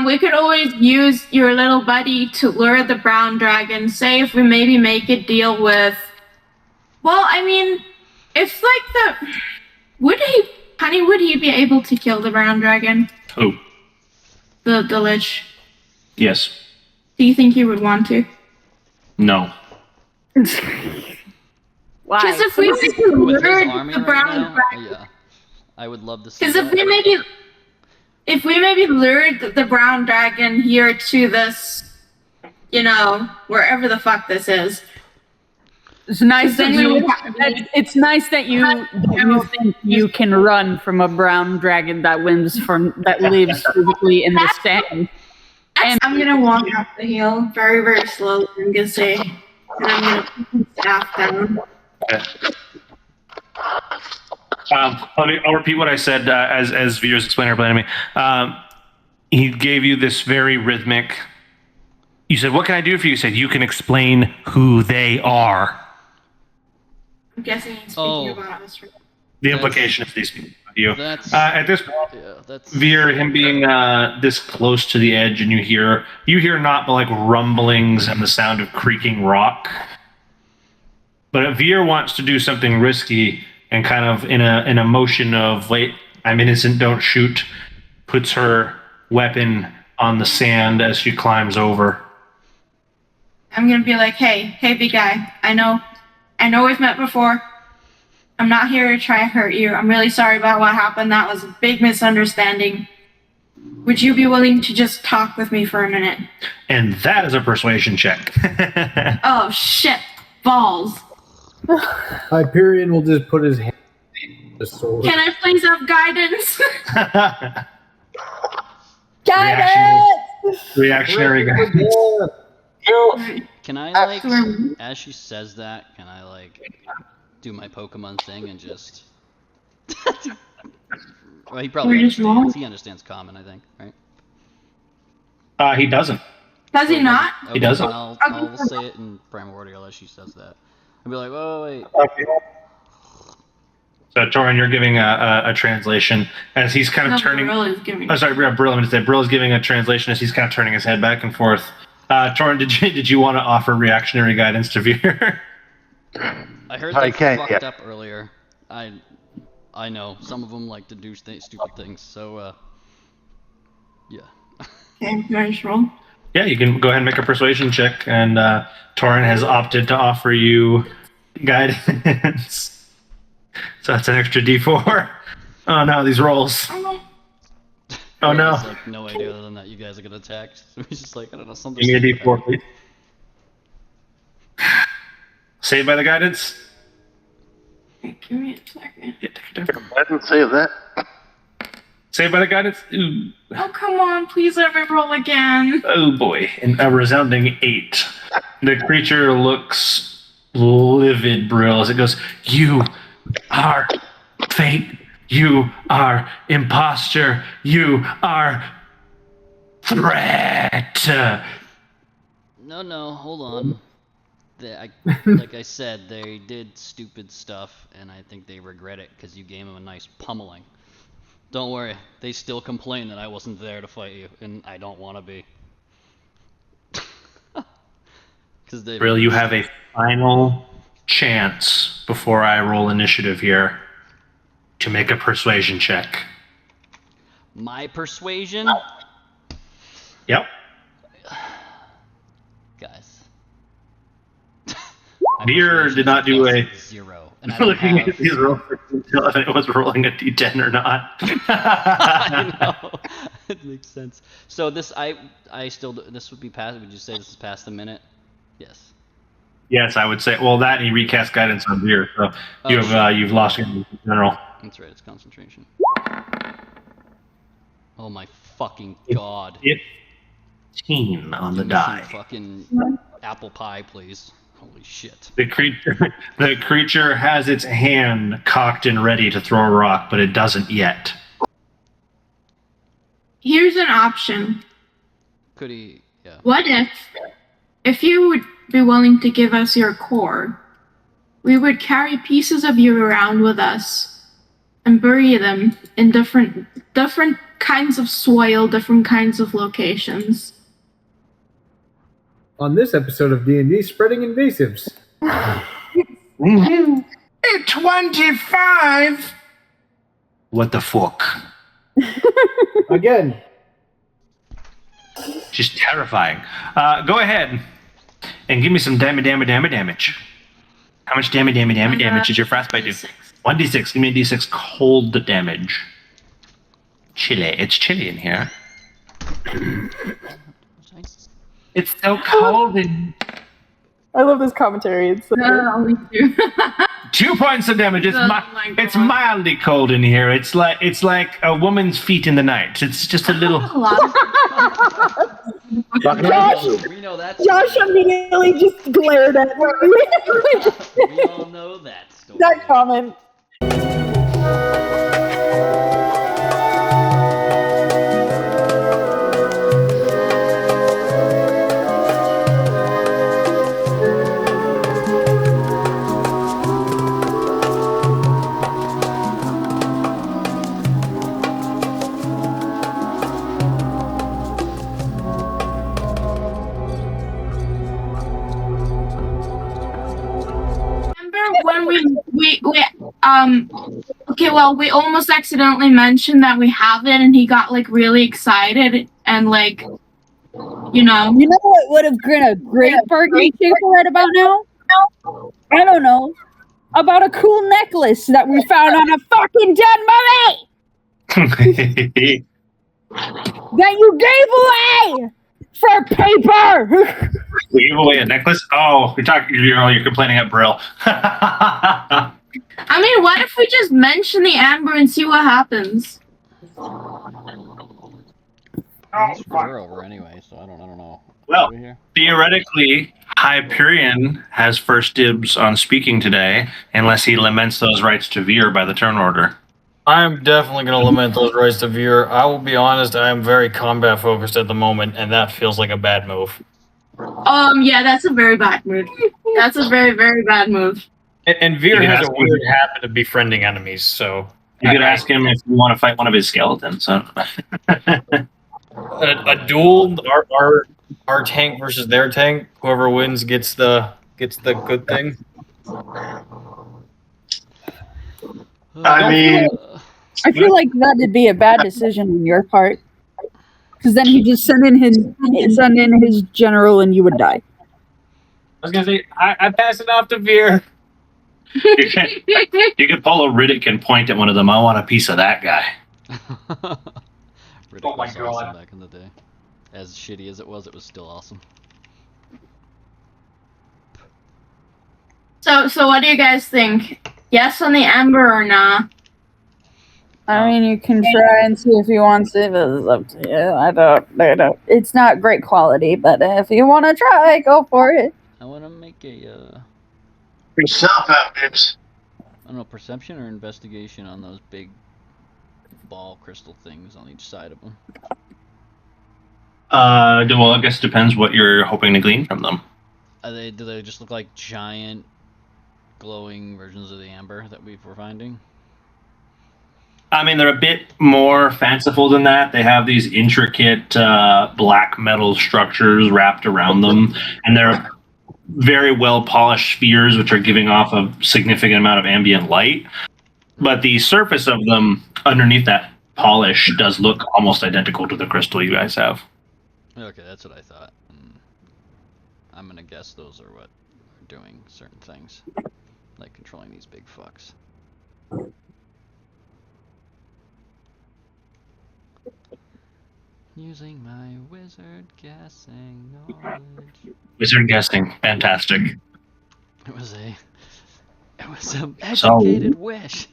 We could always use your little buddy to lure the brown dragon. Say if we maybe make a deal with... Well, I mean, if like the... Would he be able to kill the brown dragon? Who? The lich. Yes. Do you think he would want to? No. Why? Because if we lure the brown dragon... Yeah. I would love to see that. Because if we maybe lured the brown dragon here to this, wherever the fuck this is. It's nice that it's nice that you think you can run from a brown dragon that lives physically in the sand. And I'm gonna walk up the hill very, very slowly. I'm gonna say, and I'm gonna put my staff down. Okay. I'll repeat what I said as viewers explain or blame me. He gave you this very rhythmic. You said, "What can I do for you?" You said, "You can explain who they are." I'm guessing he's speaking about us. The implication is these people. You. At this point, Veer, him being this close to the edge, and you hear not but like rumblings and the sound of creaking rock. But Veer wants to do something risky and kind of in a motion of wait, I'm innocent, don't shoot, puts her weapon on the sand as she climbs over. I'm gonna be like, hey, big guy, I know we've met before. I'm not here to try and hurt you. I'm really sorry about what happened. That was a big misunderstanding. Would you be willing to just talk with me for a minute? And that is a persuasion check. Oh, shit. Balls. Hyperion will just put his hand on the sword. Can I please have guidance? Guidance! Reactionary guidance. Can I, as she says that, can I, do my Pokemon thing and just... Well, he probably understands. He understands common, I think, right? He doesn't. Does he not? Okay, he doesn't. I'll say it in Primordial as she says that. I'll be like, oh, wait. Okay. So, Torin, you're giving a translation as he's kind of turning... Brill is giving... Oh, sorry, Brill. I'm going to say Brill is giving a translation as he's kind of turning his head back and forth. Torin, did you want to offer reactionary guidance to Veer? I heard they fucked up earlier. I know. Some of them like to do stupid things, so, yeah. Okay, nice roll. Yeah, you can go ahead and make a persuasion check, and Torin has opted to offer you guidance. So that's an extra D4. Oh no, these rolls. Oh no. There's no idea other than that you guys are gonna attack. So he's just like, I don't know, something. Give me a D4, please. Saved by the guidance? Okay, give me a second. Yeah, take your time. I didn't save that. Saved by the guidance? Ooh. Oh, come on, please let me roll again. Oh boy, and a resounding 8. The creature looks livid, Brill, as it goes, "You are fake. You are imposter. You are threat." No, hold on. Like I said, they did stupid stuff, and I think they regret it because you gave them a nice pummeling. Don't worry, they still complain that I wasn't there to fight you, and I don't want to be. Brill, you have a final chance before I roll initiative here to make a persuasion check. My persuasion? Yep. Guys. Veer did not do a 0. Looking at these rolls to tell if it was rolling a d10 or not. I know. It makes sense. So this, I still, this would be past, would you say this is past the minute? Yes. Yes, I would say. Well, that and he recast guidance on Veer, so you've lost your general. That's right. It's concentration. Oh my fucking god! 15 on the die. Fucking apple pie, please. Holy shit! The creature has its hand cocked and ready to throw a rock, but it doesn't yet. Here's an option. Could he? Yeah. What if you would be willing to give us your core, we would carry pieces of you around with us and bury them in different kinds of soil, different kinds of locations. On this episode of D&D, Spreading Invasives. 25. What the fuck? Again. Just terrifying. Go ahead and give me some damage. How much damage did your frostbite do? 1d6. Give me a d6 cold damage. Chilly. It's chilly in here. It's so cold in... I love this commentary. It's so Only 2. 2 points of damage. It's Oh my God. it's mildly cold in here. It's like a woman's feet in the night. It's just a little. A lot of We know that. Josh story. immediately just glared at me. We all know that story. That comment. Remember when we almost accidentally mentioned that we have it, and he got like really excited and like, you know. You know what would have been a great bargaining chip right about now? I don't know. About a cool necklace that we found on a fucking dead mummy that you gave away for paper. We gave away a necklace. Oh, you're complaining at Brill. I mean, what if we just mention the amber and see what happens? We're over anyway, so I don't know. Well, Over here. theoretically, Hyperion has first dibs on speaking today, unless he laments those rights to Veer by the turn order. I'm definitely going to lament those rights to Veer. I will be honest, I am very combat focused at the moment, and that feels like a bad move. Yeah, that's a very bad move. That's a very, very bad move. And Veer You can has ask a him. weird habit of befriending enemies, so... You could ask him if you want to fight one of his skeletons. So. A duel, our tank versus their tank, whoever wins gets the good thing. I mean, I feel like that'd be a bad decision on your part. Because then he just send in his general and you would die. I was going to say, I pass it off to Veer. you could pull a Riddick and point at one of them. I want a piece of that guy. Riddick Oh my was awesome God. back in the day. As shitty as it was still awesome. So what do you guys think? Yes on the amber or nah? I mean, you can try and see if he wants it, but it's up to you. I don't. It's not great quality, but if you want to try, go for it. I want to make a, Yourself out, bitch. I don't know, perception or investigation on those big ball crystal things on each side of them. Well, I guess it depends what you're hoping to glean from them. Do they just look like giant glowing versions of the amber that we were finding? I mean, they're a bit more fanciful than that. They have these intricate black metal structures wrapped around them, and they're very well polished spheres, which are giving off a significant amount of ambient light. But the surface of them, underneath that polish, does look almost identical to the crystal you guys have. Okay, that's what I thought. I'm gonna guess those are what are doing certain things, like controlling these big fucks. Using my wizard guessing knowledge. Wizard guessing, fantastic. It was an educated wish.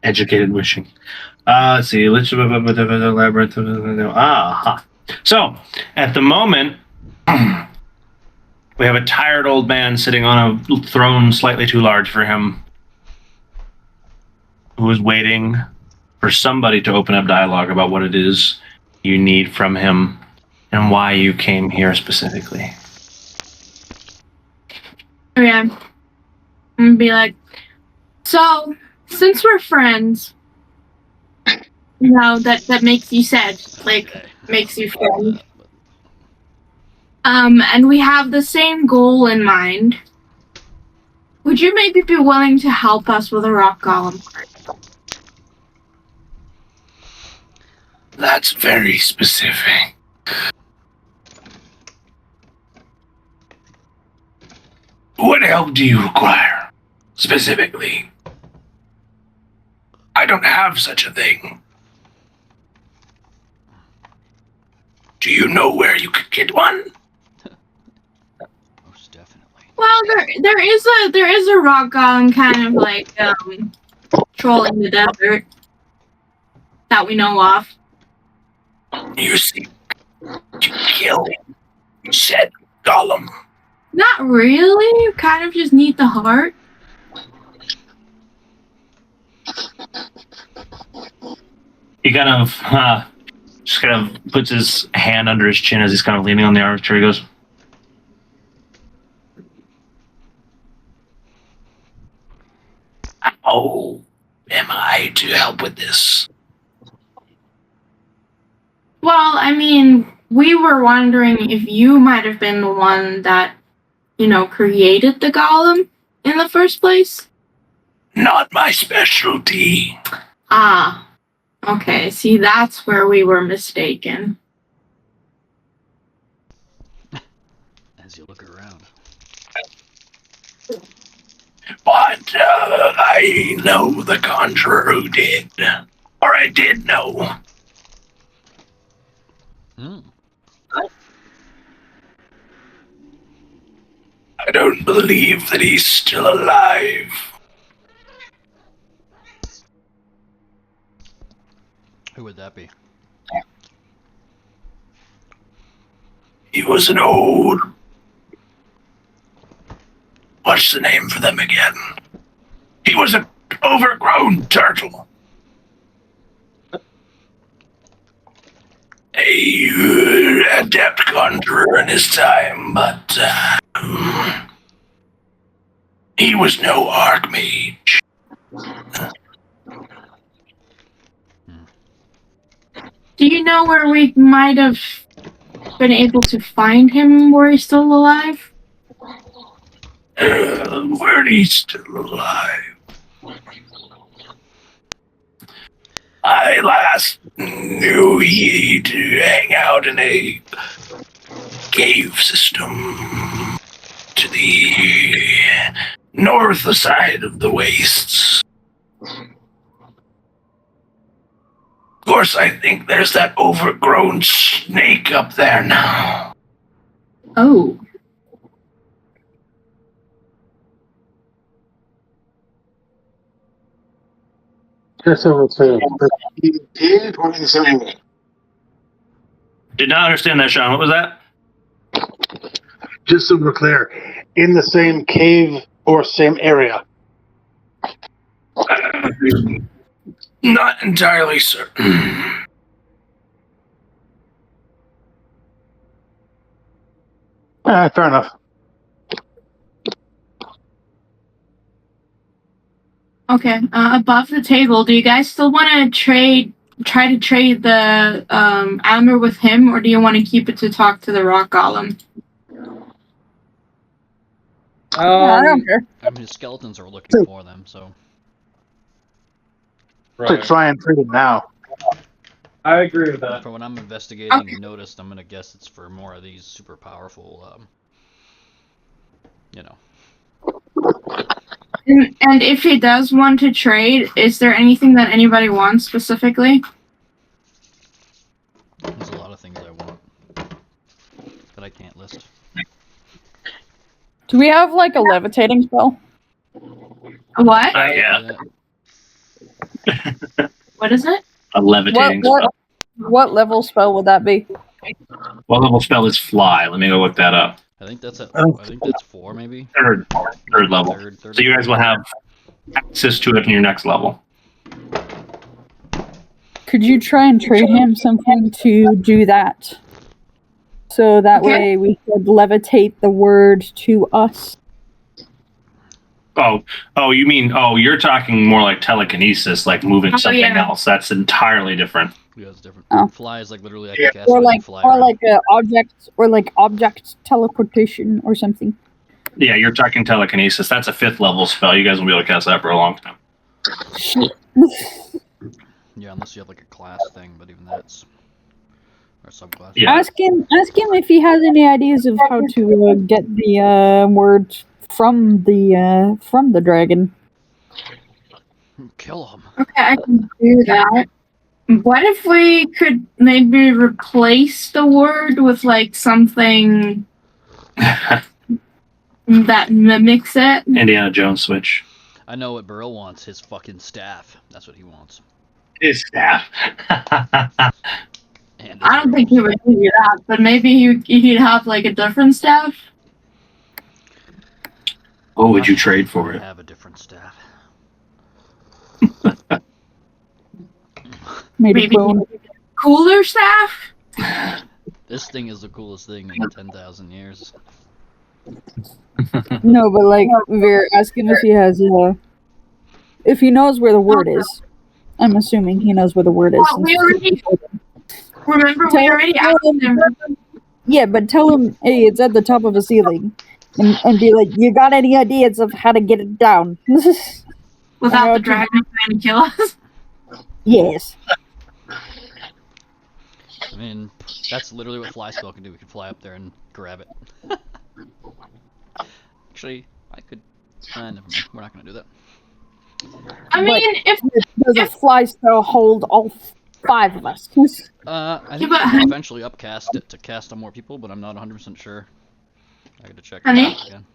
Educated wishing. Let's see. Labyrinth. So, at the moment, we have a tired old man sitting on a throne slightly too large for him, who is waiting for somebody to open up dialogue about what it is you need from him and why you came here specifically. Okay. I'm gonna be like, so since we're friends, that makes you sad, like Okay. makes you But, feel. And we have the same goal in mind. Would you maybe be willing to help us with a rock golem? That's very specific. What help do you require, specifically? I don't have such a thing. Do you know where you could get one? most definitely. Well, there is a rock golem kind of like trolling the desert that we know of. You seek to kill said golem. Not really. You kind of just need the heart. He kind of just kind of puts his hand under his chin as he's kind of leaning on the armature. He goes, "How am I to help with this?" Well, I mean, we were wondering if you might have been the one that, created the golem in the first place. Not my specialty. Ah, okay. See, that's where we were mistaken. As you look around. But I know the conjurer who did. Or I did know. Hmm. I don't believe that he's still alive. Who would that be? He was an old... What's the name for them again? He was an overgrown turtle. A adept conjurer in his time, but he was no archmage. Do you know where we might have been able to find him where he's still alive? Where he's still alive. I last knew he'd hang out in a cave system to the north side of the wastes. Of course, I think there's that overgrown snake up there now. Oh. Just so we're clear, but he did or he's saying it? Did not understand that, Sean. What was that? Just so we're clear, in the same cave or same area. Not entirely certain. Fair enough. Okay. Above the table, do you guys still want to try to trade the armor with him, or do you want to keep it to talk to the rock golem? I don't care. I mean, skeletons are looking for them, so. To try and trade it now. I agree with that. For when I'm investigating Okay. and noticed, I'm gonna guess it's for more of these super powerful, And if he does want to trade, is there anything that anybody wants specifically? There's a lot of things I want that I can't list. Do we have like a levitating spell? What? Yeah. What is it? A levitating What, spell. what level spell would that be? What level spell is fly? Let me go look that up. I think that's I think that's 4 maybe. Third level. Third So you guys will have access to it in your next level. Could you try and trade him something to do that? So that Okay. way we could levitate the word to us. Oh, you mean, you're talking more like telekinesis, like moving something else. That's entirely different. Yeah, it's different. Oh. Fly is like literally I Yeah. can cast it and fly around. Object teleportation or something. Yeah, you're talking telekinesis. That's a 5th level spell. You guys will be able to cast that for a long time. Yeah, unless you have like a class thing, but even that's or subclass. Yeah. Ask him if he has any ideas of how to get the words from the dragon. Kill him. Okay, I can do that. What if we could maybe replace the word with like something that mimics it? Indiana Jones switch. I know what Burl wants. His fucking staff. That's what he wants. His staff. And I don't think he would give you that, but maybe he'd have like a different staff. What would you trade for it? Have a different staff. Maybe clone. Cooler staff? This thing is the coolest thing in 10,000 years. No, but like Veer, ask him if he has if he knows where the word is. I'm assuming he knows where the word is. Well, we already asked him. Yeah, but tell him, hey, it's at the top of a ceiling. And be like, you got any ideas of how to get it down? Without the dragon trying to kill us? Yes. I mean, that's literally what fly spell can do. We can fly up there and grab it. Actually, I could. Never mind. We're not gonna do that. I mean, does a fly spell hold all 5 of us? I think you can eventually upcast it to cast on more people, but I'm not 100% sure. I gotta check that out again.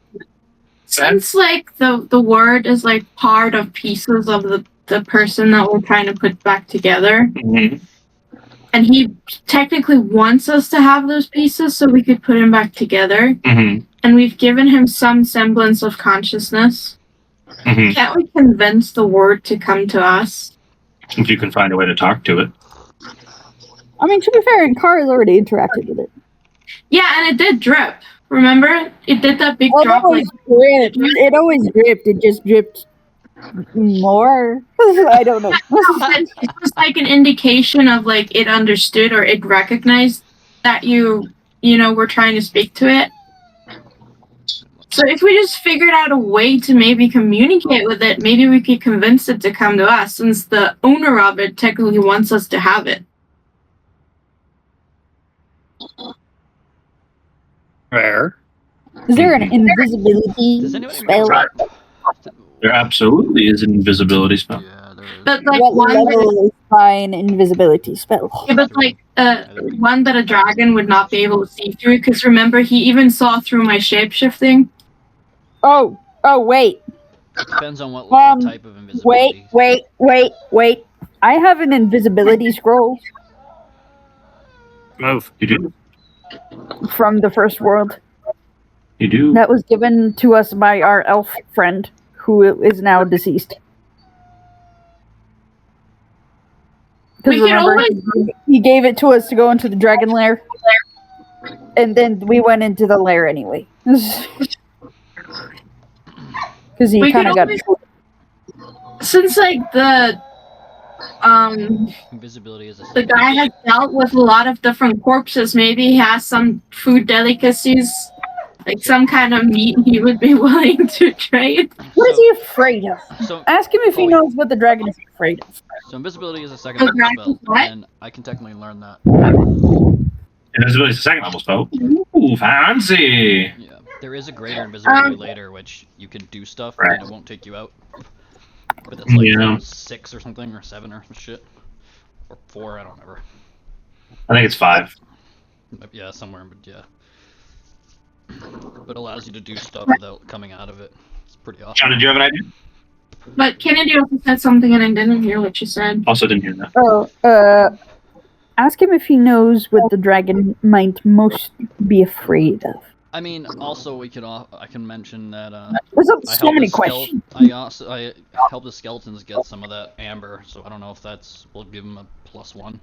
Since like the word is like part of pieces of the person that we're trying to put back together, and he technically wants us to have those pieces so we could put him back together, and we've given him some semblance of consciousness. Can't we convince the word to come to us? If you can find a way to talk to it. I mean, to be fair, Kara's already interacted with it. Yeah, and it did drip. Remember? It did that big drop. It always dripped. It just dripped more. I don't know. It was like an indication of like it understood or it recognized that you were trying to speak to it. So if we just figured out a way to maybe communicate with it, maybe we could convince it to come to us, since the owner of it technically wants us to have it. Fair. Is there an invisibility spell? There absolutely is an invisibility spell. Yeah, there is. But like What one level is by an invisibility spell? yeah, but like one that a dragon would not be able to see through, because remember he even saw through my shapeshifting. Oh, wait. Depends on what type of invisibility. Wait. I have an invisibility scroll Move. You do. from the first world You do. that was given to us by our elf friend, who is now deceased. Because We could remember, he gave it to us to go into the dragon lair, and then we went into the lair anyway. Because he kind of got. Since like the Invisibility is a the guy has dealt with a lot of different corpses, maybe he has some food delicacies, like some kind of meat he would be willing to trade. What is he afraid of? So, Ask him if he knows what the dragon is afraid of. So invisibility is a second level spell, and I can technically learn that. Invisibility is a 2nd level spell. Ooh, fancy. Yeah, there is a greater invisibility later, which you can do stuff and it won't take you out. But that's like level 6 or something, or 7 or some shit, or 4. I don't remember. I think it's 5. Yeah, somewhere, but yeah. But allows you to do stuff without coming out of it. It's pretty awesome. John, did you have an idea? But Kennedy also said something and I didn't hear what you said. Also didn't hear that. Ask him if he knows what the dragon might most be afraid of. I mean, also we could. I can mention that. There's so many questions. I helped the skeletons get some of that amber, so I don't know if that's. We'll give them a +1.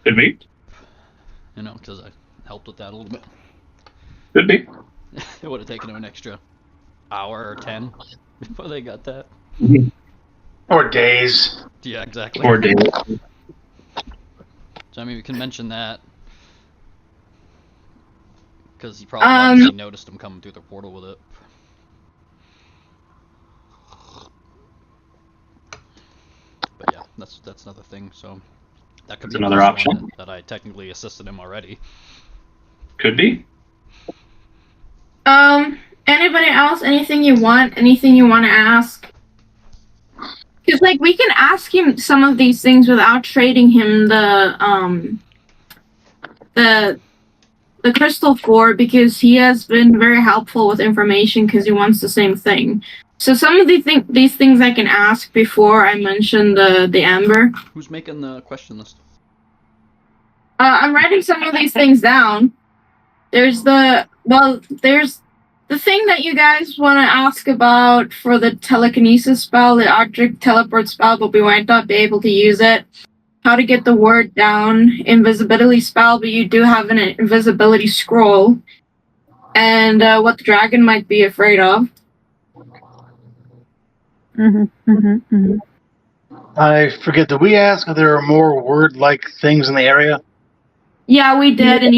Could be. You know, because I helped with that a little bit. Could be. It would have taken them an extra hour or 10 before they got that. Or days. Yeah, exactly. Or days. So, I mean, we can mention that. Because he probably obviously noticed him coming through the portal with it. But yeah, that's another thing, so... That could That's be another option. one that I technically assisted him already. Could be. Anybody else? Anything you want? Anything you want to ask? Because like we can ask him some of these things without trading him the crystal for, because he has been very helpful with information because he wants the same thing. So some of these things I can ask before I mention the amber. Who's making the question list? I'm writing some of these things down. There's the thing that you guys want to ask about for the telekinesis spell, the object teleport spell, but we might not be able to use it. How to get the word down, invisibility spell, but you do have an invisibility scroll, and what the dragon might be afraid of. I forget, did we ask if there are more word-like things in the area? Yeah, we did, and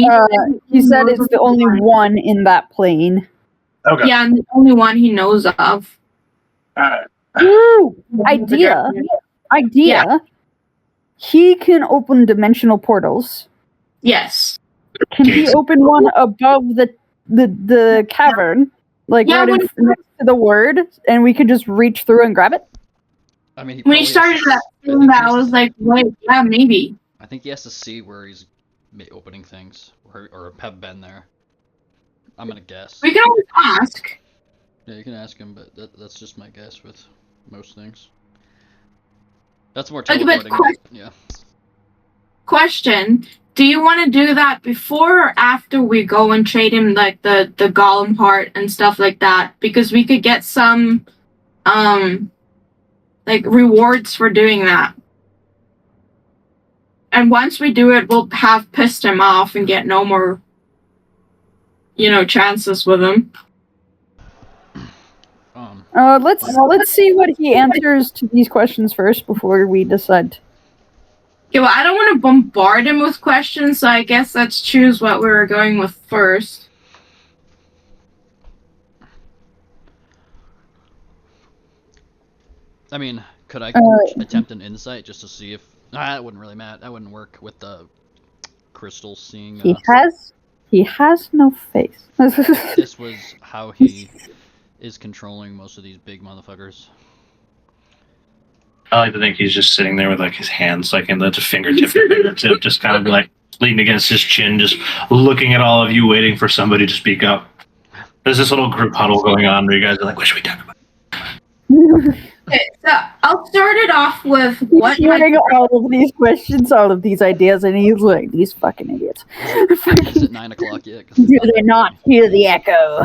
He said it's the only one in that plane. Okay. Yeah, and the only one he knows of. Alright. Ooh, idea. Yeah. He can open dimensional portals. Yes. Can he open one above the cavern, like Yeah, right next to the word, and we could just reach through and grab it? I mean, When he started that thing, that I was like, wait, yeah, maybe. I think he has to see where he's opening things, or have been there. I'm gonna guess. We can always ask. Yeah, you can ask him, but that's just my guess with most things. That's more Okay, but teleporting. Yeah. Question: do you want to do that before or after we go and trade him like the golem heart and stuff like that? Because we could get some like rewards for doing that. And once we do it, we'll have pissed him off and get no more, chances with him. Let's see what he answers to these questions first before we decide. Okay, well, I don't want to bombard him with questions, so I guess let's choose what we were going with first. I mean, could I attempt an insight just to see if... that wouldn't really matter. That wouldn't work with the crystals seeing... He has no face. This was how he is controlling most of these big motherfuckers. I like to think he's just sitting there with like his hands like in the fingertip to fingertip, just kind of like leaning against his chin, just looking at all of you, waiting for somebody to speak up. There's this little group huddle going on where you guys are like, what should we talk about? Okay, so I'll start it off with He's hearing all of these questions, all of these ideas, and he's like, these fucking idiots. Is it 9 o'clock yet? Do they not hear the echo?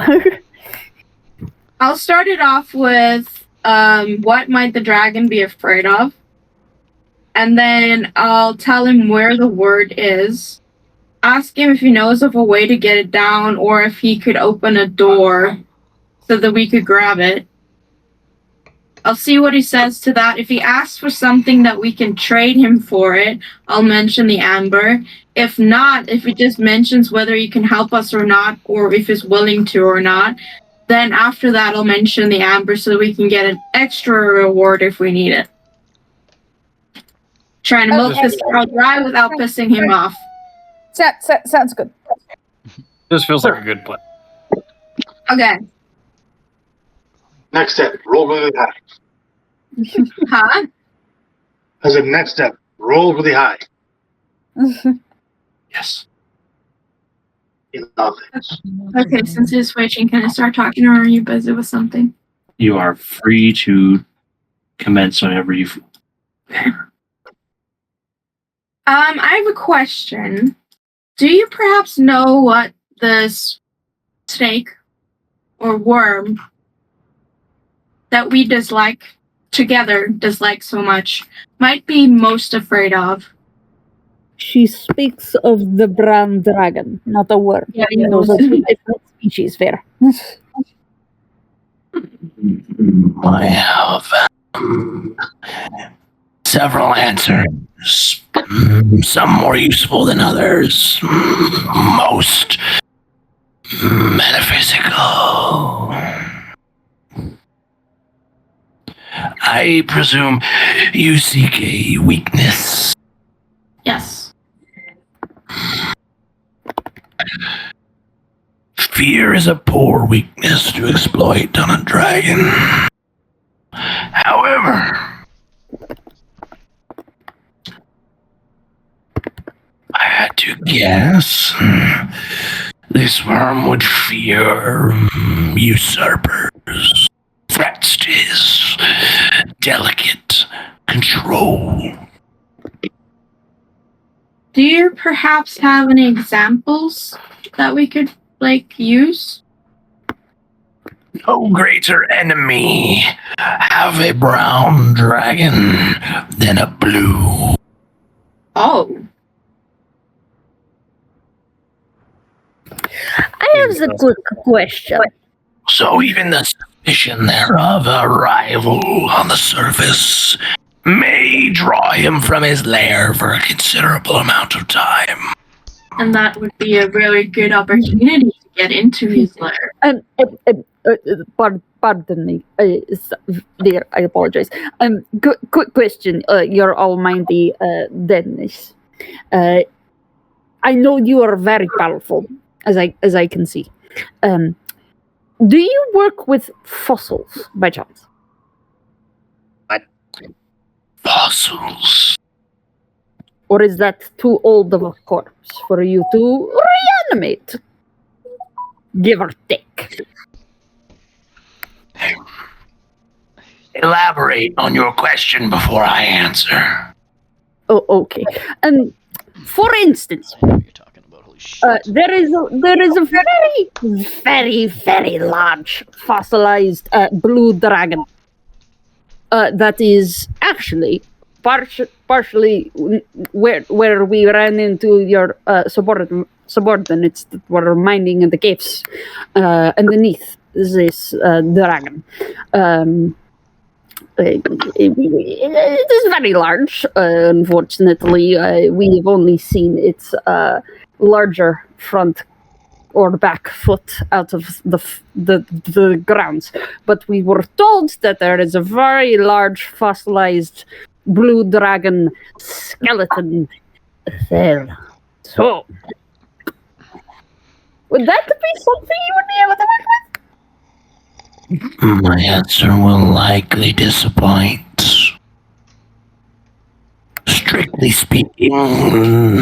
I'll start it off with what might the dragon be afraid of? And then I'll tell him where the word is. Ask him if he knows of a way to get it down or if he could open a door so that we could grab it. I'll see what he says to that. If he asks for something that we can trade him for it, I'll mention the amber. If not, if he just mentions whether he can help us or not, or if he's willing to or not, then after that I'll mention the amber so that we can get an extra reward if we need it. Trying to milk this cow dry without pissing him off. Sounds good. This feels like a good plan. Okay. Next step, roll really high. Huh? I said next step, roll really high. Yes. In others. Okay, since he's switching, can I start talking or are you busy with something? You are free to commence whenever you. I have a question. Do you perhaps know what this snake or worm that we dislike so much might be most afraid of? She speaks of the brown dragon, not the worm. Yeah, Those are two different species there. I have several answers. Some more useful than others. Most metaphysical. I presume you seek a weakness. Yes. Fear is a poor weakness to exploit on a dragon. However, I had to guess this worm would fear usurpers, threats to his delicate control. Do you perhaps have any examples that we could, use? No greater enemy have a brown dragon than a blue. Oh. I have a good question. So even the suspicion thereof a rival on the surface may draw him from his lair for a considerable amount of time. And that would be a really good opportunity to get into his lair. Pardon me, dear. I apologize. Quick question, Your Almighty Dennis. I know you are very powerful, as I can see. Do you work with fossils by chance? What? Fossils? Or is that too old of a corpse for you to reanimate? Give or take. Elaborate on your question before I answer. Oh, okay. For instance, I know what you're talking about. Holy shit. there is a very, very large fossilized blue dragon that is actually partially where we ran into your subordinates that were mining in the caves underneath this dragon. It is very large. Unfortunately, we have only seen its larger front or back foot out of the grounds. But we were told that there is a very large fossilized blue dragon skeleton there. So, would that be something you would be able to work with? My answer will likely disappoint. Strictly speaking,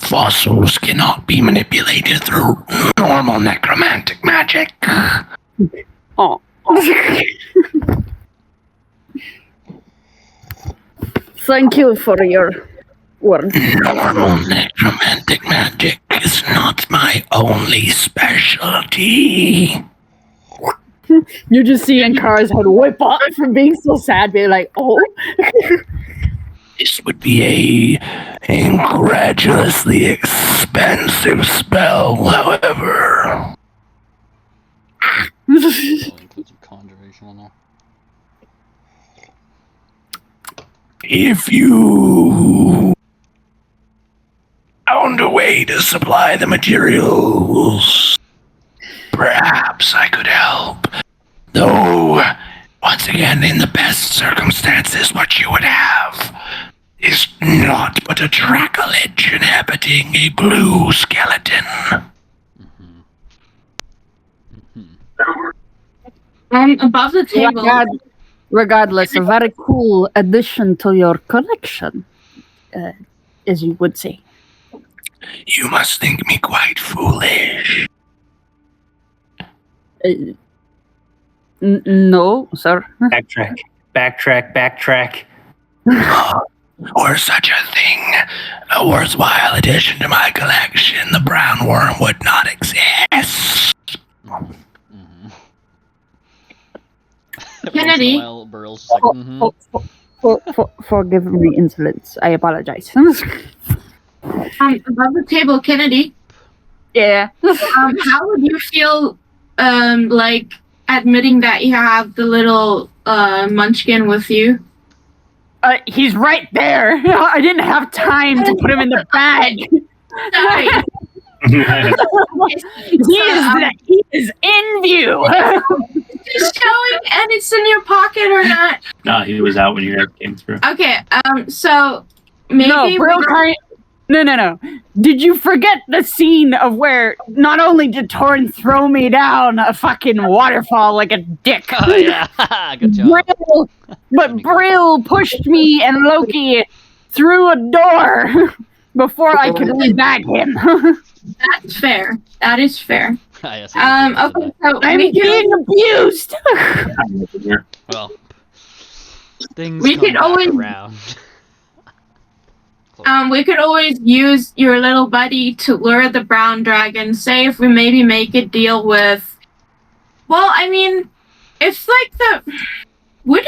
fossils cannot be manipulated through normal necromantic magic. Oh. Thank you for your word. Normal necromantic magic is not my only specialty. You just see Ankara's head whip up from being so sad, being like, oh. This would be a incredulously expensive spell, however. Includes a conjuration in there. If you found a way to supply the materials, perhaps I could help. Though, once again, in the best circumstances, what you would have is not but a dracolage inhabiting a blue skeleton. Above the table. Regardless, a very cool addition to your collection, as you would say. You must think me quite foolish. No, sir. Backtrack. Or such a thing. A worthwhile addition to my collection, the brown worm would not exist. Kennedy. Burl's just like, Forgive me, insolence. I apologize. Above the table, Kennedy. Yeah. How would you feel like admitting that you have the little munchkin with you? He's right there. I didn't have time to put him in the bag. Sorry. He is in view. Just showing, and it's in your pocket or not? No, he was out when you guys came through. Okay. So maybe No. Did you forget the scene of where not only did Torn throw me down a fucking waterfall like a dick? Oh yeah, good job. Brill pushed me and Loki through a door before I could rebag him. That's fair. That is fair. Yes, Okay, so I'm being abused. well, things We come could back always- around. we could always use your little buddy to lure the brown dragon. Say if we maybe make a deal with. Well, I mean, if like would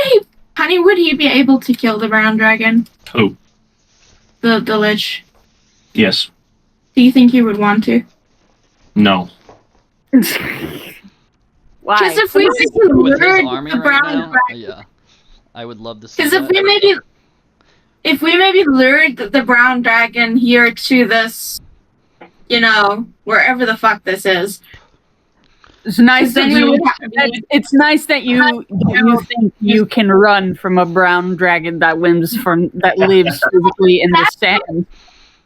he be able to kill the brown dragon? Who? The lich. Yes. Do you think he would want to? No. Why? Because if we With his lured army the right brown now, dragon. yeah, I would love to see Because that. if we maybe lured the brown dragon here to this, wherever the fuck this is. It's nice that Then we you. would have- It's nice that you think you can run from a brown dragon that lives physically in the sand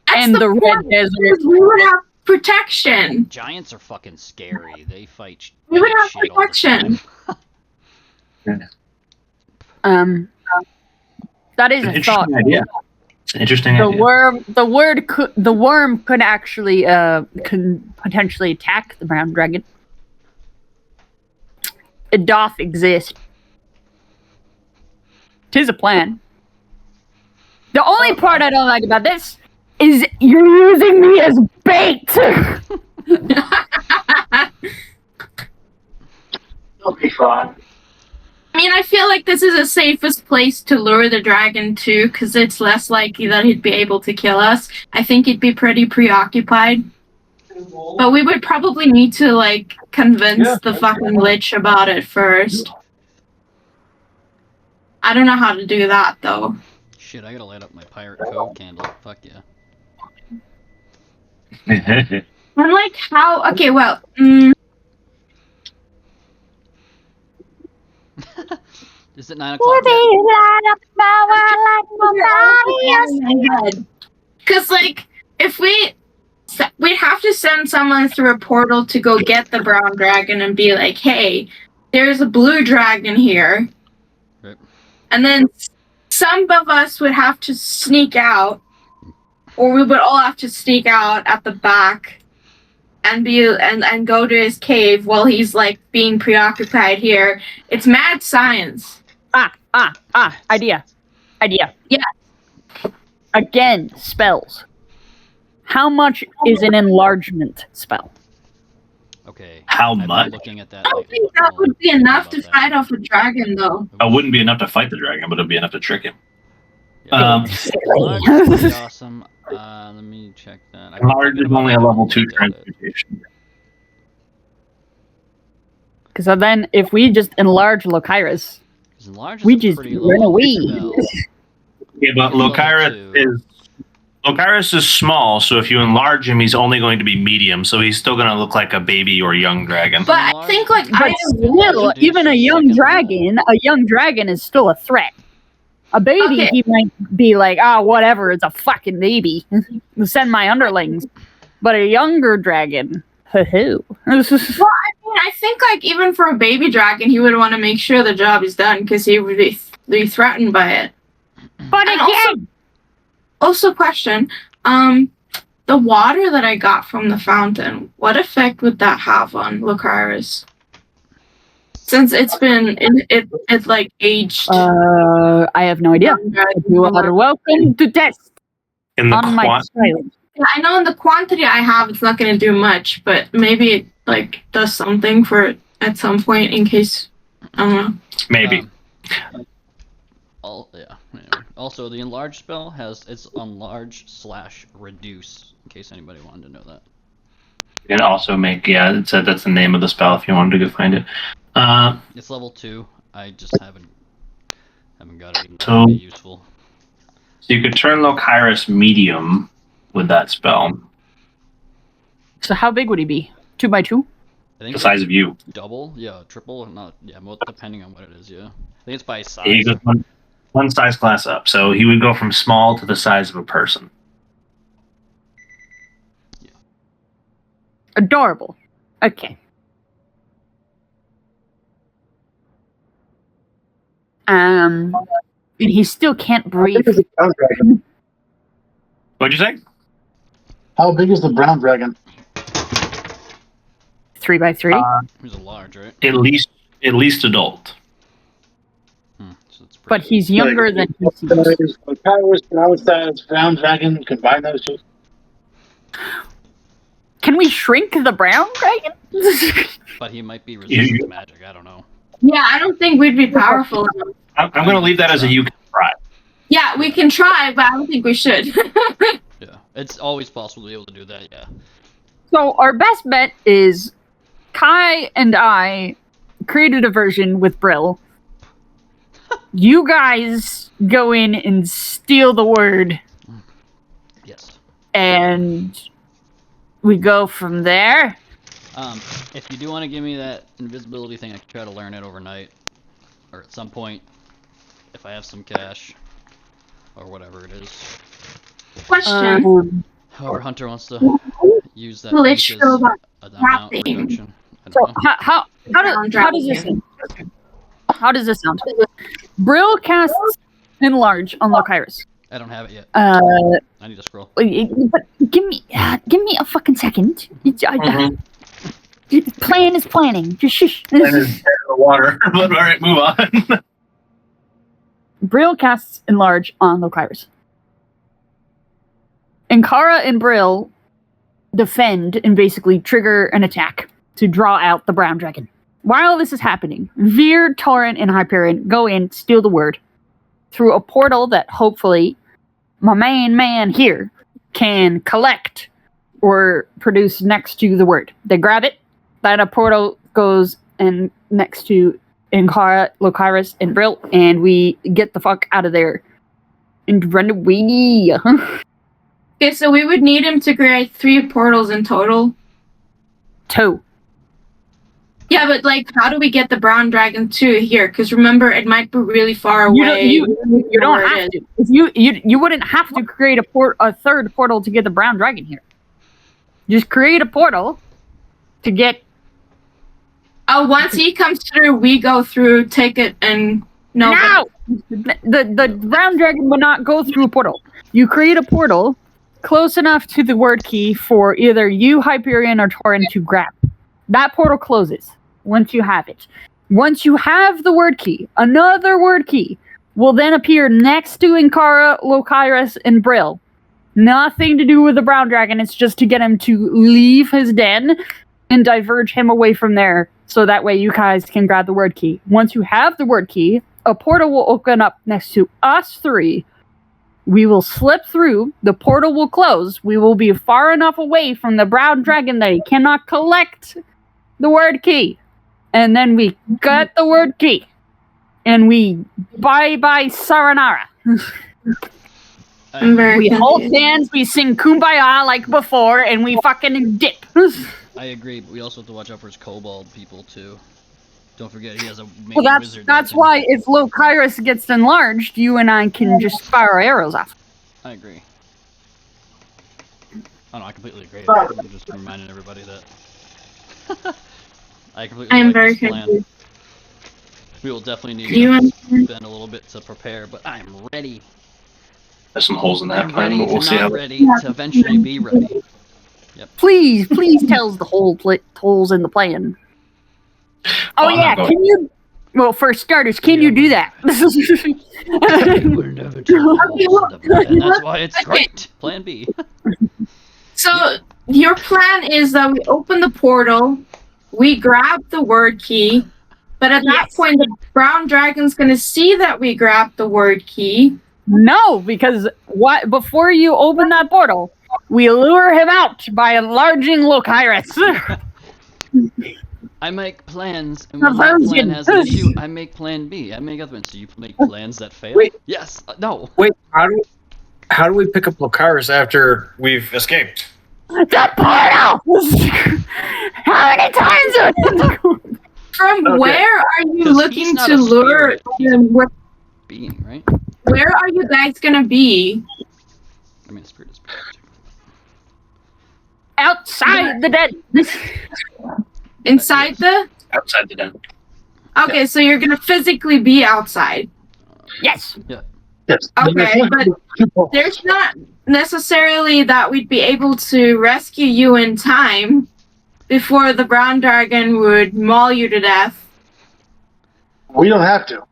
That's and the red point, desert. because we would have protection. Giants are fucking scary. They fight. We would have shit all the protection. time. That is It's an a thought. interesting idea. It's an interesting The idea. worm could actually could potentially attack the brown dragon. It doth exist. 'Tis a plan. The only part I don't like about this is you're using me as bait. Okay, fine. I mean, I feel like this is the safest place to lure the dragon to, because it's less likely that he'd be able to kill us. I think he'd be pretty preoccupied. But we would probably need to, convince the fucking lich about it first. I don't know how to do that, though. Shit, I gotta light up my pirate code candle. Fuck yeah. I'm how? Okay, well, Is it 9 o'clock? Because, if we'd have to send someone through a portal to go get the brown dragon and be like, hey, there's a blue dragon here. Right. And then some of us would have to sneak out, or we would all have to sneak out at the back and and go to his cave while he's being preoccupied here. It's mad science. Idea. Yeah. Again, spells. How much is an enlargement spell? Okay. How I've been much? looking at that. I don't lately. think that would be I'll enough think to about fight that. off a dragon, though. It wouldn't be enough to fight the dragon, but it'd be enough to trick him. Yeah. Large would be awesome. Let me check that. Large is only a level 2 transmutation. Because then, if we just enlarge Lokiris, we just run away. Yeah, but Lokiris is small, so if you enlarge him, he's only going to be medium, so he's still going to look like a baby or young dragon. But I think But still, even a young dragon is still a threat. A baby, Okay. he might be like, whatever, it's a fucking baby. Send my underlings. But a younger dragon, hoo-hoo. I think even for a baby dragon, he would want to make sure the job is done because he would be threatened by it. But And again, also question, the water that I got from the fountain, what effect would that have on Lucaris? Since it's been it's aged. I have no idea. You are welcome to test In the on my child. I know in the quantity I have, it's not going to do much, but maybe it does something for it at some point in case. I don't know. Maybe. Anyway. Also, the enlarge spell has its enlarge/reduce. In case anybody wanted to know that. You can also make, it said that's the name of the spell if you wanted to go find it. It's level 2. I just haven't got it even So- to be useful. So you could turn Lokiris medium with that spell. So how big would he be? 2 by 2? I think The size of you. double, triple, not depending on what it is. Yeah, I think it's by size. He goes one size class up. So he would go from small to the size of a person. Adorable. Okay. And he still can't How breathe. big is the brown dragon? What'd you say? How big is the brown dragon? 3 by 3. He's a large, right? At least adult. So it's But he's younger than he seems. Is the powers brown dragon combine those two? Can we shrink the brown dragon? But he might be resistant to magic. I don't know. Yeah, I don't think we'd be powerful enough. I'm going to leave that as a you can try. Yeah, we can try, but I don't think we should. Yeah, it's always possible to be able to do that. Yeah. So our best bet is Kai and I created a version with Brill. You guys go in and steal the word, Yes. and we go from there. If you do want to give me that invisibility thing, I can try to learn it overnight, or at some point, if I have some cash, or whatever it is. Question. However, Hunter wants to use that Well, week it's as still about an amount crafting. reduction. I So don't know. how does this sound? How does this sound? Brill casts enlarge on Lokiris. I don't have it yet. Uh, I need to scroll. but give me a fucking second. Plan is planning. Just shush. And it's dead in the water. But all right, move on. Brill casts enlarge on Lokiris. Ankara and Brill defend and basically trigger an attack to draw out the brown dragon. While this is happening, Veer, Torrent, and Hyperion go in, steal the word through a portal that hopefully my main man here can collect or produce next to the word. They grab it, then a portal goes and next to Ankara, Lokiris, and Brill, and we get the fuck out of there and run away. Okay, so we would need him to create 3 portals in total. 2. Yeah, but like, how do we get the brown dragon to here? Because remember, it might be really far away. You don't have to. If you wouldn't have to create a third portal to get the brown dragon here. Just create a portal to get. Oh, once he comes through, we go through, take it, and No, the brown dragon will not go through a portal. You create a portal close enough to the word key for either you, Hyperion, or Torrent to grab. That portal closes once you have it. Once you have the word key, another word key will then appear next to Ankara, Lokiris, and Brill. Nothing to do with the brown dragon. It's just to get him to leave his den and diverge him away from there, so that way you guys can grab the word key. Once you have the word key, a portal will open up next to us 3. We will slip through, the portal will close, we will be far enough away from the brown dragon that he cannot collect the word key. And then we get the word key. And we bye-bye Saranara. We hold hands, we sing Kumbaya like before, and we fucking dip. I agree, but we also have to watch out for his kobold people too. Don't forget he has a main Well, wizard. that's that can- why if Lokiris gets enlarged, you and I can just fire arrows off. I agree. Oh no, I completely agree. I'm just reminding everybody that. I completely I'm like very this plan. confused. We will definitely need Do you to understand? spend a little bit to prepare, but I'm ready. There's some holes in that I'm plan, ready but we'll to see how. not ready to eventually be ready. Please tell us the holes in the plan. Oh I'm yeah, not going- can you? Well, for starters, can you do that? You will never tell Okay, look. and that's why it's Okay. great. Plan B. So your plan is that we open the portal, we grab the word key, but at that Yes. point, the brown dragon's going to see that we grabbed the word key. No, because before you open that portal, we lure him out by enlarging Lokiris. I make plans, and when my plan has an issue, I make plan B. I make other ones. So you make plans that fail? Wait. Yes. No. Wait, how do we pick up Lokiris after we've escaped? The portal! How many times? From where are you 'Cause looking he's not to a lure? spirit. Where, Being, right? where are you guys gonna be? I mean, spirit is Outside the den. Inside the? Outside the den. Okay, so you're gonna physically be outside. Yes. Yeah. Yes. Okay, but there's not necessarily that we'd be able to rescue you in time before the brown dragon would maul you to death. We don't have to.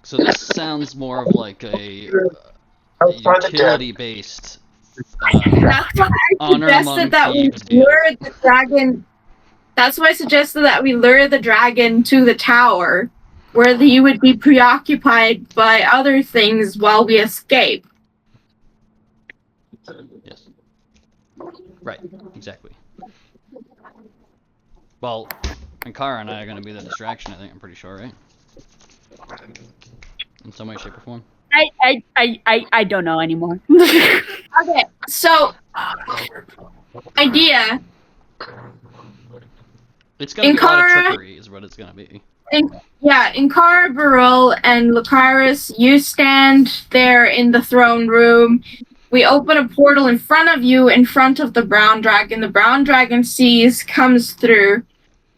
So this sounds more of like a Outside the den. utility-based. That's why I Honor among suggested that we thieves deal. lure the dragon. That's why I suggested that we lure the dragon to the tower, where he would be preoccupied by other things while we escape. Yes. Right. Exactly. Well, Ankara and I are going to be the distraction. I think. I'm pretty sure, right? In some way, shape, or form. I don't know anymore. Okay, so idea. It's going to be a lot of Ankara- trickery, is what it's going to be. Inkara, Barul, and Lucaris, you stand there in the throne room. We open a portal in front of you, in front of the brown dragon. The brown dragon sees, comes through.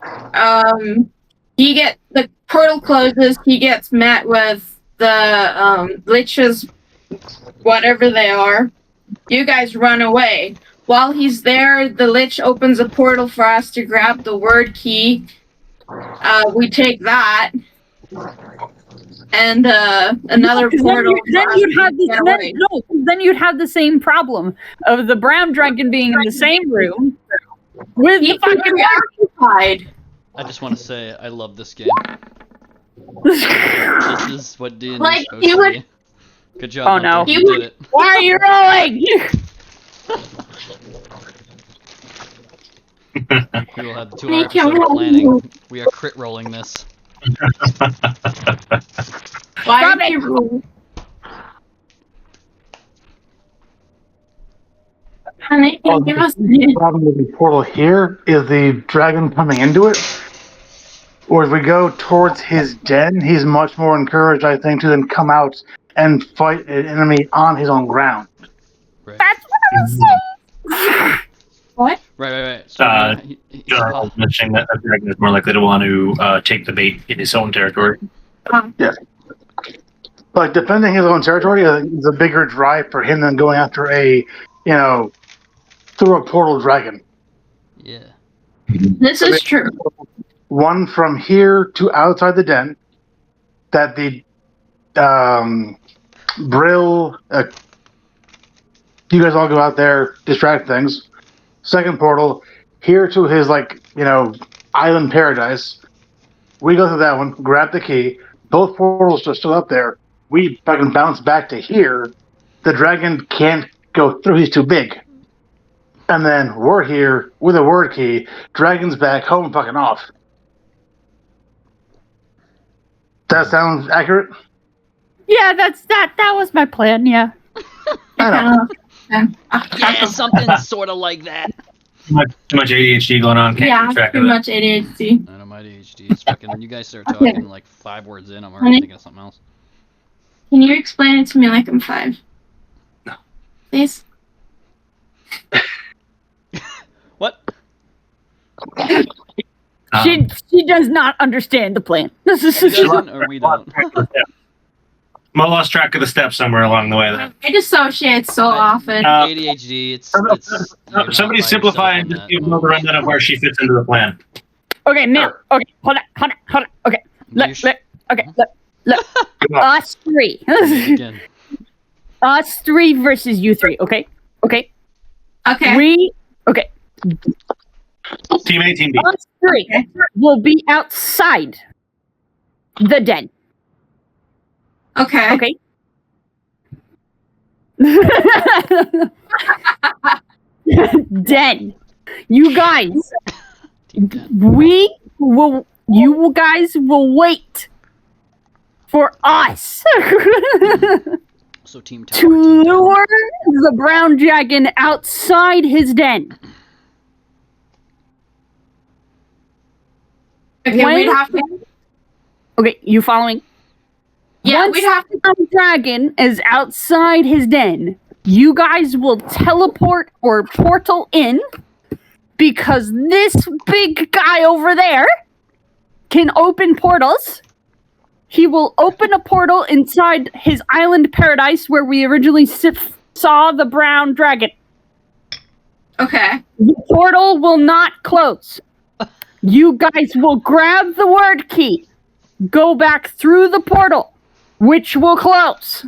The portal closes. He gets met with the liches, whatever they are. You guys run away. While he's there, the lich opens a portal for us to grab the word key. We take that. And another portal. Then you'd have the same problem of the brown dragon being in the same room with the fucking occupied. I just want to say I love this game. This is what D&D is Like, supposed you to would- be. Good job. Oh, no. Hunter. You did it. Why are you rolling? We will have the 2-hour Make him episode of roll. planning. We are crit rolling this. Why Stop did it. you roll? Honey, Oh, give us the problem with the portal here is the dragon coming into it. Or as we go towards his den, he's much more encouraged, I think, to then come out and fight an enemy on his own ground. Right. That's what I was saying. what? Right. So he's General was mentioning that a dragon is more likely to want to take the bait in his own territory. But defending his own territory is a bigger drive for him than going after through a portal dragon. Yeah. This is true. One from here to outside the den that the Brill, you guys all go out there, distract things. Second portal, here to his, island paradise. We go through that one, grab the key. Both portals are still up there. We fucking bounce back to here. The dragon can't go through, he's too big. And then we're here with a word key. Dragon's back, home fucking off. That sounds accurate? Yeah, that was my plan. Yeah. I know. Yeah, something sort of like that. Too much ADHD going on. Can't Yeah, keep track too of it. much ADHD. I know my ADHD is fucking. When you guys start talking like 5 words in, I'm already thinking of something else. Can you explain it to me like I'm 5? No. Please? What? She does not understand the plan. He doesn't, or we don't. I lost track of the steps somewhere along the way. Then. I dissociate so often. ADHD. It's you're not Somebody by simplify yourself and on just that. give another rundown of where she fits into the plan. Okay, now. Okay, hold on. Okay, look. Us three. Again. Us three versus you three. Okay. Okay. Okay. Team A, Team B. Us three will be outside the den. Okay. Okay. den. You guys, Team 10. you guys will wait for us So Team to Tower, Team 10. lure the brown dragon outside his den. Okay, When- we'd have to. Okay, you following? Yeah, Once we'd have to. the dragon is outside his den, you guys will teleport or portal in because this big guy over there can open portals. He will open a portal inside his island paradise where we originally saw the brown dragon. Okay. The portal will not close. You guys will grab the word key, go back through the portal, which will close.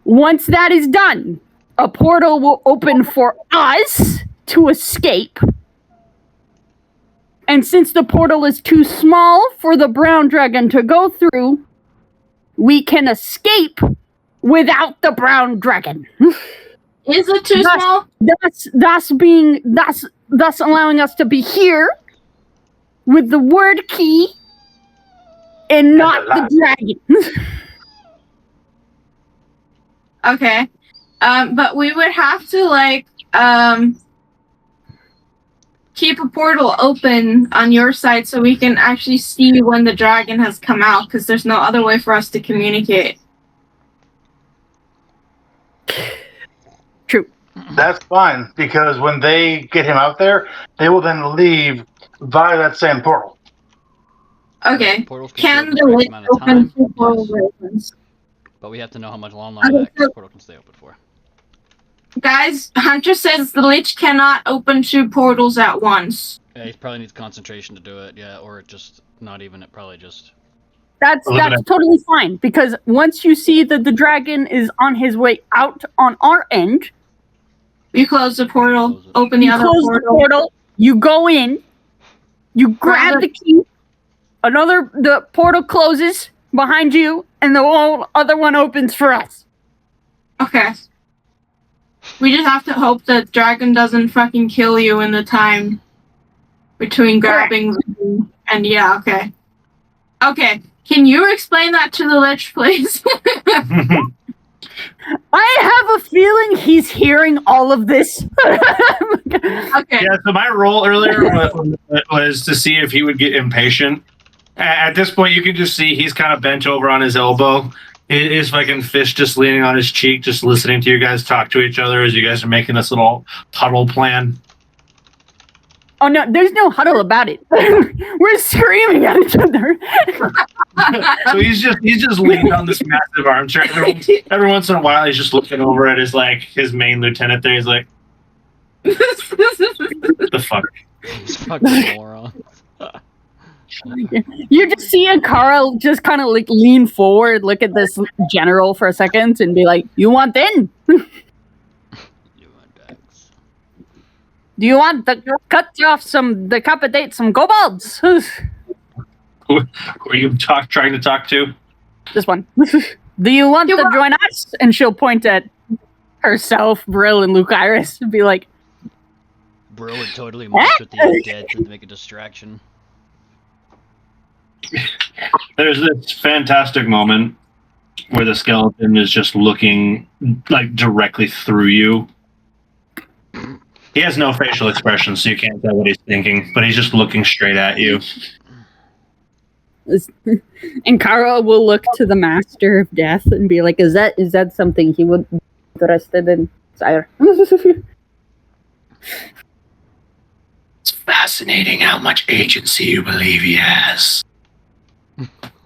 Once that is done, a portal will open for us to escape. And since the portal is too small for the brown dragon to go through, we can escape without the brown dragon. Is it too small? Thus allowing us to be here with the word key and not the dragon. Okay. But we would have to keep a portal open on your side so we can actually see when the dragon has come out, because there's no other way for us to communicate. True. That's fine, because when they get him out there, they will then leave via that same portal. Okay. Portals Can stay the open for a lich amount of open time, two portal yes. opens? But we have to know how much long Okay, that so- portal can stay open for. Guys, Hunter says the lich cannot open two portals at once. Yeah, he probably needs concentration to do it, yeah, or just not even, it probably just... That's totally fine, because once you see that the dragon is on his way out on our end, You close the portal, Close it. open the you other close the portal, you go in, you grab the key, the portal closes behind you, and the whole other one opens for us. Okay. We just have to hope that dragon doesn't fucking kill you in the time between grabbing and yeah, okay. Okay, can you explain that to the lich, please? I have a feeling he's hearing all of this. Okay. Yeah, so my role earlier was to see if he would get impatient. At this point, you can just see he's kind of bent over on his elbow. His fucking fist just leaning on his cheek, just listening to you guys talk to each other as you guys are making this little huddle plan. Oh no, there's no huddle about it. We're screaming at each other. So he's just leaning on this massive armchair. Every once in a while, he's just looking over at his main lieutenant there. He's like, "The fuck." These fucking morons. You just see a Carl just kind of lean forward, look at this general for a second, and be like, "You want in? You want bags. Do you want to decapitate some kobolds?" Who are you trying to talk to? This one. Do you want to join us? And she'll point at herself, Brill, and Luke Iris, and be like, Bro would totally mess with the undead to make a distraction. There's this fantastic moment where the skeleton is just looking directly through you. He has no facial expression, so you can't tell what he's thinking, but he's just looking straight at you. and Carl will look to the Master of Death and be like, "Is that something he would be interested in, sire?" It's fascinating how much agency you believe he has.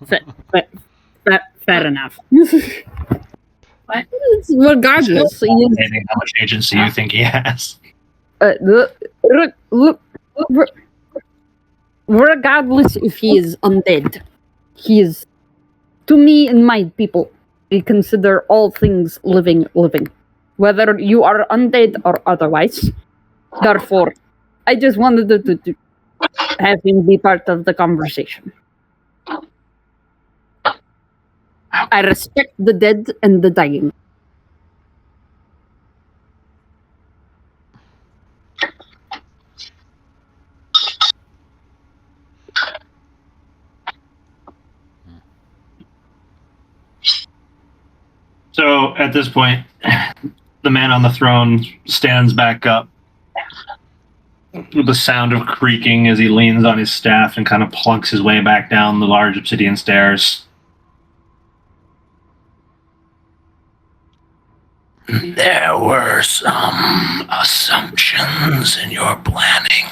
Fair enough. What? Regardless, Fascinating how much agency you think he has. Regardless if he is undead, he is, to me and my people, we consider all things living, whether you are undead or otherwise. Therefore, I just wanted to have him be part of the conversation. I respect the dead and the dying. So at this point, the man on the throne stands back up with the sound of creaking as he leans on his staff and kind of plunks his way back down the large obsidian stairs. There were some assumptions in your planning.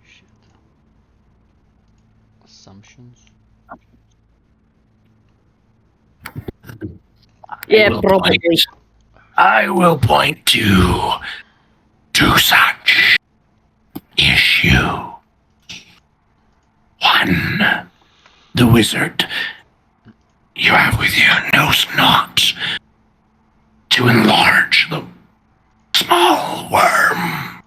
Shit. Assumptions? Yeah, will probably. I will point to such issue. One, the wizard you have with you knows not to enlarge the small worm.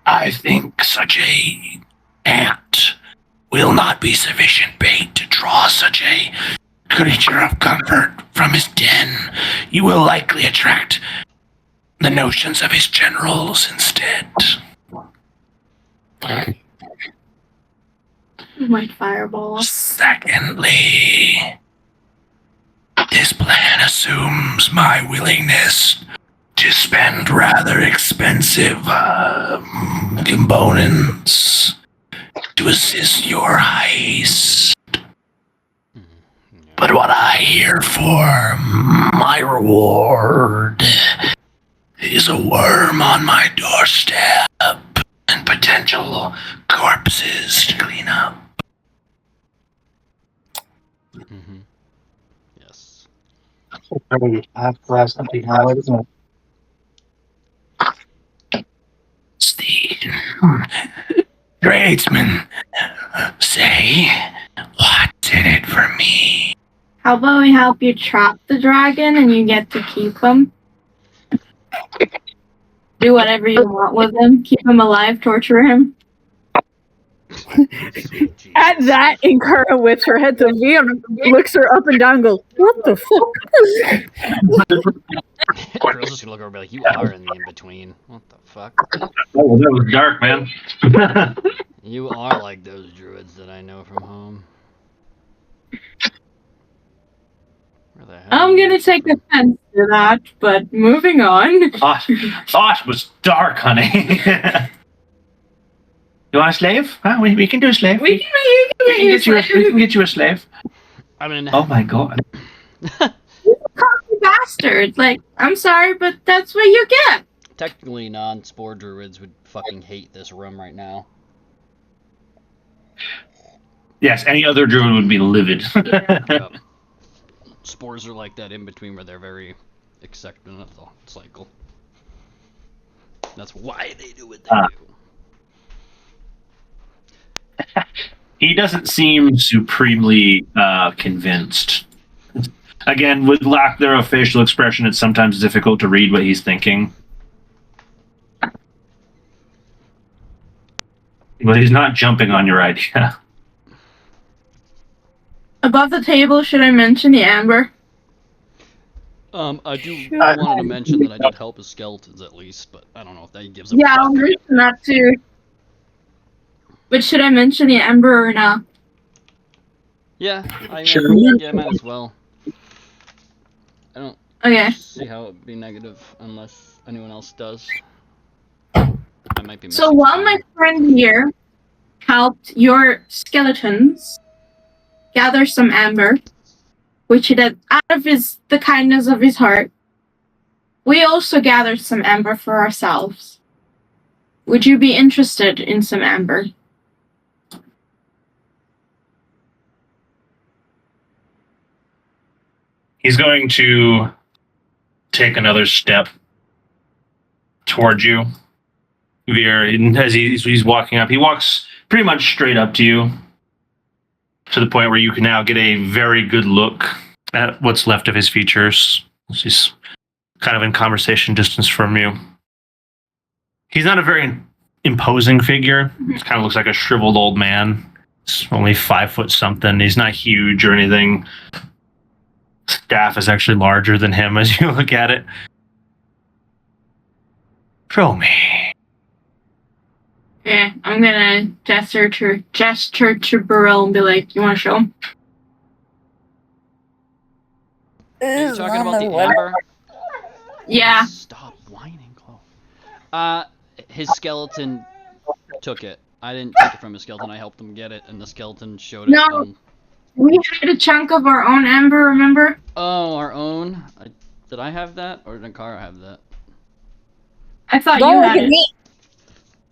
I think such a ant will not be sufficient bait to draw such a creature of comfort from his den. You will likely attract the notions of his generals instead. White fireball. Secondly, this plan assumes my willingness to spend rather expensive components to assist your heist. But what I hear for my reward is a worm on my doorstep and potential corpses to clean up. Mm-hmm. Yes. The tradesmen say, what's in it for me? How about we help you trap the dragon and you get to keep him? Do whatever you want with him. Keep him alive, torture him. At that, Inkara whips her head to V and looks her up and down and goes, "What the fuck?" Girl's just gonna look over and be like, you are in the in-between. What the fuck? Oh, that was dark, man. You are like those druids that I know from home. Where the hell I'm are you gonna take from? offense to that, but moving on. Thought was dark, honey. You want a slave? Huh? We can do a slave. We can We can get you a slave. I mean, Oh my god. You bastard. Like, I'm sorry, but that's what you get. technically non-spore druids would fucking hate this room right now. Yes, any other druid would be livid. Yep. Spores are like that in between where they're very accepting of the cycle. That's why they do what they do. He doesn't seem supremely convinced. Again, with lack thereof facial expression, it's sometimes difficult to read what he's thinking. But he's not jumping on your idea. Above the table, should I mention the amber? I do wanted to mention that I did help his skeletons at least, but I don't know if that gives a Yeah, fuck. I'll mention that too. But should I mention the amber or not? Yeah, I Sure. yeah, might as well. I don't Okay. see how it'd be negative unless anyone else does. I might be missing So while something. my friend here helped your skeletons gather some amber, which he did out of the kindness of his heart, we also gathered some amber for ourselves. Would you be interested in some amber? He's going to take another step towards you, Veer. And as he's walking up, he walks pretty much straight up to you, to the point where you can now get a very good look at what's left of his features. He's kind of in conversation distance from you. He's not a very imposing figure. He kind of looks like a shriveled old man. He's only 5 foot something. He's not huge or anything. Staff is actually larger than him as you look at it. Show me. Yeah, I'm gonna gesture to Burrell and be like, "You want to show him?" Are you talking about the amber? Yeah. Stop whining, Chloe. His skeleton took it. I didn't take it from his skeleton. I helped him get it, and the skeleton showed it. No. And... We had a chunk of our own ember, remember? Oh, our own? Did I have that, or did Kara have that? I thought Don't you look had at it. me.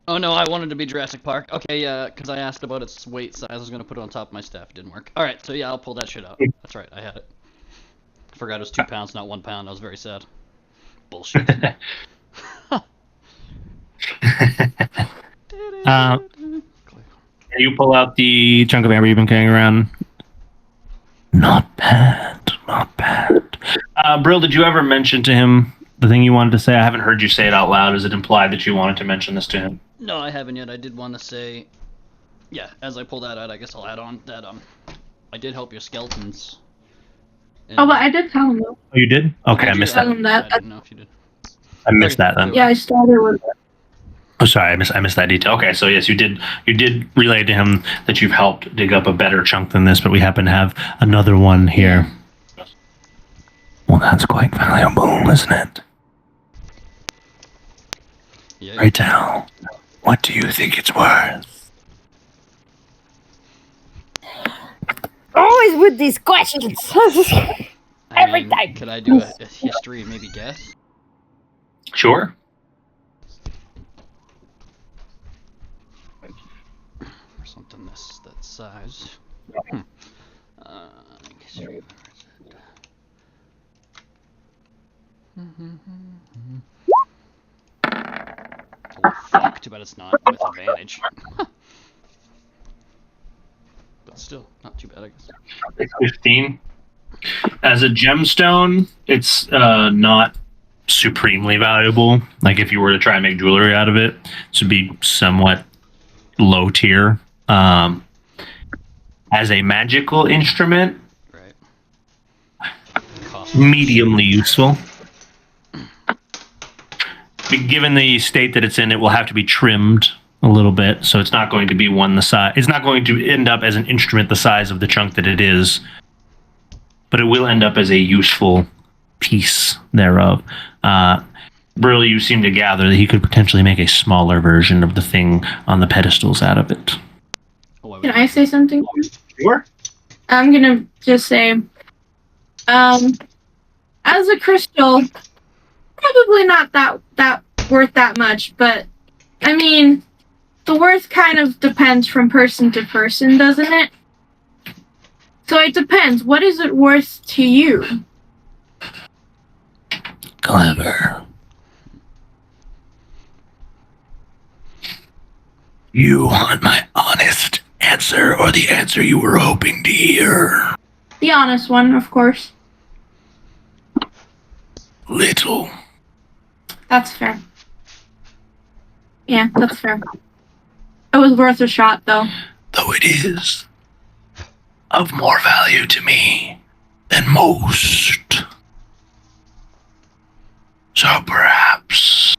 Oh no, I wanted to be Jurassic Park. Okay, yeah, because I asked about its weight size. I was going to put it on top of my staff. It didn't work. Alright, so yeah, I'll pull that shit out. That's right, I had it. I forgot it was 2 pounds, not 1 pound. I was very sad. Bullshit. You pull out the chunk of amber you've been carrying around. Not bad, not bad. Brill, did you ever mention to him the thing you wanted to say? I haven't heard you say it out loud. Is it implied that you wanted to mention this to him? No, I haven't yet. I did want to say, yeah, as I pull that out, I guess I'll add on that, I did help your skeletons. Oh, but I did tell him though. Oh, you did? Okay, I missed tell that. him that. I didn't know if you did. I missed that then. Yeah, I started with it. Oh, sorry, I missed that detail. Okay, so yes, you did relay to him that you've helped dig up a better chunk than this, but we happen to have another one here. Well, that's quite valuable, isn't it? Yeah. Right now, what do you think it's worth? Always with these questions. Every time. Could I do a history and maybe guess? Sure. Or something that size. History, where is it? Oh fuck, too bad it's not with advantage. But still, not too bad, I guess. 15. As a gemstone, it's not supremely valuable. Like if you were to try and make jewelry out of it, this would be somewhat low tier. As a magical instrument, Right. mediumly useful. Given the state that it's in, it will have to be trimmed a little bit, so it's not going to be one the size. It's not going to end up as an instrument the size of the chunk that it is, but it will end up as a useful piece thereof. Brill, you seem to gather that he could potentially make a smaller version of the thing on the pedestals out of it. Can I say something? Sure. I'm gonna just say, as a crystal, probably not that worth that much, but I mean, the worth kind of depends from person to person, doesn't it? So it depends. What is it worth to you? Clever. You want my honest answer or the answer you were hoping to hear? The honest one, of course. Little. That's fair. Yeah, that's fair. It was worth a shot, though. Though it is of more value to me than most. So perhaps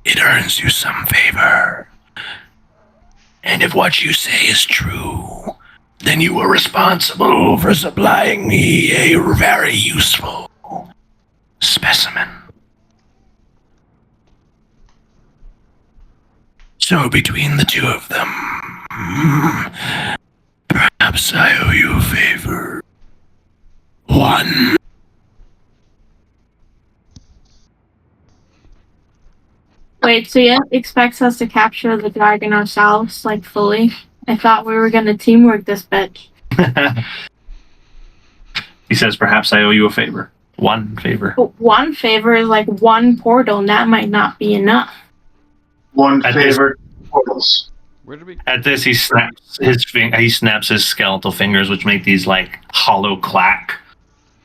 it earns you some favor. And if what you say is true, then you were responsible for supplying me a very useful specimen. So between the two of them, perhaps I owe you a favor. One. Wait, so you expects us to capture the dragon ourselves, like, fully? I thought we were gonna teamwork this bitch. He says, perhaps I owe you a favor. One favor. But one favor is like one portal, and that might not be enough. One At favorite portals. Where did we? At this, he snaps his skeletal fingers, which make these like hollow clack.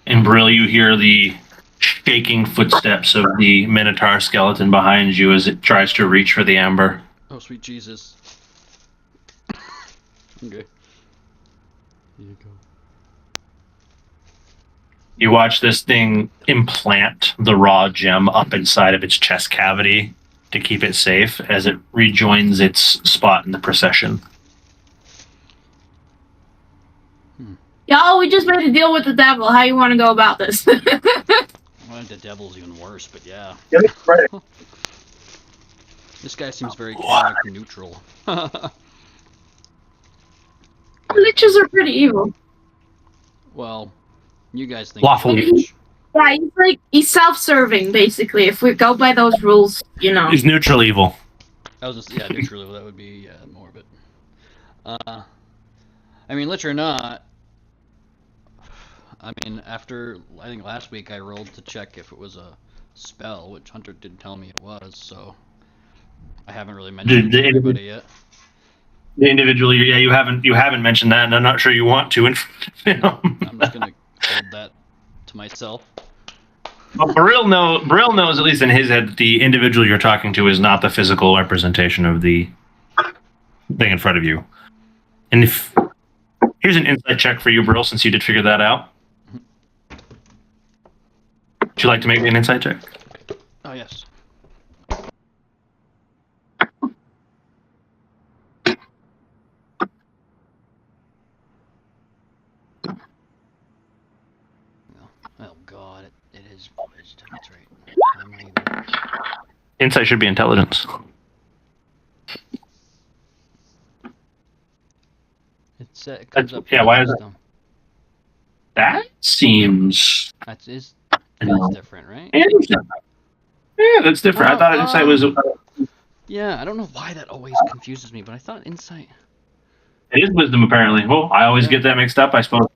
And Brill, you hear the shaking footsteps of the Minotaur skeleton behind you as it tries to reach for the amber. Oh, sweet Jesus. Okay. Here you go. You watch this thing implant the raw gem up inside of its chest cavity to keep it safe as it rejoins its spot in the procession. Y'all, we just made a deal with the devil. How you want to go about this? Well, the devil's even worse, but yeah. Yeah, right. This guy seems very chaotic neutral. Liches are pretty evil. Well, you guys think Lawful. you're rich. Yeah, he's self-serving basically. If we go by those rules, you know. He's neutral evil. I was just neutral. That would be more of it. I mean, lich or not. I mean, after I think last week I rolled to check if it was a spell, which Hunter did tell me it was. So I haven't really mentioned it to anybody yet. The individual, yeah, you haven't mentioned that, and I'm not sure you want to. I'm just gonna hold that to myself. But Brill knows, at least in his head, that the individual you're talking to is not the physical representation of the thing in front of you. And here's an insight check for you, Brill, since you did figure that out. Would you like to make me an insight check? Oh yes. Oh god, it is wisdom, that's right. I'm not even... Insight should be intelligence. It comes up. Yeah, why is it? wisdom. That seems... That's No. different, right? Yeah, that's different. I thought insight was... Yeah, I don't know why that always confuses me, but I thought insight... It is wisdom, apparently. Well, I always get that mixed up, I suppose.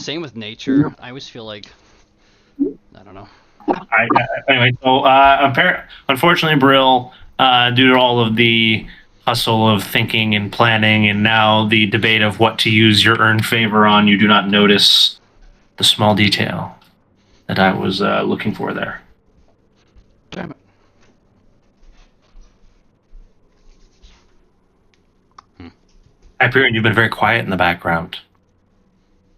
Same with nature. I always feel like... I don't know. Anyway, so unfortunately, Brill, due to all of the hustle of thinking and planning, and now the debate of what to use your earned favor on, you do not notice the small detail that I was looking for there. Damn it. Hyperion, you've been very quiet in the background.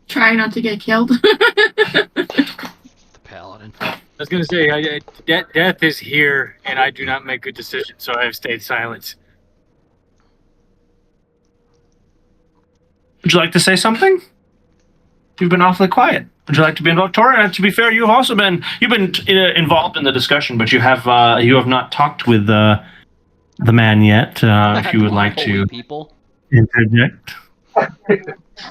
Try not to get killed. The paladin. I was gonna say, death is here, and I do not make good decisions, so I have stayed silent. Would you like to say something? You've been awfully quiet. Would you like to be involved, Tora? To be fair, you've been involved in the discussion, but you have not talked with the man yet. If you would like to people. interject.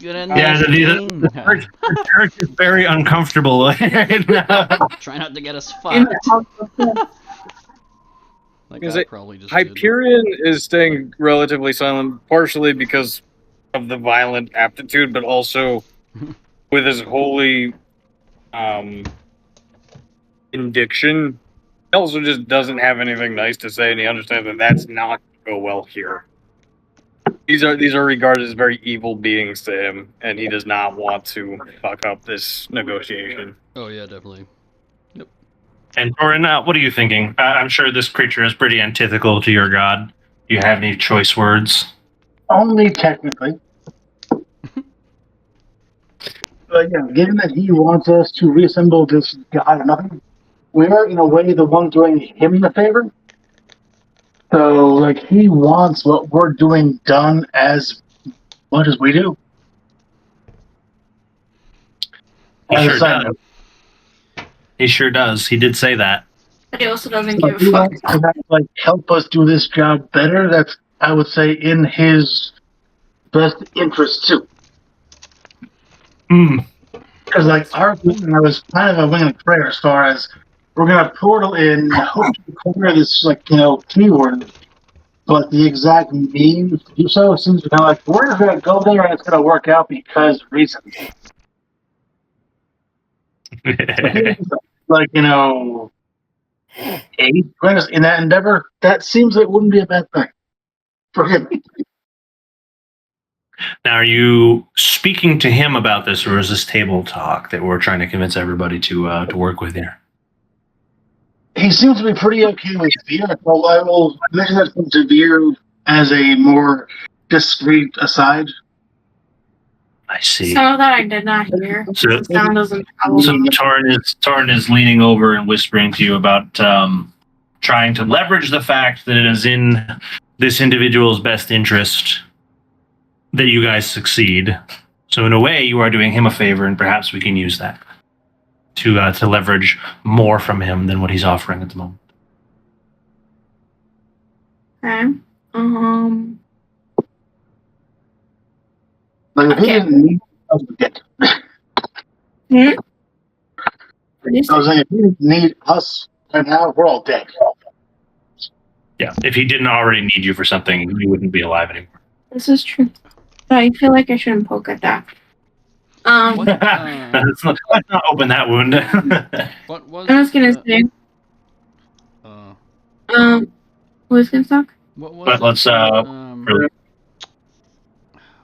Get in Yeah, there, the church is very uncomfortable. Try not to get us fucked. Like Is I it probably just Hyperion is staying relatively silent, partially because of the violent aptitude, but also with his holy indiction. He also just doesn't have anything nice to say, and he understands that that's not going to go well here. These are regarded as very evil beings to him, and he does not want to fuck up this negotiation. Oh yeah, definitely. Yep. And Torin, what are you thinking? I'm sure this creature is pretty antithetical to your god. Do you have any choice words? Only technically. But yeah, given that he wants us to reassemble this god or nothing, we're in a way the one doing him the favor. So, like, he wants what we're doing done as much as we do. He As a sure side does. note. He sure does. He did say that. But he also doesn't So give he a fuck. wants to like help us do this job better. That's, I would say, in his best interest too. Because like our plan was kind of a wing and prayer as far as we're gonna portal in, hope to corner this keyword, but the exact means to do so seems to be kind of like we're just gonna go there and it's gonna work out because reasons. Like 8 credits in that endeavor. That seems like it wouldn't be a bad thing for him. Now, are you speaking to him about this, or is this table talk that we're trying to convince everybody to work with here? He seems to be pretty okay with Veer. So I will mention that to Veer as a more discreet aside. I see. Some of that I did not hear. So- The sound doesn't So travel. Torrin is leaning over and whispering to you about trying to leverage the fact that it is in this individual's best interest that you guys succeed. So in a way, you are doing him a favor, and perhaps we can use that to leverage more from him than what he's offering at the moment. Okay. Like if he Okay. didn't need us, we're dead. What do you I was say? saying, if he didn't need us right now, we're all dead. Yeah, if he didn't already need you for something, you wouldn't be alive anymore. This is true. But I feel like I shouldn't poke at that. What, let's not open that wound. what was I was gonna it, say. Who was gonna talk? what was But it let's that, really-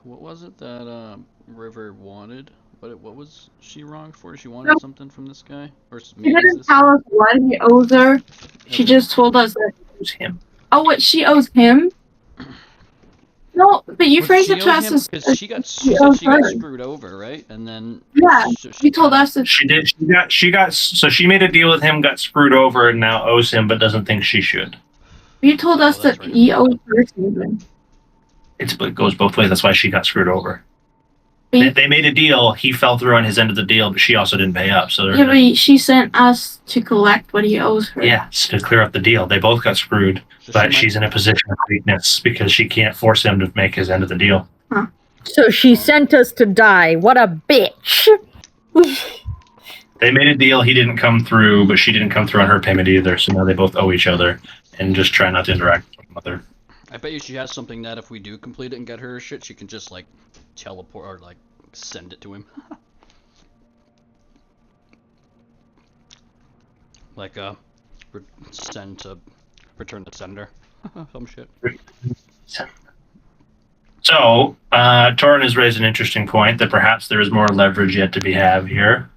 what was it that River wanted? What was she wrong for? She wanted something from this guy? Or She maybe didn't this tell guy? us what he owes her. She just told us that. It was him. Oh, what she owes him? No, but you Well, phrased she it to owed us him as because she said owes she got her. screwed over, right? And then Yeah, she you told kinda- us that. She did. She got. So she made a deal with him, got screwed over, and now owes him, but doesn't think she should. You told us that's that right. he owes her something. It goes both ways. That's why she got screwed over. But They made a deal. He fell through on his end of the deal, but she also didn't pay up. So yeah, but she sent us to collect what he owes her. yes, to clear up the deal. They both got screwed, So but she might- she's in a position of weakness because she can't force him to make his end of the deal. So she sent us to die. What a bitch. They made a deal. He didn't come through, but she didn't come through on her payment either. So now they both owe each other, and just try not to interact with one another. I bet you she has something that if we do complete it and get her shit, she can just like teleport or like send it to him. Like send to return to sender. Some shit. So, Torin has raised an interesting point that perhaps there is more leverage yet to be had here.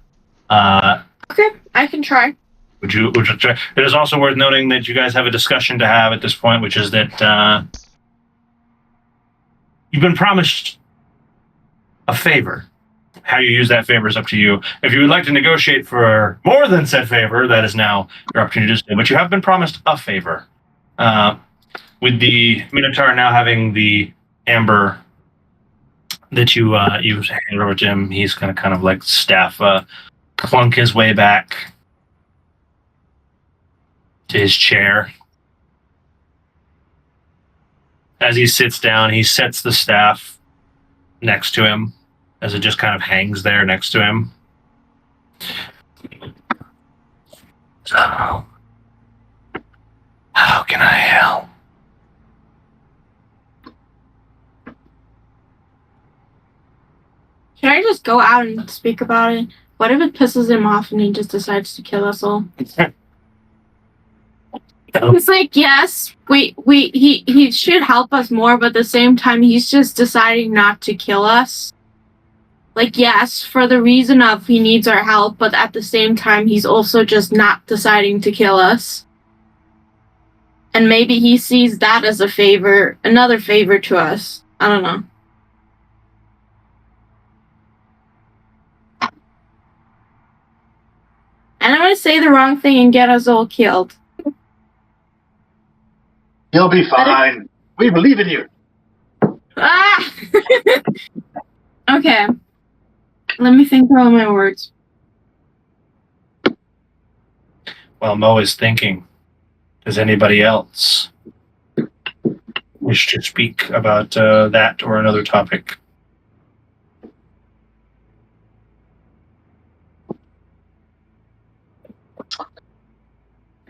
Okay, I can try. Would you try? It is also worth noting that you guys have a discussion to have at this point, which is that you've been promised a favor. How you use that favor is up to you. If you would like to negotiate for more than said favor, that is now your opportunity to do. But you have been promised a favor. With the Minotaur now having the amber that you hand over to him, he's gonna kind of like staff clunk his way back to his chair. As he sits down, he sets the staff next to him as it just kind of hangs there next to him. So, how can I help? Should I just go out and speak about it? What if it pisses him off and he just decides to kill us all? It's like, yes, he should help us more, but at the same time, he's just deciding not to kill us. Like, yes, for the reason of he needs our help, but at the same time, he's also just not deciding to kill us. And maybe he sees that as a favor, another favor to us. I don't know. And I'm gonna say the wrong thing and get us all killed. He'll be fine. We believe in you. Ah! Okay. Let me think about my words. While Mo is thinking, does anybody else wish to speak about that or another topic?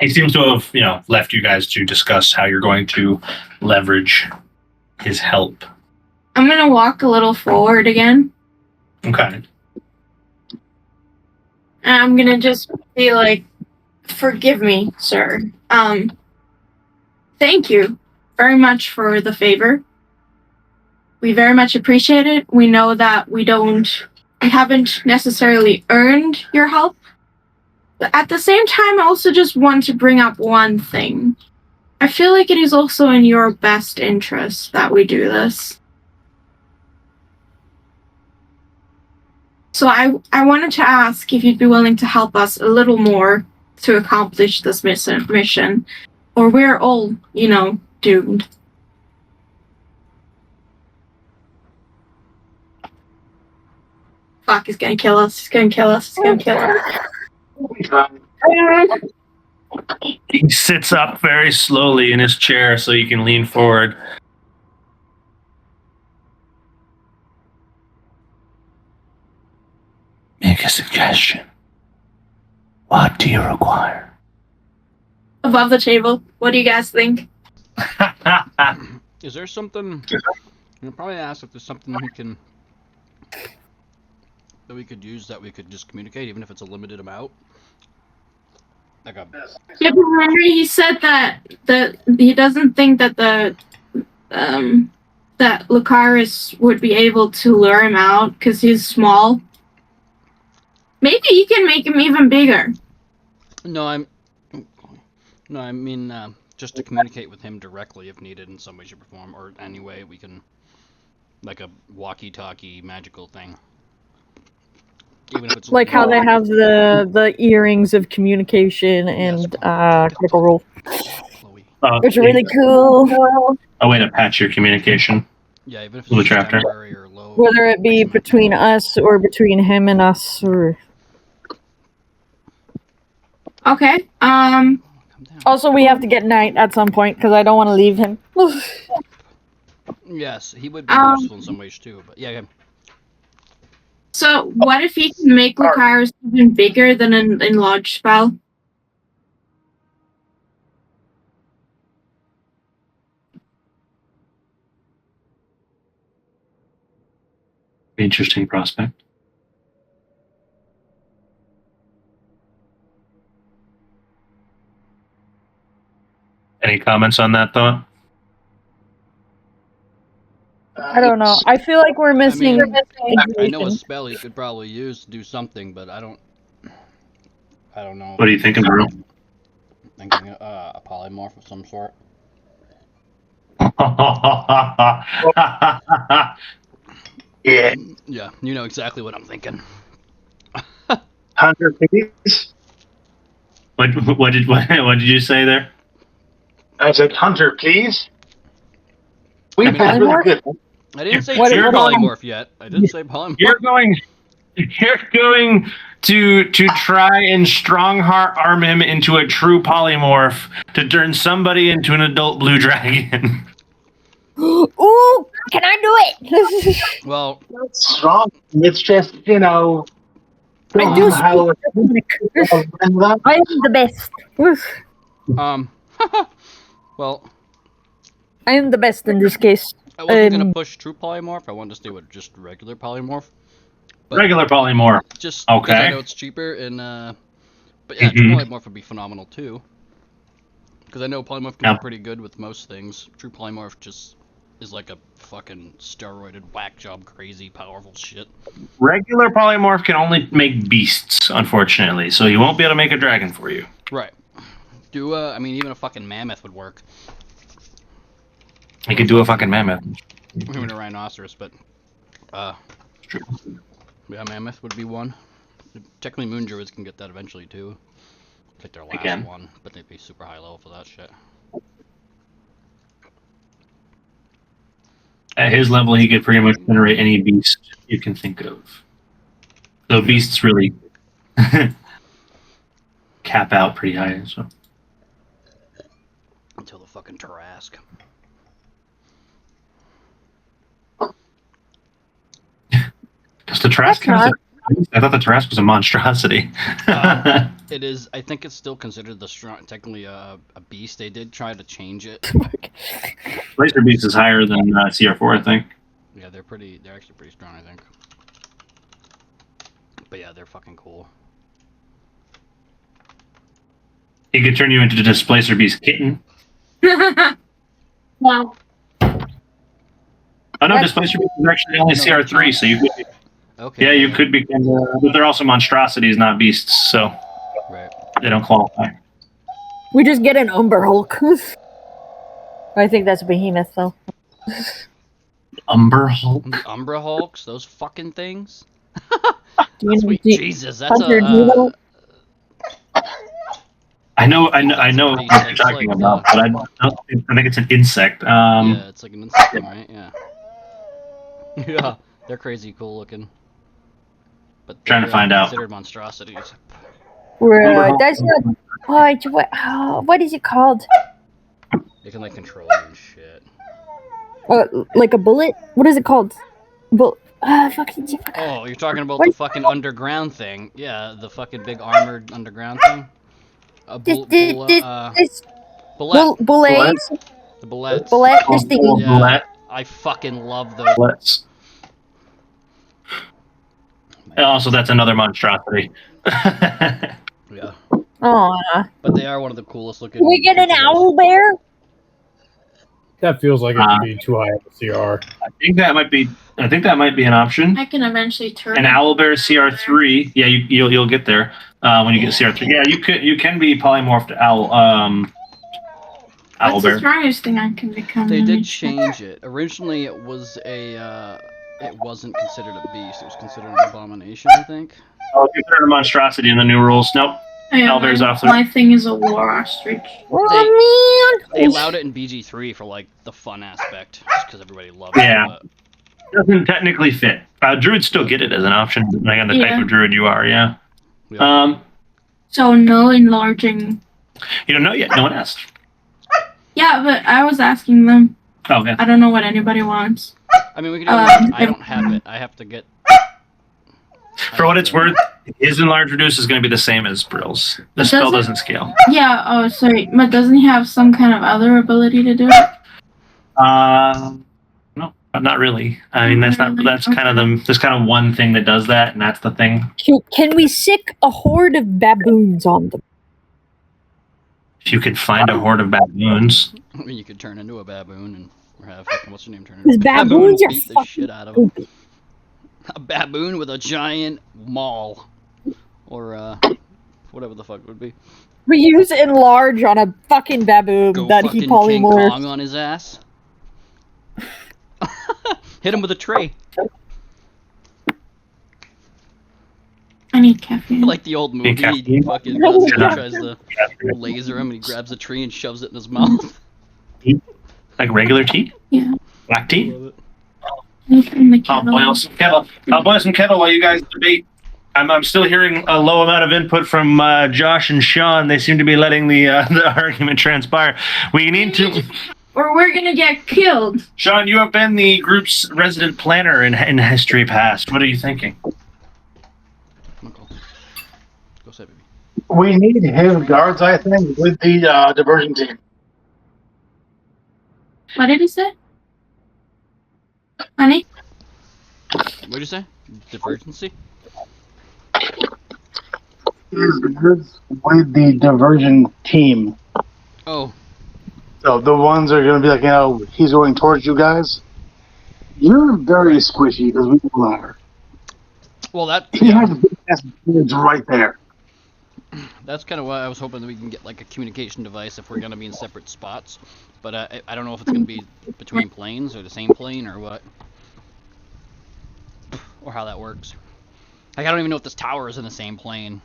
He seems to have, left you guys to discuss how you're going to leverage his help. I'm gonna walk a little forward again. Okay. And I'm gonna just be like, forgive me, sir. Thank you very much for the favor. We very much appreciate it. We know that we haven't necessarily earned your help. But at the same time, I also just want to bring up one thing. I feel like it is also in your best interest that we do this. So I wanted to ask if you'd be willing to help us a little more to accomplish this mission. Or we're all, doomed. Fuck, he's gonna kill us. He's gonna kill us. He's gonna kill us. He sits up very slowly in his chair so you can lean forward. Make a suggestion. What do you require? Above the table. What do you guys think? Is there something? You'll probably ask if there's something that we could use that we could just communicate, even if it's a limited amount. Like a. Yeah, but remember he said that he doesn't think that that Lucaris would be able to lure him out because he's small. Maybe he can make him even bigger. No, I mean just to communicate with him directly if needed in some way, shape, or form, or any way we can, like a walkie-talkie magical thing. Even if it's Like how they have the earrings of communication and critical role, which are really cool. A way to patch your communication. Yeah, even if With it's Tractor. temporary or low. Whether it be between us or between him and us, or Okay. also we have to get Knight at some point because I don't want to leave him. Yes, he would be useful in some ways too, but yeah. So what if he can make Lucaris even bigger than an enlarged spell? Interesting prospect. Any comments on that thought? I don't know. I feel like we're missing. I know a spell he could probably use to do something, but I don't know. What are you thinking, bro? Thinking a polymorph of some sort. Yeah. Yeah, you know exactly what I'm thinking. Hunter, please. What did you say there? I said, Hunter, please. We've been really good. I didn't say What- true what- polymorph yet. I didn't say polymorph. You're going to try and strong arm him into a true polymorph to turn somebody into an adult blue dragon. Ooh, can I do it? Well, It's strong. It's just, I do how I am the best. well, I am the best in this case. I wasn't gonna push true polymorph. I wanted to stay with just regular polymorph. But Regular polymorph. just because I Okay. know it's cheaper and but yeah, true polymorph would be phenomenal too. Because I know polymorph can be pretty good with most things. True polymorph just is like a fucking steroided whack job, crazy powerful shit. Regular polymorph can only make beasts, unfortunately, so he won't be able to make a dragon for you. Right. I mean, even a fucking mammoth would work. He could do a fucking mammoth. Even a rhinoceros, but True. yeah, mammoth would be one. Technically, moon druids can get that eventually too. Like their last Again. one, but they'd be super high level for that shit. At his level, he could pretty much generate any beast you can think of. So beasts really cap out pretty high. So. Until the fucking Tarrasque. Because the Tarrasque I thought the Tarrasque was a monstrosity. It is. I think it's still considered technically a beast. They did try to change it. Laser Beast is higher than CR4, I think. Yeah, they're actually pretty strong, I think. But yeah, they're fucking cool. He could turn you into the Displacer Beast kitten. Wow. Oh no, Displacer Beast is actually only CR3, so you could. Okay. Yeah, you could become. But they're also monstrosities, not beasts, so Right. they don't qualify. We just get an Umber Hulk. I think that's a behemoth, though. Umber Hulk. Umbra Hulks, those fucking things. Do Sweet you- Jesus, that's Hunter, do you know- I know what Beast, you're it's talking like, about, but I think it's an insect. Yeah, it's like an insect thing, right? Yeah. Yeah, they're crazy cool looking. but Trying to they're, find out. considered monstrosities. That's not. What is it called? They can like control you and shit. Like a bullet? What is it called? Fucking. Oh, you're talking about What? the fucking underground thing? Yeah, the fucking big armored underground thing. A bullet. Bullets. The bullets. Bullet. This thingy. Yeah, Bullet. I fucking love those. Let's. And also, that's another monstrosity. Yeah, Aw. but they are one of the coolest looking. Can we get an creatures. owl bear? That feels like it'd be too high of a CR. I think that might be an option. I can eventually turn. An owlbear CR3. Yeah, you'll get there when you get CR3. Yeah, you can be polymorphed to owl. What's the Owlbear. strongest thing I can become? They Let me did check. change it. Originally, it was a. It wasn't considered a beast. It was considered an abomination, I think. Oh, considered a monstrosity in the new rules. Nope. Yeah, Owlbear's off the. my thing is a war ostrich. Oh man! They allowed it in BG3 for like the fun aspect, just because everybody loved Yeah. it. Doesn't technically fit. Druids still get it as an option, depending on the type Yeah. of druid you are. Yeah. Yeah. So no enlarging. You don't know yet. No one asked. Yeah, but I was asking them. Oh yeah. I don't know what anybody wants. I mean, we can do it. I don't have it. I have to get. For what it's worth, his enlarge reduce is going to be the same as Brill's. The Does spell it? doesn't scale. Yeah. Oh, sorry. But doesn't he have some kind of other ability to do it? No, not really. I mean, that's not. That's kind of the. There's kind of one thing that does that, and that's the thing. Can we sick a horde of baboons on them? If you could find a horde of baboons, I mean, you could turn into a baboon and or have what's your name turn Because into a baboon baboons and are beat the fucking shit out of them. stupid. A baboon with a giant maul, or whatever the fuck it would be. We use enlarge on a fucking baboon Go that fucking he King polymorphs. Kong on his ass. Hit him with a tray. I need caffeine. Like the old movie, he caffeine? fucking does, he tries to laser him and he grabs a tree and shoves it in his mouth. like regular tea, Yeah. black tea. Love it. I need to turn the I'll kettle. boil some kettle. I'll boil some kettle while you guys debate. I'm still hearing a low amount of input from Josh and Sean. They seem to be letting the argument transpire. We need to. Or we're gonna get killed. Sean, you have been the group's resident planner in history past. What are you thinking? Come on, go say, baby. We need his guards, I think, with the diversion team. What did he say? Honey? What'd you say? Divergency? His guards with the diversion team. Oh, So the ones that are going to be like, he's going towards you guys. You're very squishy because we all are. well that He has a big ass beard right there. that's kind of why I was hoping that we can get like a communication device if we're gonna be in separate spots. But I don't know if it's gonna be between planes or the same plane or what, or how that works. Like I don't even know if this tower is in the same plane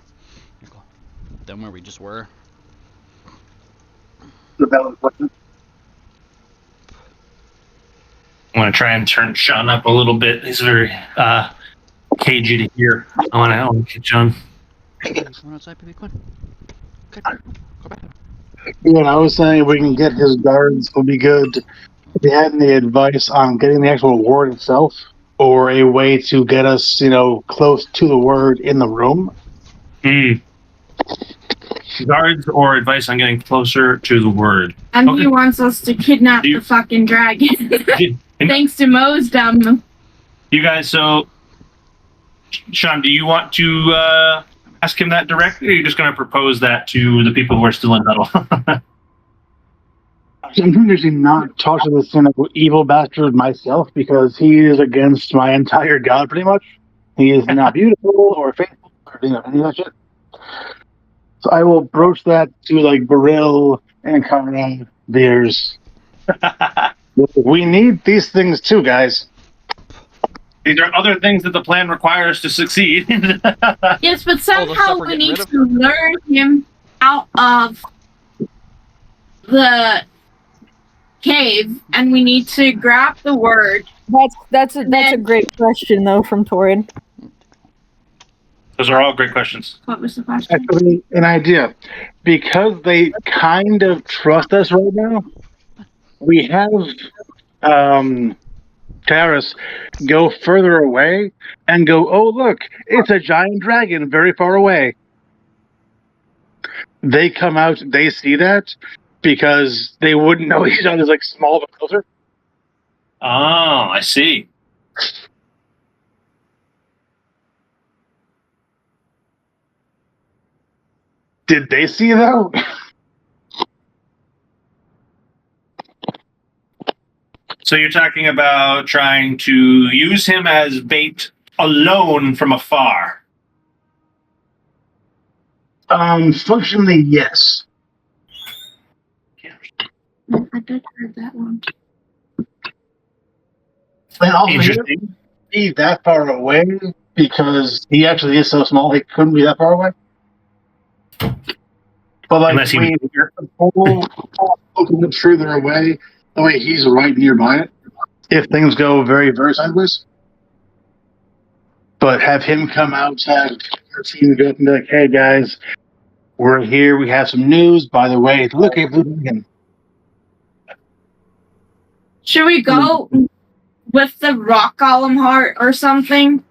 than where we just were. The valid question. I want to try and turn Sean up a little bit. He's very cagey to hear. I want to get Sean. Run outside, baby. Come on. Okay. Go back. Yeah, I was saying if we can get his guards, it would be good. If you had any advice on getting the actual ward itself, or a way to get us, close to the word in the room. Guards or advice on getting closer to the word. And Okay. he wants us to kidnap Do you- the fucking dragon. And Thanks to Mo's dumb. you guys, so Sean, do you want to ask him that directly, or are you just going to propose that to the people who are still in battle? I'm trying to actually not talk to this evil bastard myself because he is against my entire god, pretty much. He is not beautiful or faithful or any of that shit. So I will broach that to Burrell and Conrad Beers. We need these things too, guys. These are other things that the plan requires to succeed. Yes, but stuff somehow we're we getting need rid of? to lure him out of the cave, and we need to grab the word. That's a great question though from Torin. Those are all great questions. What was the question? Actually, an idea. Because they kind of trust us right now, we have Karis go further away and go, oh, look, it's a giant dragon very far away. They come out, they see that because they wouldn't know each other's like small but closer. Oh, I see. Did they see though? So you're talking about trying to use him as bait alone from afar. Functionally, yes. I did heard that one. And also, he Interesting. couldn't be that far away because he actually is so small. He couldn't be that far away. But like, Unless he we looking further away, the way he's right nearby it. If things go very, very sideways, but have him come out, have your team go up and be like, "Hey guys, we're here. We have some news. By the way, look at Blue Dragon." Should we go with the rock golem heart or something?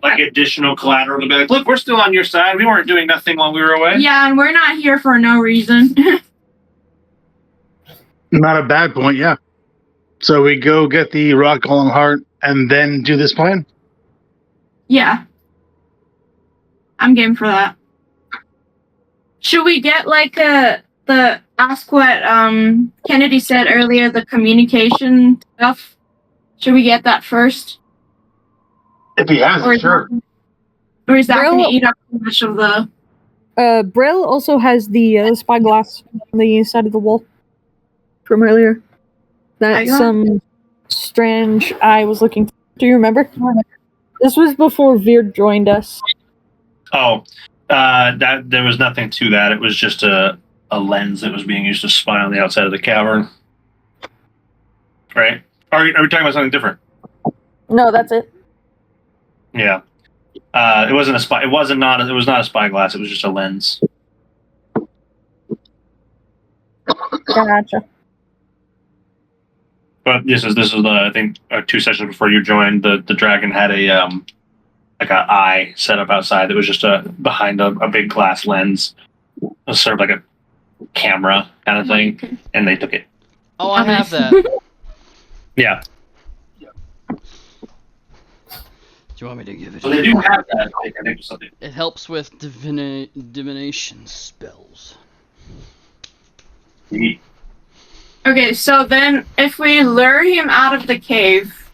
Like additional collateral to be like, look, we're still on your side. We weren't doing nothing while we were away. Yeah, and we're not here for no reason. Not a bad point, yeah. So we go get the rock golem heart and then do this plan. Yeah. I'm game for that. Should we get like the ask what Kennedy said earlier, the communication stuff? Should we get that first? If he has Or it, sure. Or is that Brill- going to eat up too much of the... Brill also has the spyglass on the side of the wall from earlier. That's got- some strange I was looking for. Do you remember? This was before Veer joined us. Oh, that there was nothing to that. It was just a lens that was being used to spy on the outside of the cavern. Right? Are we talking about something different? No, that's it. Yeah. It wasn't a spy. It was not a spyglass. It was just a lens. Gotcha. But this is the I think 2 sessions before you joined. The dragon had a like an eye set up outside that was just behind a big glass lens. It was sort of like a camera kind of thing, and they took it. Oh, I have that. Yeah. Do you want me to give it? So they do have that. I think something. It helps with divination spells. Okay, so then if we lure him out of the cave,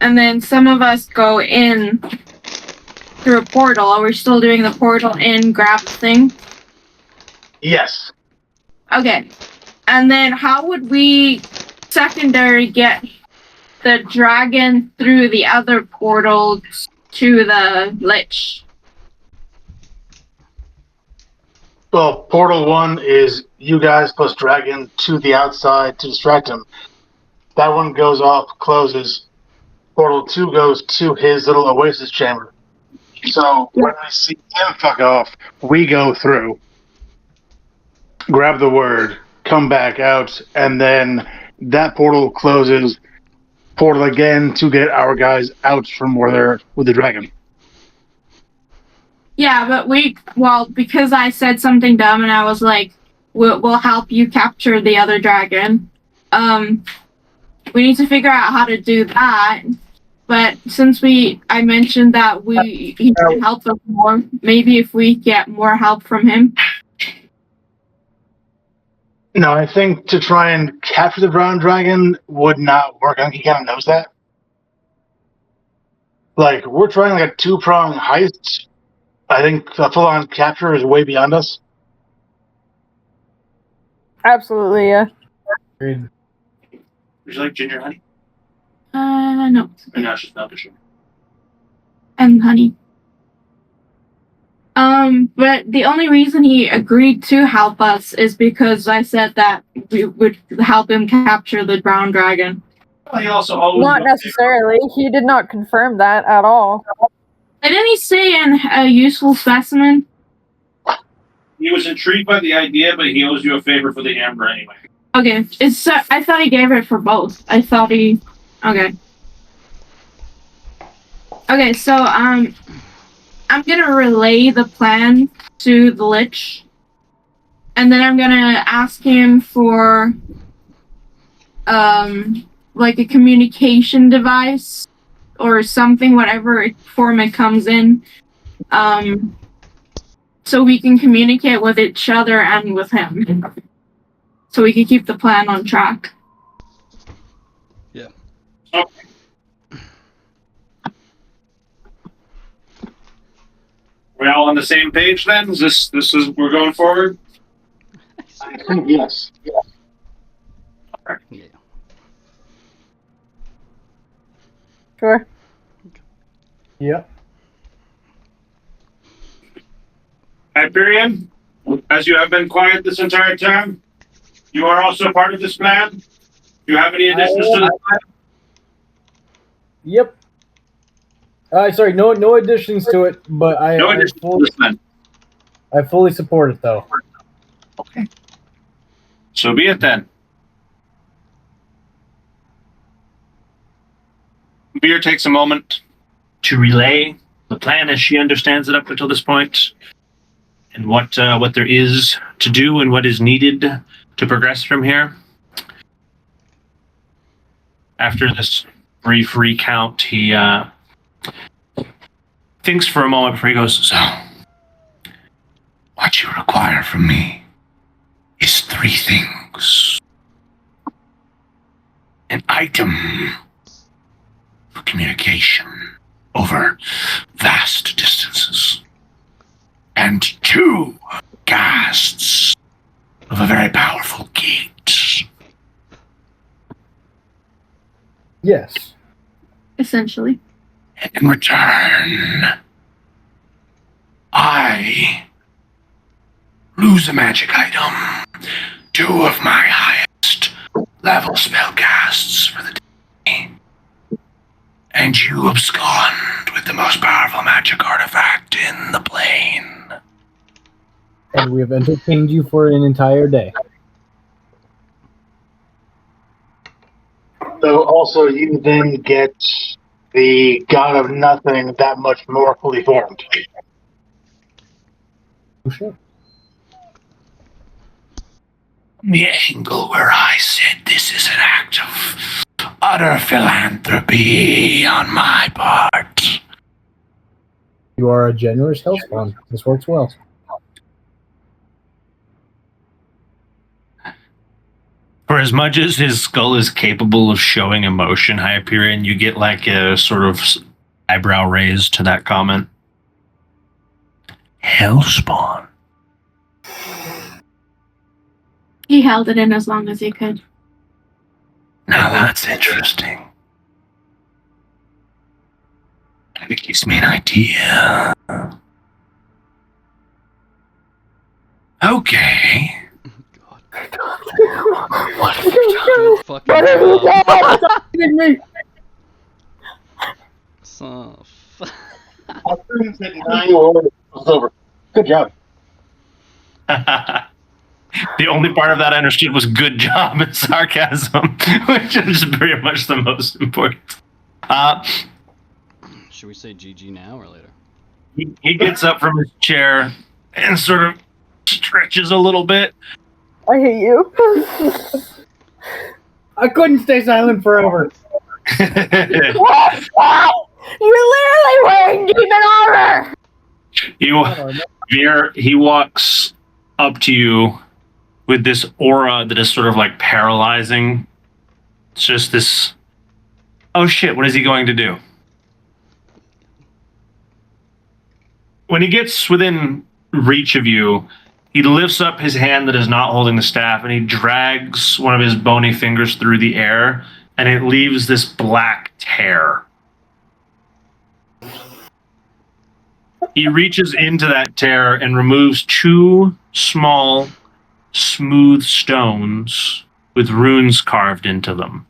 and then some of us go in through a portal, are we still doing the portal in, grab the thing? Yes. Okay. And then how would we secondary get the dragon through the other portal to the lich? Well, Portal 1 is you guys plus Dragon to the outside to distract him. That one goes off, closes. Portal 2 goes to his little oasis chamber. So when we see him fuck off, we go through, grab the word, come back out, and then that portal closes. Portal again to get our guys out from where they're with the dragon. Yeah, but because I said something dumb and I was like, we'll help you capture the other dragon. We need to figure out how to do that. But since I mentioned that he can help us more, maybe if we get more help from him. No, I think to try and capture the brown dragon would not work. I think he kind of knows that. Like, we're trying like a 2-prong heist. I think the full-on capture is way beyond us. Absolutely, yeah. Agreed. Would you like ginger honey? No. Or no, it's just milk and sugar. And honey. But the only reason he agreed to help us is because I said that we would help him capture the brown dragon. He also always Not necessarily. He did not confirm that at all. Didn't he say a useful specimen? He was intrigued by the idea, but he owes you a favor for the amber anyway. Okay, it's. I thought he gave it for both. I thought he. Okay. Okay, so I'm gonna relay the plan to the Lich, and then I'm gonna ask him for like a communication device or something, whatever form it comes in, so we can communicate with each other and with him, so we can keep the plan on track. Yeah. Okay. We all on the same page then? Is this is we're going forward? I think yes. Yeah. Sure. Yep. Hyperion, as you have been quiet this entire time, you are also part of this plan? Do you have any additions to this plan? Yep. Sorry, no additions to it, but No additions to this plan. I fully support it though. Okay. So be it then. Beer takes a moment to relay the plan as she understands it up until this point, and what there is to do and what is needed to progress from here. After this brief recount, he thinks for a moment before he goes, So, what you require from me is 3 things. An item for communication over vast distances, and 2 casts of a very powerful gate. Yes. Essentially. And in return, I lose a magic item, 2 of my highest level spellcasts for the day, and you abscond with the most powerful magic artifact in the plane. And we have entertained you for an entire day. So also you then get the God of Nothing that much more fully formed. Oh, sure. The angle where I said this is an act of utter philanthropy on my part. You are a generous hellspawn. This works well. for as much as his skull is capable of showing emotion, Hyperion, you get like a sort of eyebrow raise to that comment. Hellspawn. He held it in as long as he could. Now that's interesting. And it gives me an idea. Okay. What have you done? Fucking me? So, Over. Good job. The only part of that I understood was good job and sarcasm, which is very much the most important. should we say GG now or later? He gets up from his chair and sort of stretches a little bit. I hate you. I couldn't stay silent forever. What? You're literally wearing demon armor! He walks up to you with this aura that is sort of like paralyzing. It's just this, oh shit, what is he going to do? When he gets within reach of you, he lifts up his hand that is not holding the staff and he drags one of his bony fingers through the air and it leaves this black tear. He reaches into that tear and removes 2 small, smooth stones with runes carved into them.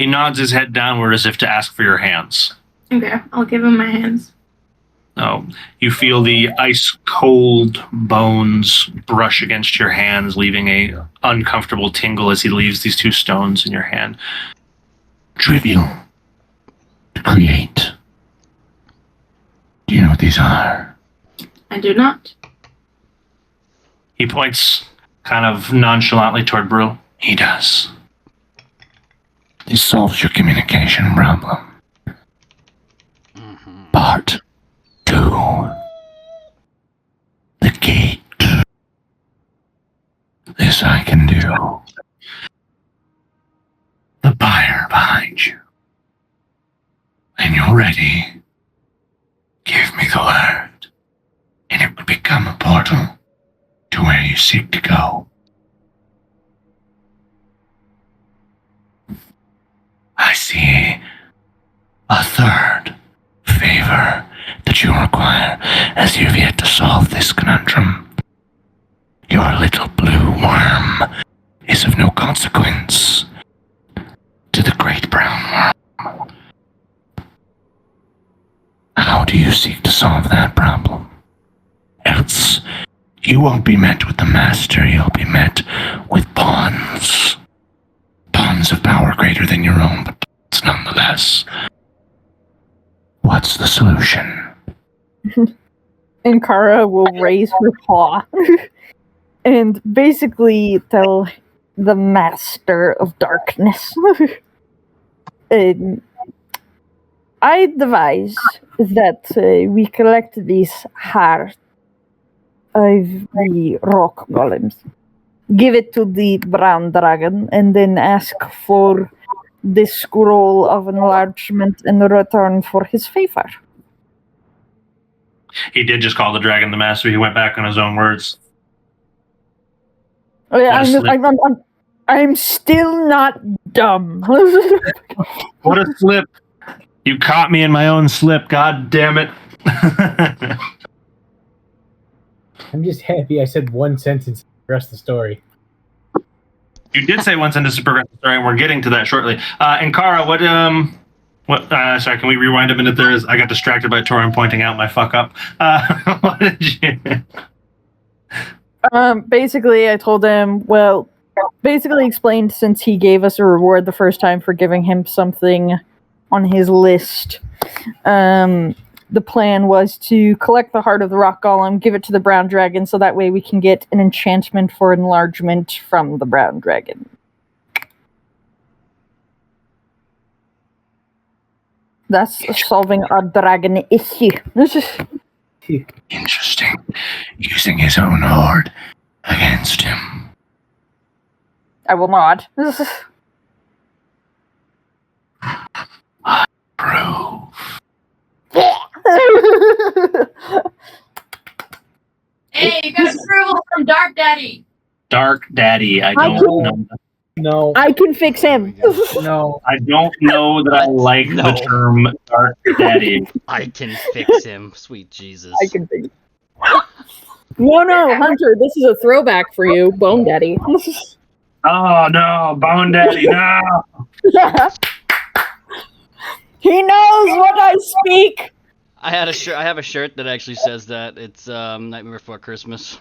He nods his head downward as if to ask for your hands. Okay, I'll give him my hands. Oh, you feel the ice-cold bones brush against your hands, leaving a uncomfortable tingle as he leaves these 2 stones in your hand. Trivial to create. Do you know what these are? I do not. He points kind of nonchalantly toward Brule. He does. This solves your communication problem. Part 2. The gate. This I can do. The buyer behind you. When you're ready, give me the word, and it will become a portal to where you seek to go. I see a third favor that you require, as you've yet to solve this conundrum. Your little blue worm is of no consequence to the great brown worm. How do you seek to solve that problem? Else, you won't be met with the master, you'll be met with pawns. Pawns of power greater than your own, but pawns nonetheless. What's the solution? And Kara will raise her paw and basically tell the Master of Darkness. I advise that we collect this heart of the rock golems, give it to the brown dragon, and then ask for the scroll of enlargement in return for his favor. He did just call the dragon the master. He went back on his own words. I'm still not dumb. What a slip. You caught me in my own slip. God damn it. I'm just happy I said one sentence to progress the story. You did say one sentence to progress the story, and we're getting to that shortly. And Kara, sorry, can we rewind a minute there? I got distracted by Torin pointing out my fuck up. What did you... Basically, I told him, basically explained since he gave us a reward the first time for giving him something on his list. The plan was to collect the heart of the rock golem, give it to the brown dragon, so that way we can get an enchantment for enlargement from the brown dragon. That's solving our dragon issue. Interesting. Using his own horde against him. I will not. Prove. Hey, you got approval from Dark Daddy. Dark Daddy. I don't know. No. I can fix him. No. I don't know that I like the term Dark Daddy. I can fix him, sweet Jesus. I can fix him. No, Hunter, this is a throwback for you, Bone Daddy. Oh no, Bone Daddy, no! He knows what I speak! I have a shirt that actually says that. It's Nightmare Before Christmas.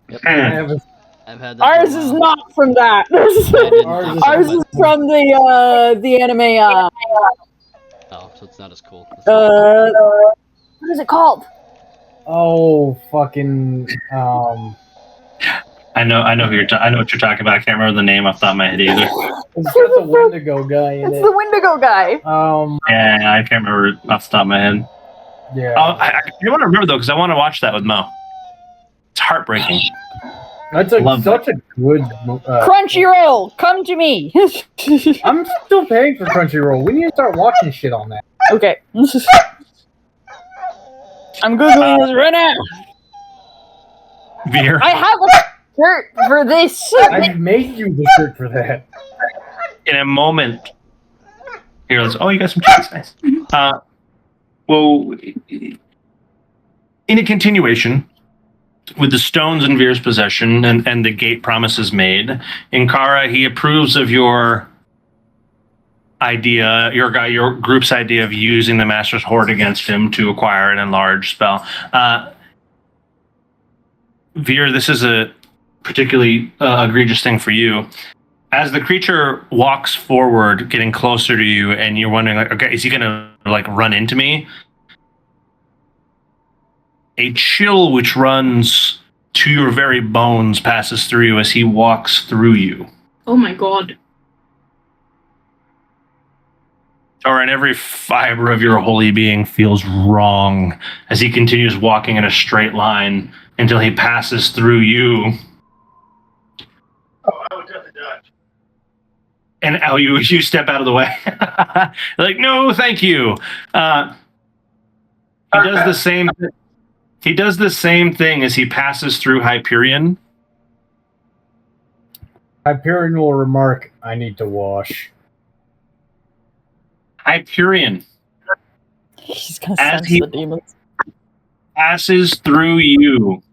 Yep. I've had that. Ours is not from that. Ours is from the anime. Oh, so it's not as cool. What is it called? Oh, fucking. I know I know what you're talking about. I can't remember the name off the top of my head either. It's got the Wendigo guy in It's it. the Wendigo guy. Yeah, I can't remember it off the top of my head. Yeah. I want to remember though, because I want to watch that with Mo. It's heartbreaking. That's such a good. Crunchyroll, come to me. I'm still paying for Crunchyroll. We need to start watching shit on that. Okay. I'm googling this right now. Veer. I have a shirt for this. I made you the shirt for that. In a moment. Here, let's. Oh, you got some cheese. Nice. Well, in a continuation, with the stones in Veer's possession and the gate promises made, Inkara, he approves of your your group's idea of using the Master's Horde against him to acquire an enlarged spell. Veer, this is a particularly egregious thing for you. As the creature walks forward, getting closer to you, and you're wondering, like, okay, is he gonna like run into me? A chill which runs to your very bones passes through you as he walks through you. Oh my god. Or in every fiber of your holy being feels wrong as he continues walking in a straight line until he passes through you. Oh, I would definitely dodge. And you step out of the way. Like, no, thank you. He does the same. He does the same thing as he passes through Hyperion. Hyperion will remark, I need to wash. Hyperion He's gonna As sense he- the demons. passes through you.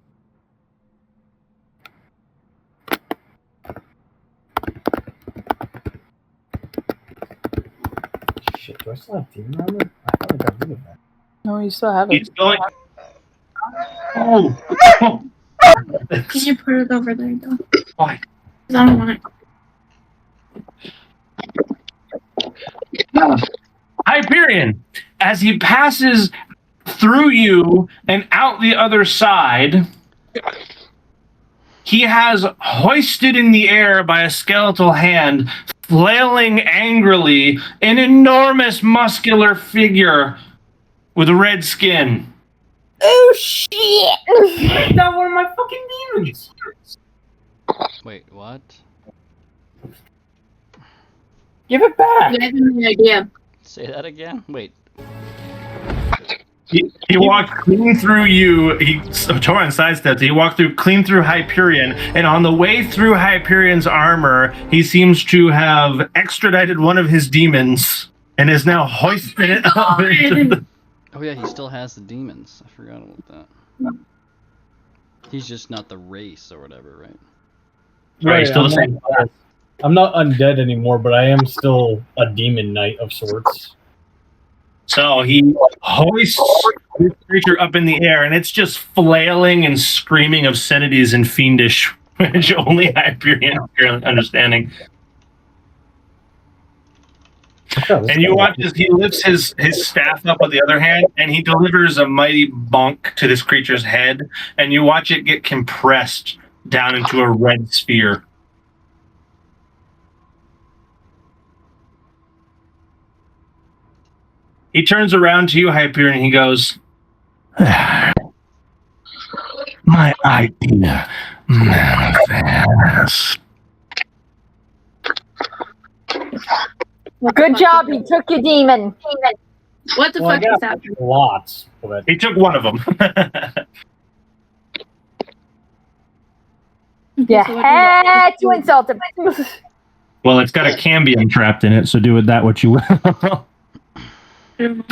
Shit, do I still have demon armor? I thought I got rid of that. No, you still have it. He's going. Oh. Can you put it over there, though? Why? 'Cause I don't want it. Hyperion, as he passes through you and out the other side, he has hoisted in the air by a skeletal hand, flailing angrily, an enormous muscular figure with red skin. Oh shit! Not one of my fucking demons! Wait, what? Give it back! You have any idea? Say that again? Wait. He walked clean through you. Torin sidestepped. He walked clean through Hyperion, and on the way through Hyperion's armor, he seems to have extradited one of his demons and is now hoisting it up into the... Oh yeah, he still has the demons. I forgot about that. He's just not the race or whatever, right? Right, still the same. I'm not undead anymore, but I am still a demon knight of sorts. So he hoists this creature up in the air, and it's just flailing and screaming obscenities and fiendish, which only Hyperion is understanding. And you watch as he lifts his staff up with the other hand, and he delivers a mighty bonk to this creature's head, and you watch it get compressed down into a red sphere. He turns around to you, Hyperion, and he goes, My idea manifests. Good job, he took your demon. What the Well, I fuck is got happening? lots, but he took one of them. You So what had to insult him. Well, it's got a cambium trapped in it, so do with that what you will. I don't know.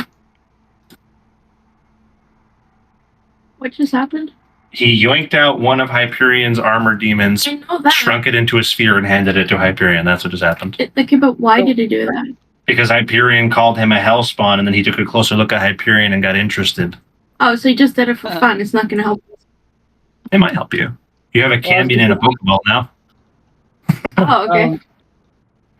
What just happened? He yoinked out one of Hyperion's armor demons, I know that. shrunk it into a sphere, and handed it to Hyperion. That's what just happened. Okay, but why did he do that? Because Hyperion called him a hellspawn, and then he took a closer look at Hyperion and got interested. Oh, so he just did it for fun. It's not going to help. It might help you. You have a cambion and a Pokeball now. Oh, okay.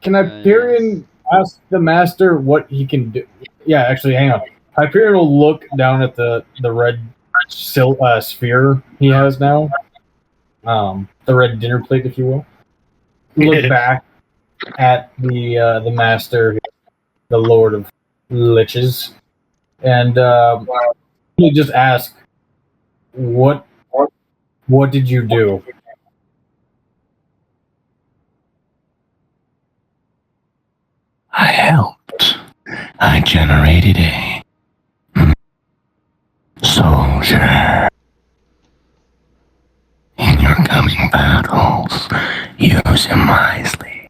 Can Hyperion ask the master what he can do? Yeah, actually, hang on. Hyperion will look down at the red sphere he has now. The red dinner plate, if you will. Look back at the master, the Lord of Liches, and he'll just ask, What did you do? I helped. I generated a soldier. In your coming battles, use him wisely.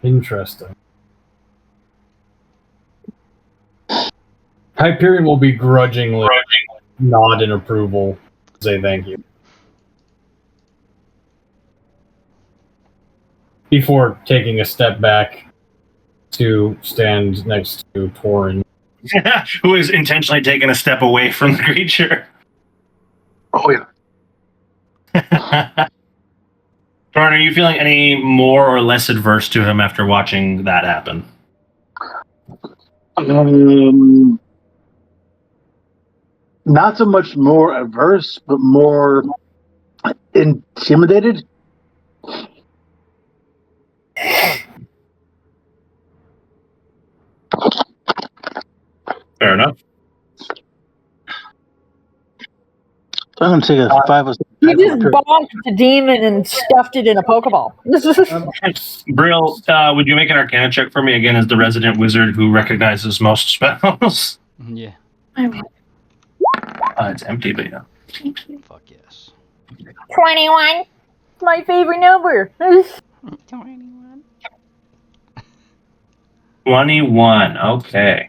Interesting. Hyperion will begrudgingly nod in approval, say thank you. before taking a step back to stand next to Torin. Who is intentionally taking a step away from the creature. Oh yeah. Torin, are you feeling any more or less adverse to him after watching that happen? Not so much more averse, but more intimidated. Fair enough. I'm gonna take a 5 or 6. You just bonked the demon and stuffed it in a Pokeball. Brill, would you make an Arcana check for me again as the resident wizard who recognizes most spells? Yeah. It's empty, but yeah. Fuck yes. 21. My favorite number. 21. 21. Okay.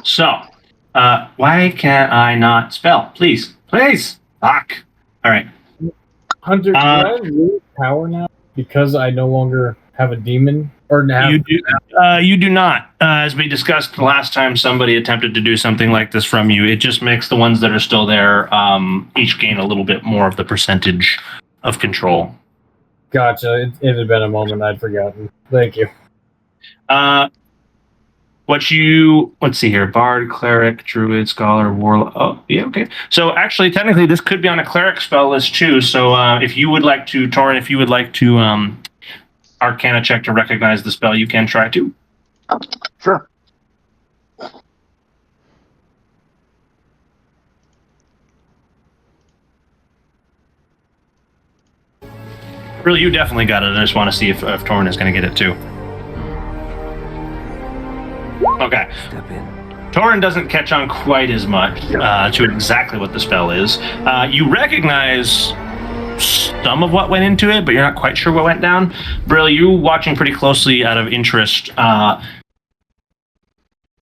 So, why can't I not spell? Please. Please. Fuck. All right. Hunter, do I lose power now because I no longer have a demon? Or have You do not. As we discussed the last time somebody attempted to do something like this from you, it just makes the ones that are still there each gain a little bit more of the percentage of control. Gotcha. It had been a moment I'd forgotten. Thank you. Let's see here. Bard, cleric, druid, scholar, warlock. Oh, yeah, okay. So actually, technically, this could be on a cleric spell list too. So if you would like to, Torin, if you would like to Arcana check to recognize the spell, you can try to. Sure. Really, you definitely got it. I just want to see if Torin is going to get it too. Okay. Torin doesn't catch on quite as much to exactly what the spell is. You recognize some of what went into it, but you're not quite sure what went down. Brill, you watching pretty closely out of interest.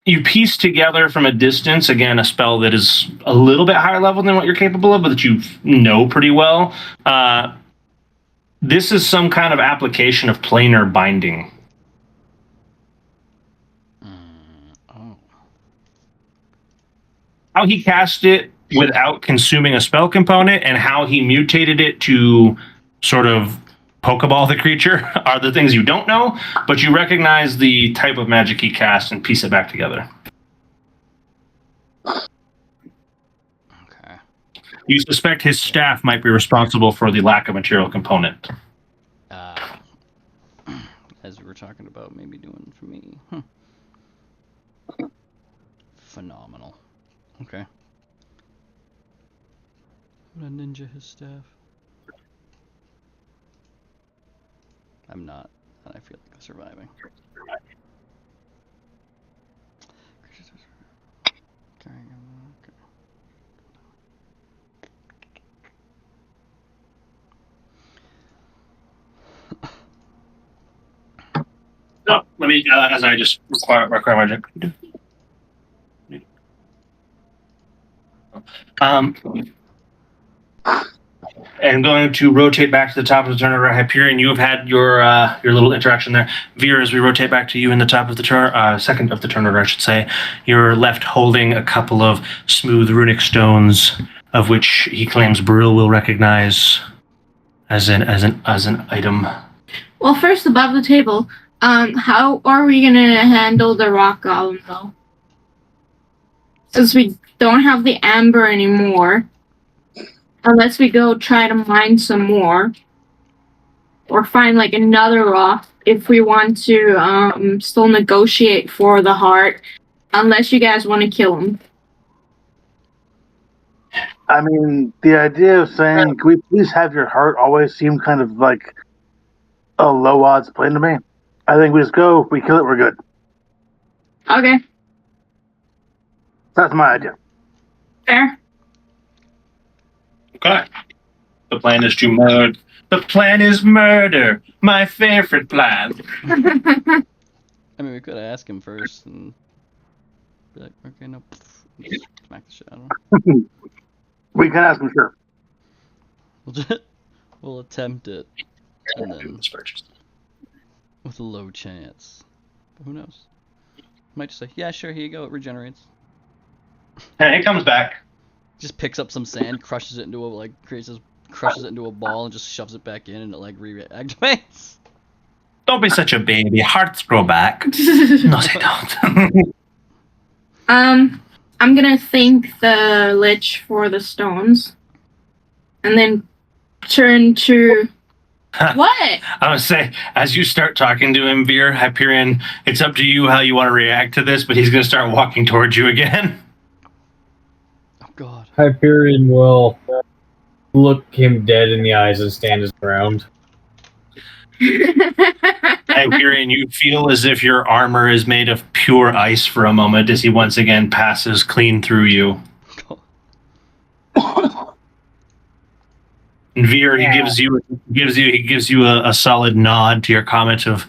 You piece together from a distance, again, a spell that is a little bit higher level than what you're capable of, but that you know pretty well. This is some kind of application of planar binding. How he cast it without consuming a spell component and how he mutated it to sort of Pokeball the creature are the things you don't know, but you recognize the type of magic he cast and piece it back together. Okay. You suspect his staff might be responsible for the lack of material component. As we were talking about maybe doing for me. Phenomenal. Okay. Would a ninja his staff? I'm not, and I feel like I'm surviving. So, let me, as I just require magic. And going to rotate back to the top of the turn of Hyperion. You have had your little interaction there. Veer, as we rotate back to you in the top of the turn, second of the turn order, I should say, you're left holding a couple of smooth runic stones, of which he claims Brill will recognize as an item. Well, first above the table, how are we gonna handle the rock golem though? Since we don't have the amber anymore, unless we go try to mine some more, or find like another rock if we want to still negotiate for the heart, unless you guys want to kill him. I mean, the idea of saying, "Can we please have your heart?" always seemed kind of like a low odds play to me. I think we just go, we kill it, we're good. Okay, That's my idea. fair. Okay. The plan is to murder. The plan is murder. My favorite plan. I mean, we could ask him first and be like, okay, no, just smack the shit out of him. We can ask him, sure. We'll attempt it, and then with a low chance. But who knows? Might just say, yeah, sure, here you go. It regenerates. And it comes back. Just picks up some sand, crushes it into a crushes it into a ball, and just shoves it back in, and it like reactivates. Don't be such a baby. Hearts grow back. No, they don't. I'm gonna thank the Lich for the stones, and then turn to what? I would say, as you start talking to him, Veer, Hyperion, it's up to you how you want to react to this, but he's going to start walking towards you again. Oh God. Hyperion will look him dead in the eyes and stand his ground. Hyperion, you feel as if your armor is made of pure ice for a moment as he once again passes clean through you. And Veer, he gives you a solid nod to your comment of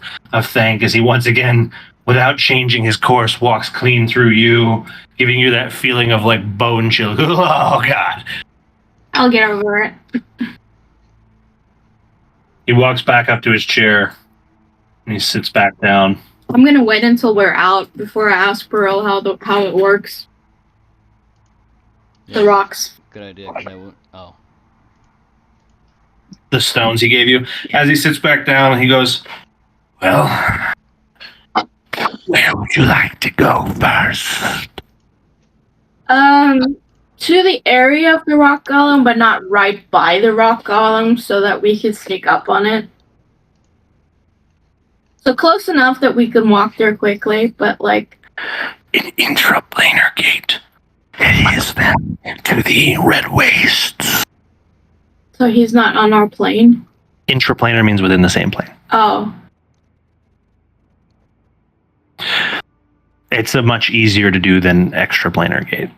thank as he once again, without changing his course, walks clean through you, giving you that feeling of like bone chill. Oh God. I'll get over it. He walks back up to his chair and he sits back down. I'm gonna wait until we're out before I ask Pearl how it works. Yeah, The rocks. good idea. 'Cause I won't. Oh. The stones he gave you. As he sits back down, he goes, Well, where would you like to go first? To the area of the rock golem, but not right by the rock golem, so that we could sneak up on it. So close enough that we can walk there quickly, but like An intraplanar gate. It is then to the red wastes. so he's not on our plane. intraplanar means within the same plane. Oh. It's a much easier to do than extraplanar gate.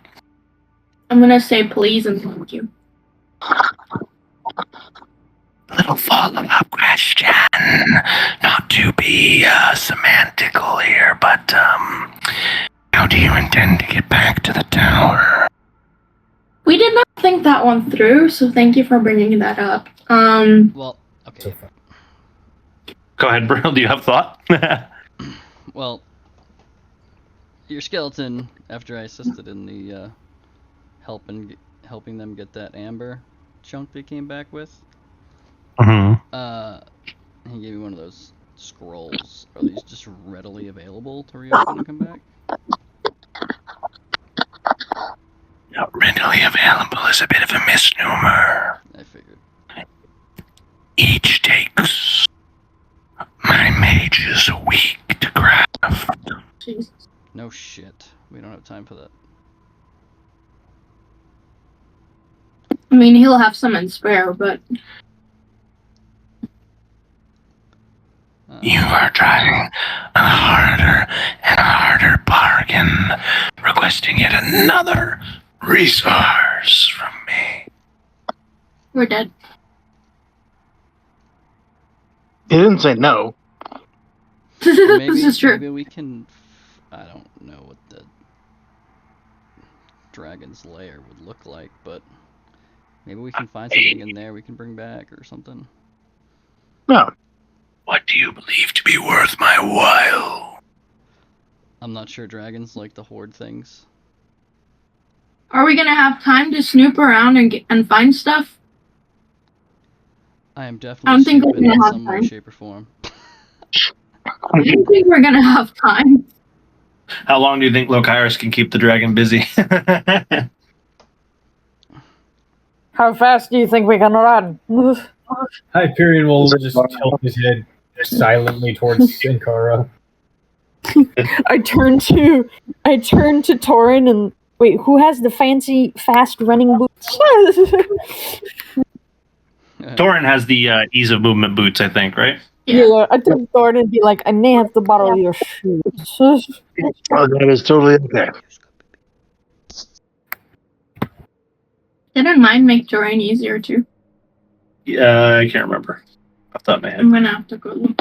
I'm gonna say please and thank you. Little follow-up question. Not to be semantical here, but how do you intend to get back to the tower? We did not think that one through, so thank you for bringing that up. Well, okay. Go ahead, Brill. Do you have thought? Well, your skeleton, after I assisted in the helping them get that amber chunk they came back with, he gave me one of those scrolls. Are these just readily available to reopen and come back? Not readily available is a bit of a misnomer. I figured. Each takes my mages a week to craft. Jesus. No shit. We don't have time for that. I mean, he'll have some in spare, but You are driving a harder and harder bargain, requesting yet another resource from me. we're dead. He didn't say no. Maybe, This is true. Maybe we can. I don't know what the dragon's lair would look like, but maybe we can find something in there we can bring back or something. No. What do you believe to be worth my while? I'm not sure dragons like to hoard things. Are we gonna have time to snoop around and find stuff? I am I definitely don't think we're stupid in gonna have some way, time. shape, or form. I don't think we're gonna have time. How long do you think Lokiris can keep the dragon busy? How fast do you think we can run? Hyperion will just tilt his head silently towards Sankara. I turn to Torin and wait, who has the fancy fast running boots? Torin has the ease of movement boots, I think, right? Yeah, I turn to Torin and be like, I may have to borrow your shoes. Oh, that is totally okay. Didn't mine make terrain easier too? Yeah, I can't remember. Off the top of my head. I'm gonna have to go look.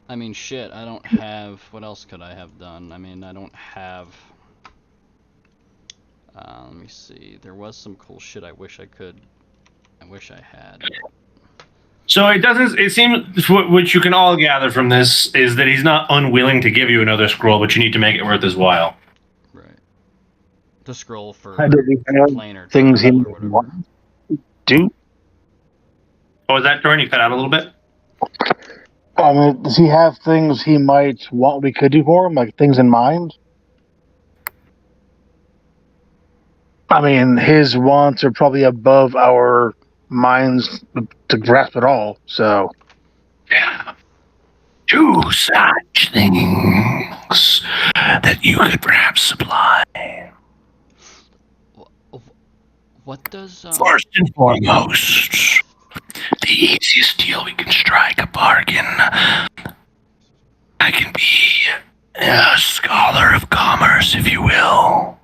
I mean, shit, I don't have... What else could I have done? I mean, I don't have... Let me see. There was some cool shit I wish I had. So it doesn't. It seems what you can all gather from this is that he's not unwilling to give you another scroll, but you need to make it worth his while. Right. The scroll for I did planar things he travel or whatever. wants to. Oh, is that Dorn? You cut out a little bit. I mean, does he have things he might want we could do for him, like things in mind? I mean, his wants are probably above our minds to grasp it all. So, Yeah. Do such things that you could perhaps supply. What does First and foremost, the easiest deal we can strike, a bargain. I can be a scholar of commerce, if you will.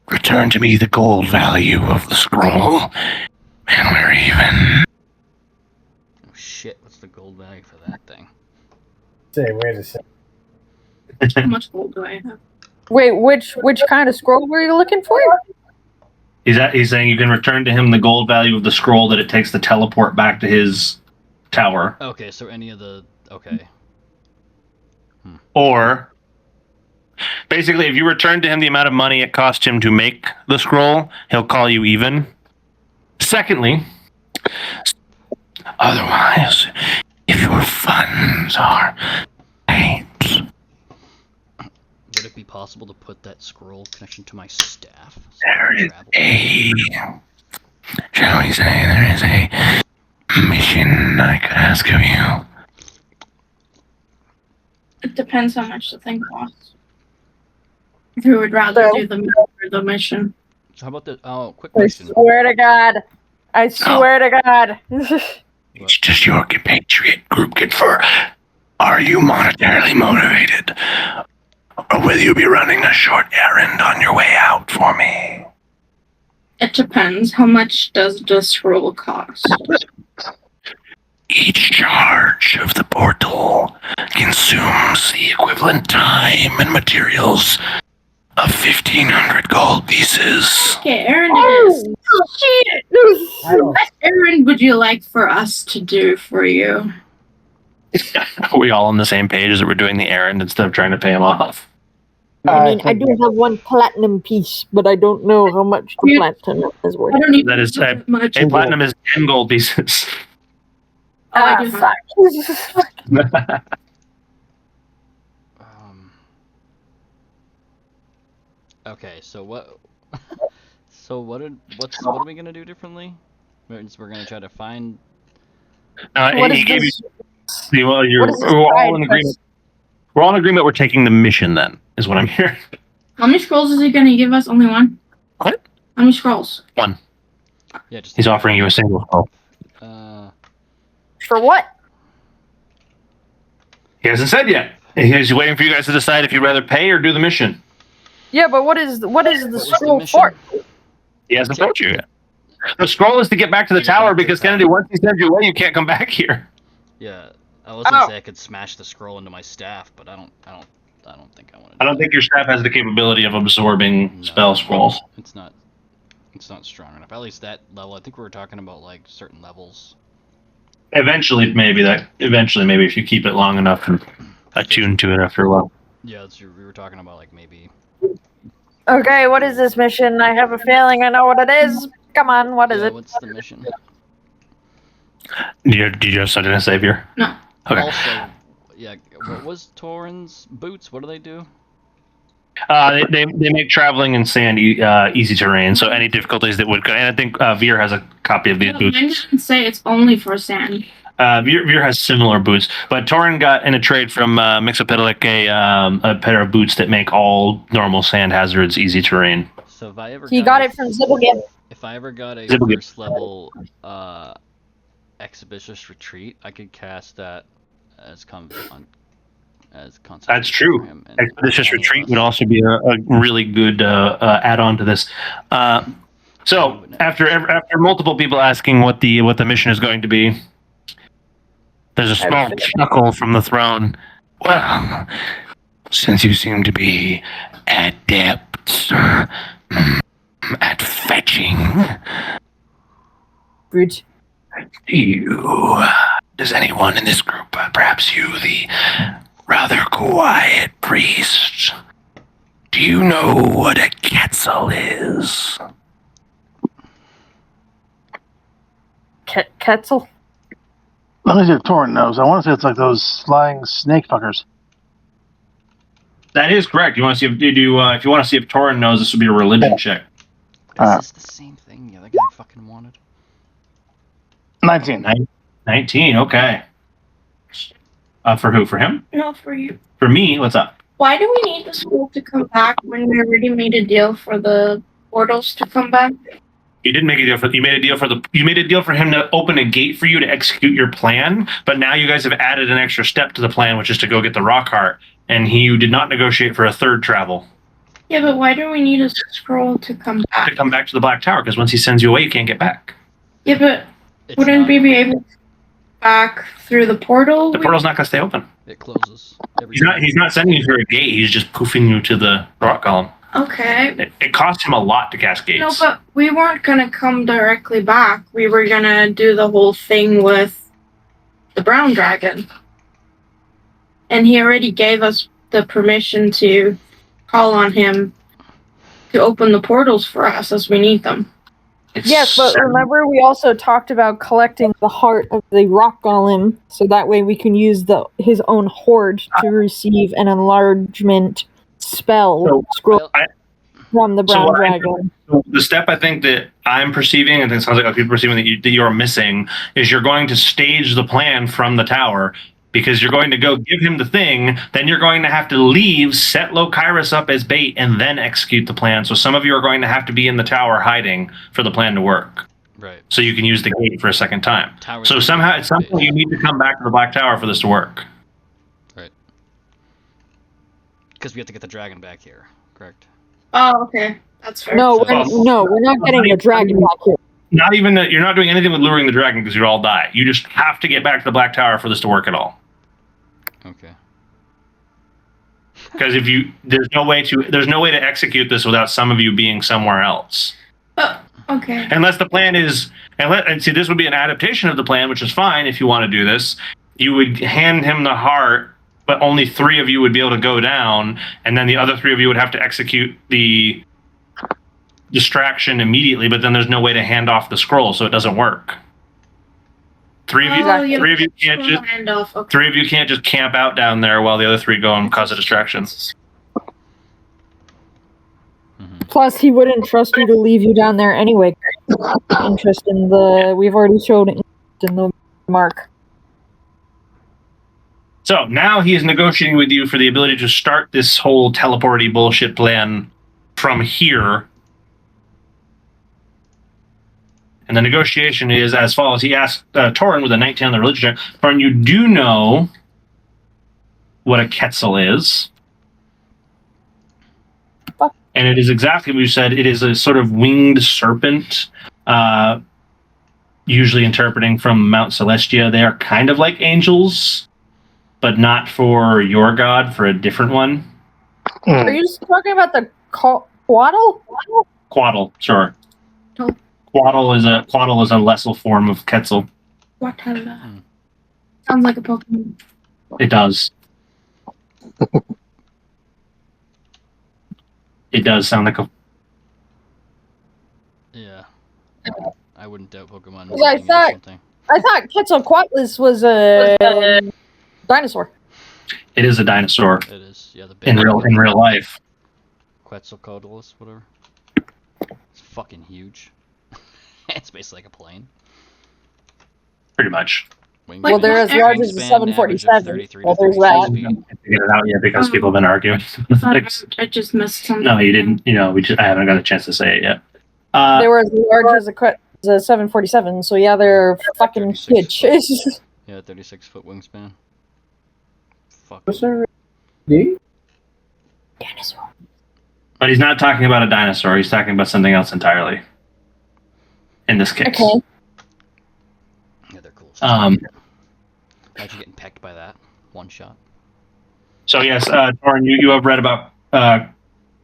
Return to me the gold value of the scroll, and we're even. Oh shit, what's the gold value for that thing? Say, wait a second. How much gold do I have? Wait, which kind of scroll were you looking for? He's saying you can return to him the gold value of the scroll that it takes to teleport back to his tower. Okay, so any of the okay. Or basically, if you return to him the amount of money it cost him to make the scroll, he'll call you even. Secondly, Otherwise, if your funds are tight, Would it be possible to put that scroll connection to my staff? So there is travel? shall we say, there is a mission I could ask of you. It depends how much the thing costs. If you would rather do the mission. So how about the quick I question? swear to God. I swear to God. It's just your compatriot group confer. Are you monetarily motivated? Or will you be running a short errand on your way out for me? It depends. How much does the scroll cost? Each charge of the portal consumes the equivalent time and materials of 1,500 gold pieces. Okay, errand it is. What errand would you like for us to do for you? Are we all on the same page as we're doing the errand instead of trying to pay him off? I mean, I do have one platinum piece, but I don't know how much the platinum is worth. I don't need That is that much. a platinum is 10 gold pieces. Oh, I do have. Okay, so what? So what are we gonna do differently? We're gonna try to find. What He is gave this? you. Well, What is this we're all side in agreement. quest? We're all in agreement. We're taking the mission. Then is what I'm hearing. How many scrolls is he going to give us? Only one? What? How many scrolls? One. Yeah, just. He's offering you a single scroll. For what? He hasn't said yet. He's waiting for you guys to decide if you'd rather pay or do the mission. Yeah, but what is the scroll for? He hasn't told you yet. The scroll is to get back to the tower because Kennedy, once he sends you away, you can't come back here. Yeah, I was gonna say I could smash the scroll into my staff, but I don't think I want to. I don't think your staff has the capability of absorbing spell scrolls. It's not strong enough. At least that level. I think we were talking about like certain levels. Eventually, maybe if you keep it long enough and attune to it after a while. Yeah, we were talking about like maybe. Okay, what is this mission? I have a feeling I know what it is. Come on, what is it? What's the mission? Did you have something to say here? No. Okay. Also, yeah, what was Torin's boots? What do they do? They make traveling in sand easy terrain, so any difficulties that would. And I think Veer has a copy of these boots. Mine didn't say it's only for sand. Veer has similar boots, but Torin got in a trade from Mixopedalic a pair of boots that make all normal sand hazards easy terrain. So if I ever He got it from Zibblegin. If I ever got a Zibblegin. first level Expeditious Retreat, I could cast that as concentration. That's true. for him and Expeditious any of Retreat us. would also be a really good add-on to this. So after multiple people asking what the mission is going to be, there's a small chuckle from the throne. Well, since you seem to be adept not at fetching. Bridge. Does anyone in this group, perhaps you, the rather quiet priest, do you know what a quetzal is? Quetzal? Let me see if Torin knows. I want to say it's like those flying snake fuckers. That is correct. You want to see if if you want to see if Torin knows, this would be a religion check. Is this the same thing the other guy fucking wanted? 19. 19. Okay. For who? For him? No, for you. For me? What's up? Why do we need the school to come back when we already made a deal for the portals to come back? You didn't make a deal for. You made a deal for him to open a gate for you to execute your plan. But now you guys have added an extra step to the plan, which is to go get the rock heart. And you did not negotiate for a third travel. Yeah, but why do we need a scroll to come back? To come back to the Black Tower, because once he sends you away, you can't get back. Yeah, but It's wouldn't not- we be able to back through the portal? The portal's not going to stay open. It closes. Every He's not sending you through a gate. He's just poofing you to the rock column. Okay. It costs him a lot to cast gates. No, but we weren't gonna come directly back. We were gonna do the whole thing with the brown dragon. And he already gave us the permission to call on him to open the portals for us as we need them. Yes, but remember we also talked about collecting the heart of the rock golem, so that way we can use his own horde to receive an enlargement spell scroll from the brown dragon. The step I think that I'm perceiving, and it sounds like other people are perceiving that you're missing, is you're going to stage the plan from the tower, because you're going to go give him the thing, then you're going to have to leave, set Lokyrus up as bait, and then execute the plan. So some of you are going to have to be in the tower hiding for the plan to work. Right. So you can use the gate for a second time. Tower's So somehow, at some point, you need to come back to the Black Tower for this to work. Right. Because we have to get the dragon back here, correct? Oh, okay. That's fair. No, we're not getting the dragon back here. Not even that. You're not doing anything with luring the dragon because you'll all die. You just have to get back to the Black Tower for this to work at all. Okay. Because there's no way to execute this without some of you being somewhere else. Okay. Unless the plan is, and see, this would be an adaptation of the plan, which is fine if you want to do this. You would hand him the heart, but only 3 of you would be able to go down, and then the other 3 of you would have to execute the distraction immediately. But then there's no way to hand off the scroll, so it doesn't work. 3 of you, 3 of you can't just. Okay. 3 of you can't just camp out down there while the other 3 go and cause a distraction. Plus, he wouldn't trust you to leave you down there anyway. Interest in we've already showed interest in the mark. So now he is negotiating with you for the ability to start this whole teleporty bullshit plan from here. And the negotiation is as follows. He asked Torin with a 19 on the religion check. Torin, you do know what a quetzal is. And it is exactly what you said. It is a sort of winged serpent, usually interpreting from Mount Celestia. They are kind of like angels, but not for your god, for a different one. Are you talking about the Quaddle? Quaddle, sure. Oh. Quaddle is a lesser form of quetzal. What sounds like a Pokemon. It does. It does sound like a. Yeah. I wouldn't doubt Pokemon. Yeah, I thought Quetzalcoatlus was a dinosaur. It is a dinosaur. It is, yeah. The in real life. Quetzalcoatlus, whatever. It's fucking huge. It's basically like a plane. Pretty much. Well, they're as large as the 747. Well, there's that. I can't get it out yet because people have been arguing. I just missed something. No, you didn't. I haven't got a chance to say it yet. They were as large as a 747, so yeah, they're fucking huge. Yeah, 36-foot wingspan. Fuck. Dinosaur. But he's not talking about a dinosaur. He's talking about something else entirely. In this case. Okay. Yeah, they're cool. Imagine getting pecked by that. One shot. So yes, Torin, you have read about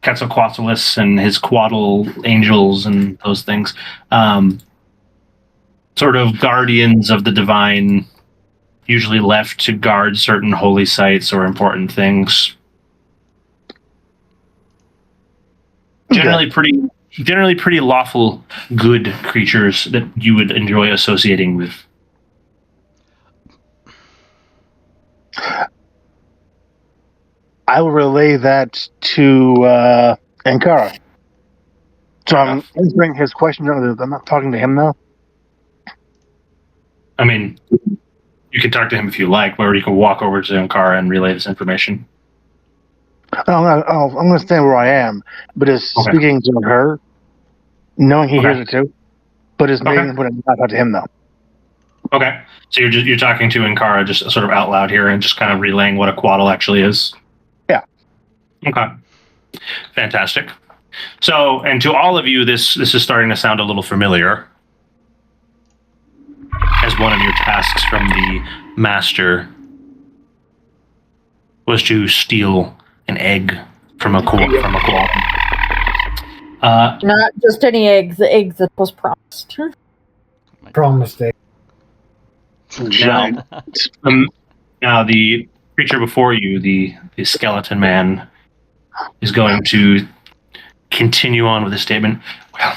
Quetzalcoatlus and his Quaddle angels and those things. Sort of guardians of the divine, usually left to guard certain holy sites or important things. Generally pretty lawful, good creatures that you would enjoy associating with. I will relay that to Ankara. So I'm answering his question. I'm not talking to him now. I mean, you can talk to him if you like, or you can walk over to Ankara and relay this information. I'm going to stand where I am, but just speaking to her, knowing he hears it too, but it's me when I'm not talking to him though. Okay, so you're talking to Ankara just sort of out loud here and just kind of relaying what a Quaddle actually is. Yeah. Okay. Fantastic. So, and to all of you, this is starting to sound a little familiar. As one of your tasks from the master was to steal an egg from a koala. Not just any egg, the egg that was promised. Promised egg. Now the creature before you, the skeleton man, is going to continue on with his statement. Well,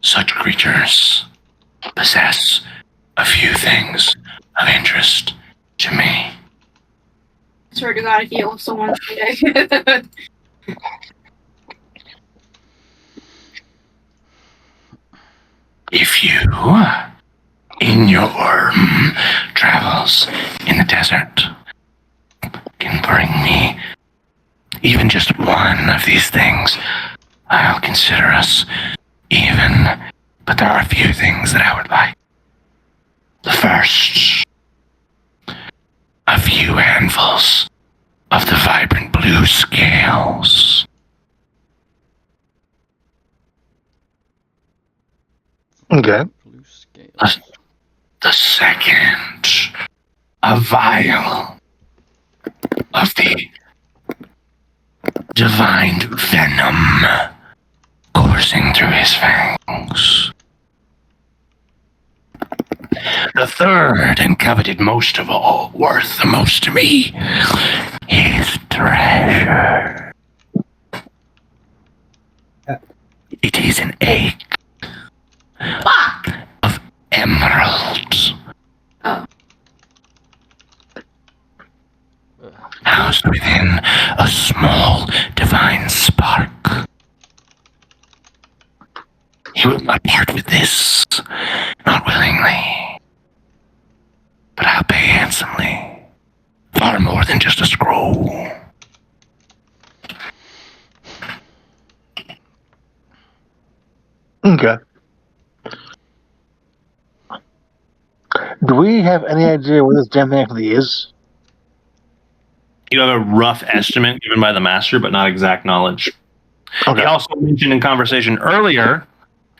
such creatures possess a few things of interest to me. Swear to God, if you also want to say If you, in your travels in the desert, can bring me even just one of these things, I'll consider us even. But there are a few things that I would like. The first, a few handfuls of the vibrant blue scales. Okay. Blue scales. The second, a vial of the divine venom coursing through his fangs. The third, and coveted most of all, worth the most to me, is treasure. It is an egg of emeralds. Oh. Housed within a small divine spark. He will not part with this, not willingly. But I'll pay handsomely. Far more than just a scroll. Okay. Do we have any idea where this damn thing actually is? You have a rough estimate given by the master, but not exact knowledge. Okay. He also mentioned in conversation earlier,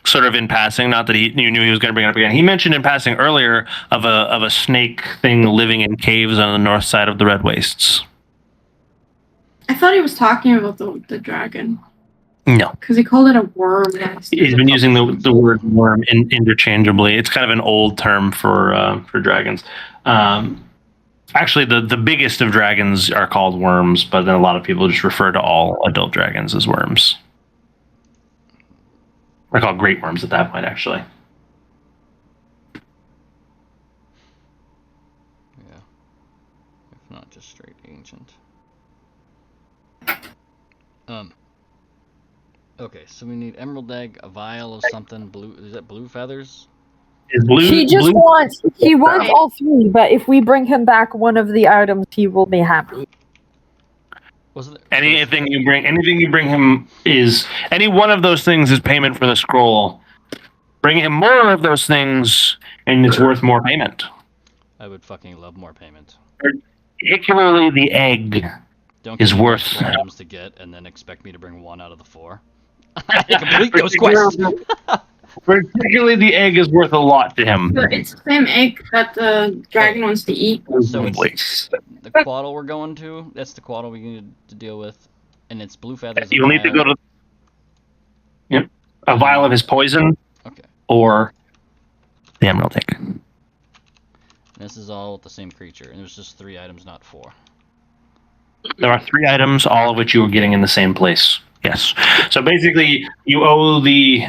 sort of in passing, not that you knew he was going to bring it up again. He mentioned in passing earlier of a snake thing living in caves on the north side of the Red Wastes. I thought he was talking about the dragon. No. Because he called it a worm. He's been using the word worm interchangeably. It's kind of an old term for dragons. Actually, the biggest of dragons are called worms, but then a lot of people just refer to all adult dragons as worms. They're called great worms at that point, actually. Yeah. If not just straight ancient. Okay, so we need emerald egg, a vial of something blue. Is that blue feathers? He wants all three, but if we bring him back one of the items, he will be happy. Anything you bring him is any one of those things is payment for the scroll. Bring him more of those things, and it's worth more payment. I would fucking love more payment. Particularly the egg is worth items to get, and then expect me to bring one out of the 4. I complete those quests. Particularly the egg is worth a lot to him. It's the same egg that the dragon wants to eat. So it's the Quaddle we're going to. That's the Quaddle we need to deal with. And it's blue feathers. You'll need to go to a vial of his poison Okay. or the emerald egg. This is all with the same creature, and there's just 3 items, not 4. There are 3 items, all of which you are getting in the same place. Yes. So basically, you owe the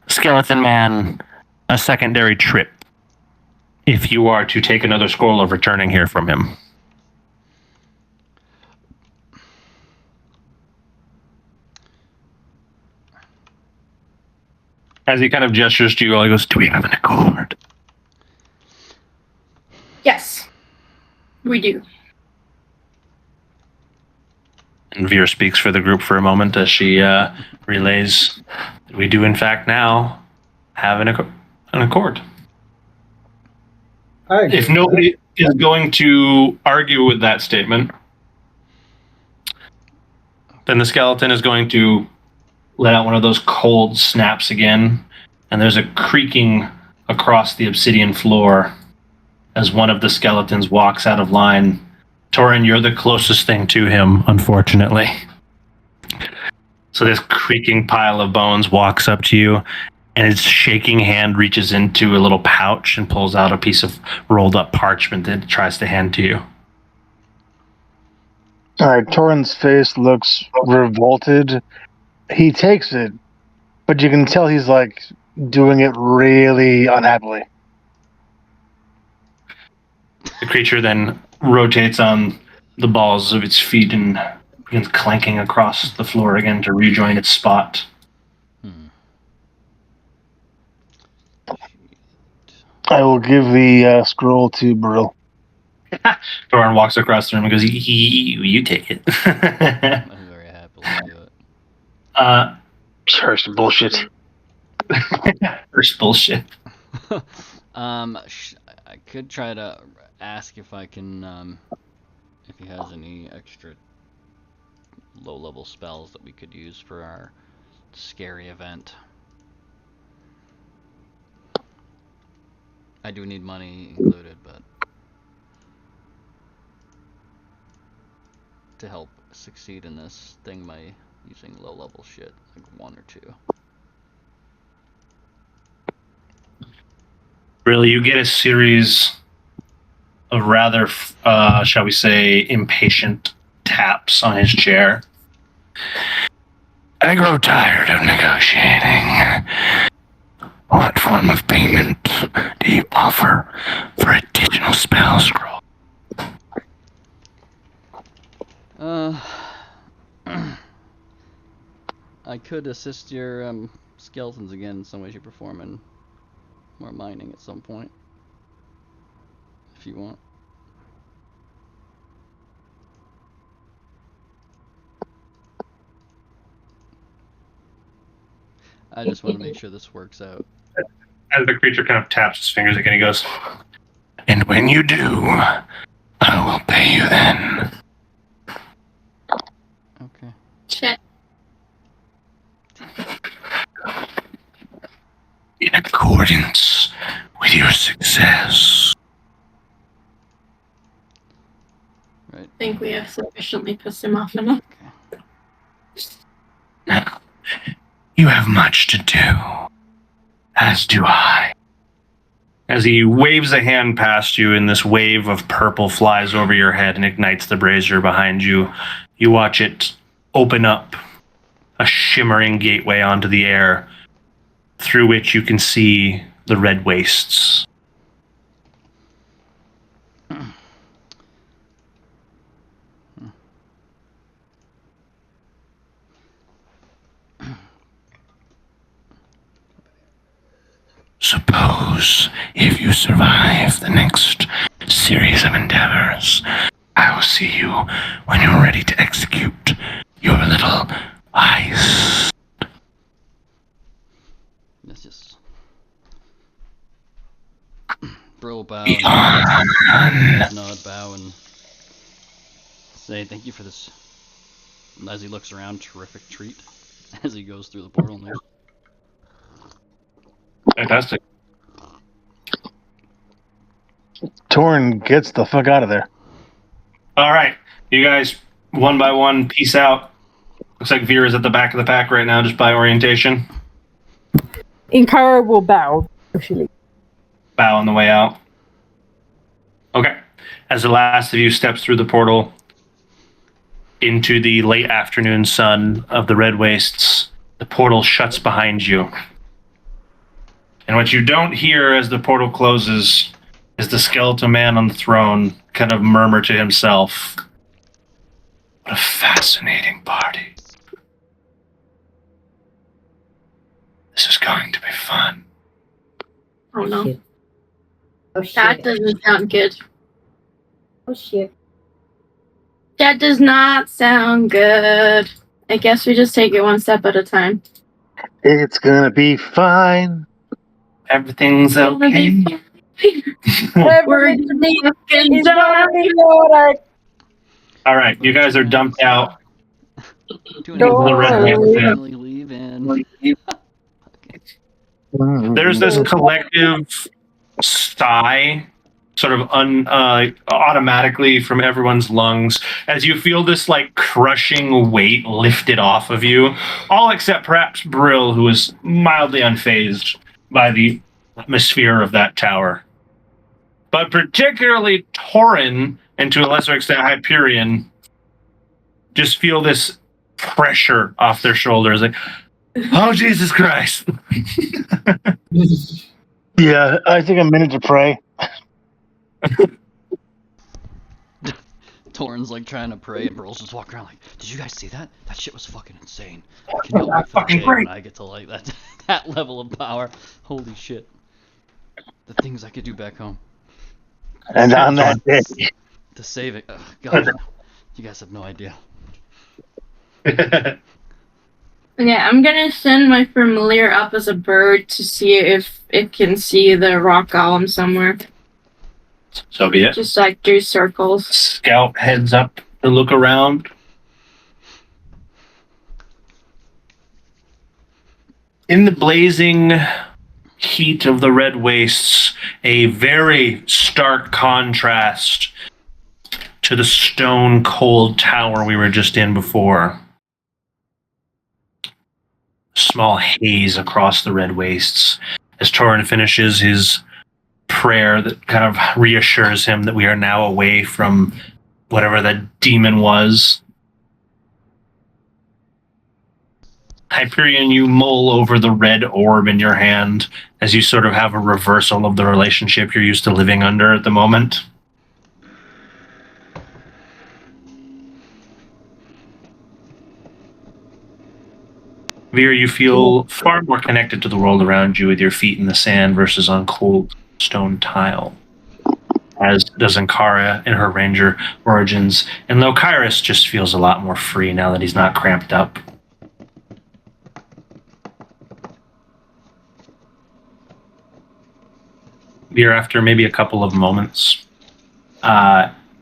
skeleton man a secondary trip if you are to take another scroll of returning here from him. As he kind of gestures to you, he goes, "Do we have an accord?" Yes, we do. And Veer speaks for the group for a moment as she relays, "We do in fact now have an accord." If nobody is going to argue with that statement, then the skeleton is going to let out one of those cold snaps again, and there's a creaking across the obsidian floor as one of the skeletons walks out of line. Torin, you're the closest thing to him, unfortunately. So this creaking pile of bones walks up to you, and its shaking hand reaches into a little pouch and pulls out a piece of rolled up parchment that it tries to hand to you. All right, Torin's face looks revolted. He takes it, but you can tell he's like doing it really unhappily. The creature then rotates on the balls of its feet and begins clanking across the floor again to rejoin its spot. I will give the scroll to Brill. Torin walks across the room and goes, "You take it." I'm very happily do it. Sure, some bullshit. First bullshit. I could try to ask if I can, if he has any extra low-level spells that we could use for our scary event. I do need money included, but to help succeed in this thing by using low-level shit, like 1 or 2. Really, you get a series of rather, shall we say, impatient taps on his chair. I grow tired of negotiating. What form of payment do you offer for additional spell scroll? I could assist your skeletons again in some way, shape, or form, and more mining at some point, if you want. I just want to make sure this works out. As the creature kind of taps his fingers again, he goes, And when you do, I will pay you then. Okay. Shit. In accordance with your success. Right. I think we have sufficiently pissed him off enough. Now, you have much to do, as do I. as he waves a hand past you and this wave of purple flies over your head and ignites the brazier behind you, you watch it open up a shimmering gateway onto the air through which you can see the red wastes. Suppose if you survive the next series of endeavors, I will see you when you're ready to execute your little heist. Let's just bro bow Beyond. and nod, bow, and say thank you for this. And as he looks around, terrific treat as he goes through the portal. There. Fantastic. Torn gets the fuck out of there. All right, you guys, one by one, peace out. Looks like Vera's at the back of the pack right now, just by orientation. Inkara will bow. Actually. Bow on the way out. Okay. As the last of you steps through the portal into the late afternoon sun of the Red Wastes, the portal shuts behind you. And what you don't hear as the portal closes is the skeletal man on the throne kind of murmur to himself, "What a fascinating party. This is going to be fun." Oh no. Shit. Oh shit. That doesn't sound good. Oh shit. That does not sound good. I guess we just take it one step at a time. It's gonna be fine. Everything's okay. We're fucking done. All right, you guys are dumped out. Doing Don't the Red worry. Wastes. Finally leaving. There's this collective sigh sort of automatically from everyone's lungs as you feel this like crushing weight lifted off of you, all except perhaps Brill, who is mildly unfazed by the atmosphere of that tower. But particularly Torin, and to a lesser extent Hyperion, just feel this pressure off their shoulders, like, oh Jesus Christ. Yeah, I take a minute to pray. Torrin's like trying to pray, and Burl's just walking around like, "Did you guys see that? That shit was fucking insane. Can you help me feel Fucking okay great. when I get to like that that level of power? Holy shit! The things I could do back home And on that day, to save it. Ugh, God, you guys have no idea." Okay, I'm gonna send my familiar up as a bird to see if it can see the rock golem somewhere. So be it. Just like do circles. Scout heads up to look around. In the blazing heat of the Red Wastes, a very stark contrast to the stone cold tower we were just in before. Small haze across the Red Wastes as Torin finishes his prayer that kind of reassures him that we are now away from whatever that demon was. Hyperion, you mull over the red orb in your hand as you sort of have a reversal of the relationship you're used to living under at the moment. Veer, you feel far more connected to the world around you with your feet in the sand versus on cold stone tile, as does Ankara in her ranger origins, and Lokyrus just feels a lot more free now that he's not cramped up. Veer, after maybe a couple of moments,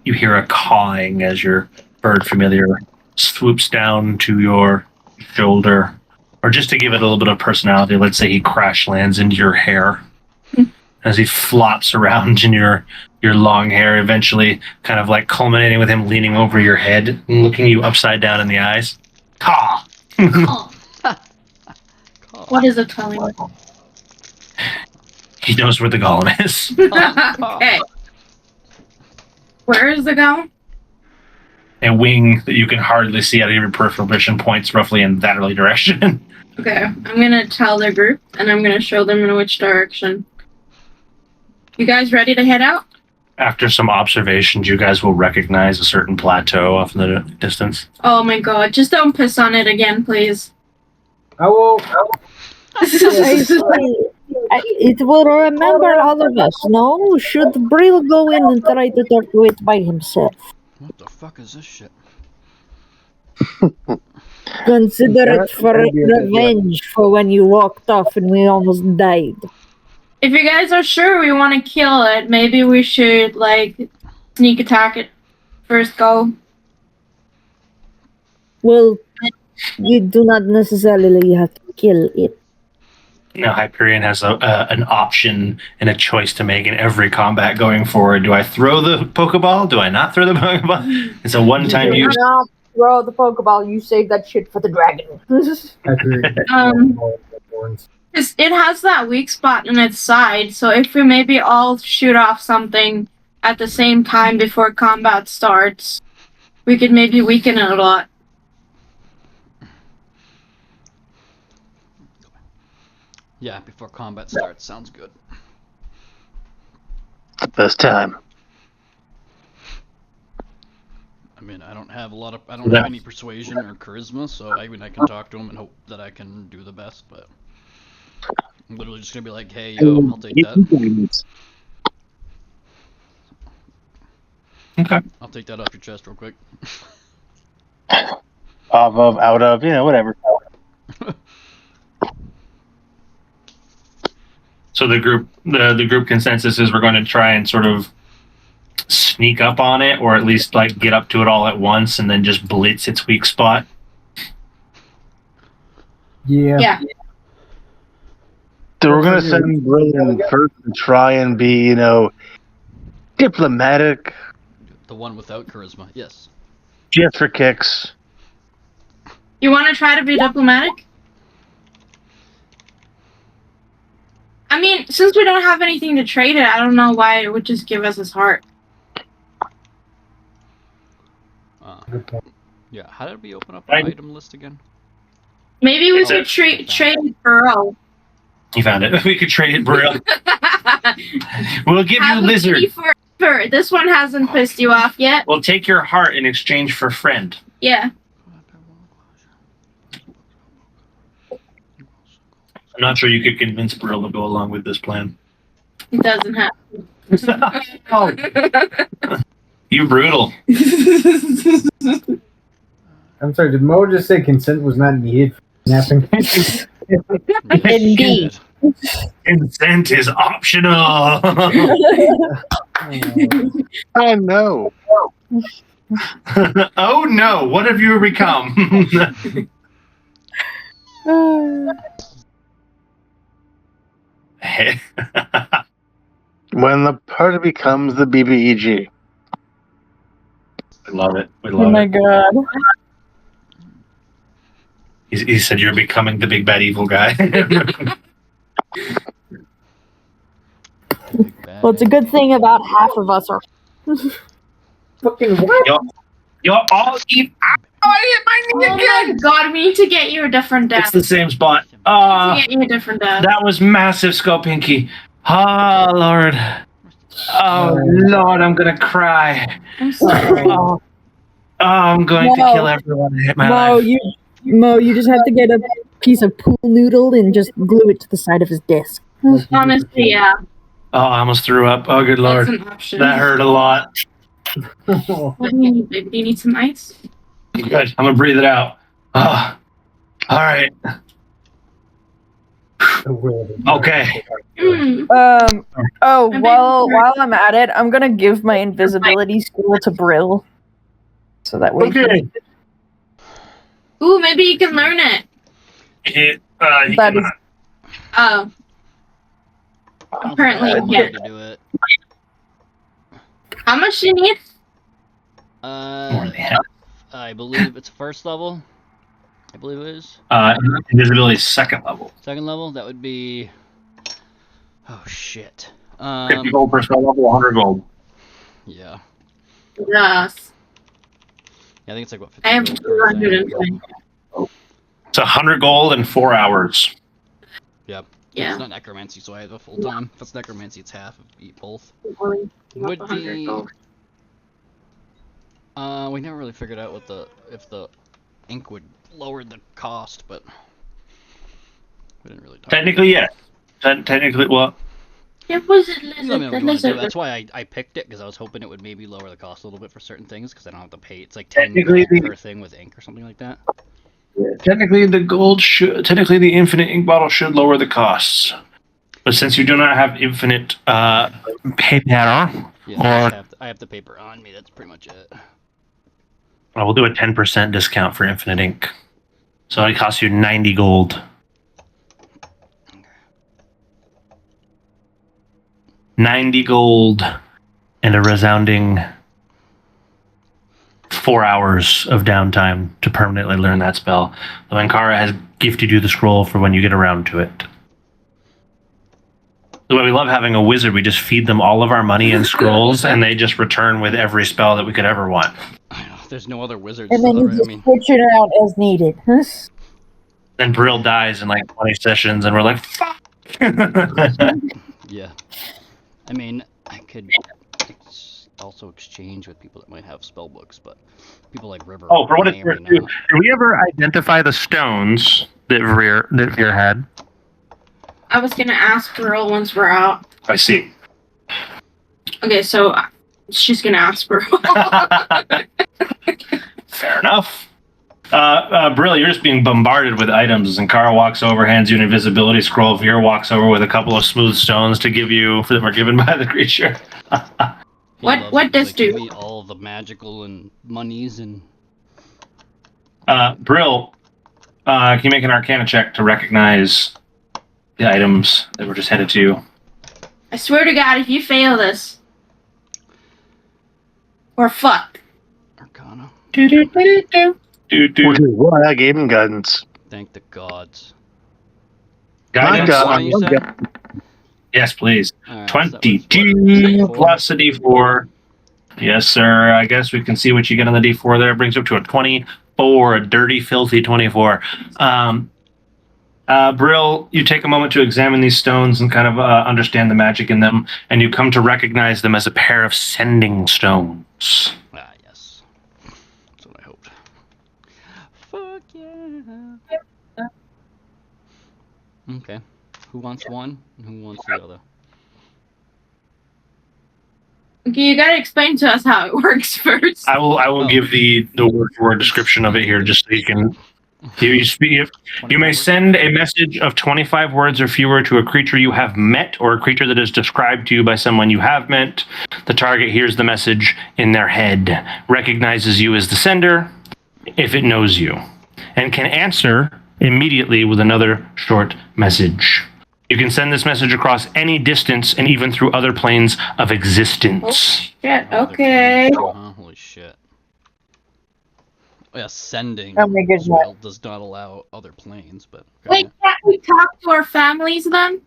you hear a cawing as your bird familiar swoops down to your shoulder. Or just to give it a little bit of personality, let's say he crash lands into your hair as he flops around in your long hair, eventually kind of like culminating with him leaning over your head and looking you upside down in the eyes. Caw! What is it telling me? He knows where the golem is. Okay. Where is the golem? A wing that you can hardly see out of your peripheral vision points roughly in that early direction. Okay, I'm gonna tell the group, and I'm gonna show them in which direction. You guys ready to head out? After some observations, you guys will recognize a certain plateau off in the distance. Oh my god, just don't piss on it again, please. I will. It will remember all of us, no? Should Brill go in and try to talk to it by himself? What the fuck is this shit? Consider it for revenge for when you walked off and we almost died. If you guys are sure we want to kill it, maybe we should, like, sneak attack it first go. Well, you do not necessarily have to kill it. Now Hyperion has an option and a choice to make in every combat going forward. Do I throw the Pokeball? Do I not throw the Pokeball? It's a one-time use. throw out the Pokeball, you save that shit for the dragon. It has that weak spot in its side, so if we maybe all shoot off something at the same time before combat starts, we could maybe weaken it a lot. Yeah, before combat starts. Sounds good. First time. I mean, I don't have any persuasion or charisma, so I can talk to him and hope that I can do the best, but I'm literally just gonna be like, hey, yo, I'll take that. Okay. I'll take that off your chest real quick. Off of, out of, whatever. So the group consensus is we're going to try and sort of sneak up on it, or at least like get up to it all at once, and then just blitz its weak spot. Yeah. So we're gonna send Brilliant first to try and be, diplomatic, The one without charisma, yes. just for kicks. You want to try to be diplomatic? I mean, since we don't have anything to trade it, I don't know why it would just give us his heart. Yeah, how did we open up an item list again? Maybe we should trade Burrow. You found it. We could trade it, Brill. We'll give you lizard. For this one hasn't pissed you off yet. We'll take your heart in exchange for friend. Yeah. I'm not sure you could convince Brill to go along with this plan. It doesn't have. You brutal. I'm sorry, did Mo just say consent was not needed for napping? Indeed. Consent is optional. Oh no. Oh no, what have you become? When the party becomes the BBEG. We love it. We Oh love my it. god. He said you're becoming the big bad evil guy. Well, it's a good thing about half of us are. Fucking what? You're all evil. I hit my knee again. my god, we need to get you a different dad. It's the same spot. We need to get you a different dad. That was massive, Skull Pinky. Oh, Lord. Oh, Lord, I'm going to cry. I'm sorry. Oh, I'm going to kill everyone that hit my life. Mo, you just have to get a piece of pool noodle and just glue it to the side of his desk. Honestly, yeah. Oh, I almost threw up. Oh, good Lord. That's an option. That hurt a lot. What do you need, babe? Do you need some ice? Good. I'm going to breathe it out. Oh. All right. Okay. While I'm at it, I'm gonna give my invisibility skill to Brill. So that way. Okay. Ooh, maybe you can learn it. That is. Oh. Apparently, I yeah. to do it. How much do you need? I believe it's first level. I believe it is. Invisibility second level. Second level, that would be. Oh shit. 50 gold per spell level, 100 gold. Yeah. Yes. I think it's like what? 50 I have gold per 200 thing. It's 100 gold in 4 hours. Yep. Yeah. It's not necromancy, so I have a full time. If it's necromancy, it's half. Eat both. Would be. We never really figured out if the ink would lower the cost, but we didn't really talk. Technically, yes. Technically, well. It was a Let me know what you wanna do. lizard. That's why I picked it, because I was hoping it would maybe lower the cost a little bit for certain things, because I don't have to pay. It's like 10 Technically, gold per thing with ink or something like that. Technically, the infinite ink bottle should lower the costs. But since you do not have infinite paper, Yeah, I have the paper on me. That's pretty much it. I will do a 10% discount for infinite ink. So it costs you 90 gold. 90 gold and a resounding 4 hours of downtime to permanently learn that spell. Though Ankara has gifted you the scroll for when you get around to it. The way we love having a wizard, we just feed them all of our money and scrolls, and they just return with every spell that we could ever want. I know, there's no other wizards. And then you I just mean, switch it out as needed. Then Brill dies in like 20 sessions, and we're like, fuck! yeah. I mean, I could also exchange with people that might have spell books, but people like River. Oh, for what it's may or worth, may too. not. Did we ever identify the stones that Veer had? I was gonna ask Pearl once we're out. I see. Okay, so she's gonna ask Pearl. Fair enough. Brill, you're just being bombarded with items. And Kara walks over, hands you an invisibility scroll. Veer walks over with a couple of smooth stones to give you that were given by the creature. He What- loves what it. does He's like, do? "Give me all the magical and monies and Brill, can you make an Arcana check to recognize the items that were just handed to you? I swear to God, if you fail this, we're fucked. Arcana. Which is why I gave him guidance. Thank the gods. Guidance? God. What you said? Yes, please. All right, so that was, 22 what, plus a d4. Yes, sir. I guess we can see what you get on the d4 there. It brings you up to a 24, a dirty, filthy 24. Brill, you take a moment to examine these stones and kind of understand the magic in them, and you come to recognize them as a pair of sending stones. Ah, yes. That's what I hoped. Fuck yeah. Okay. Who wants one and who wants the other? Okay, you gotta explain to us how it works first. I will Oh. give the word-for-word description of it here, just so you can. You may 24? send a message of 25 words or fewer to a creature you have met or a creature that is described to you by someone you have met. The target hears the message in their head, recognizes you as the sender if it knows you, and can answer immediately with another short message. You can send this message across any distance and even through other planes of existence. Shit, Oh, okay. they're planes, huh? Holy shit. Oh, yeah, sending Oh my goodness. spell does not allow other planes, but okay. Wait, can't we talk to our families then?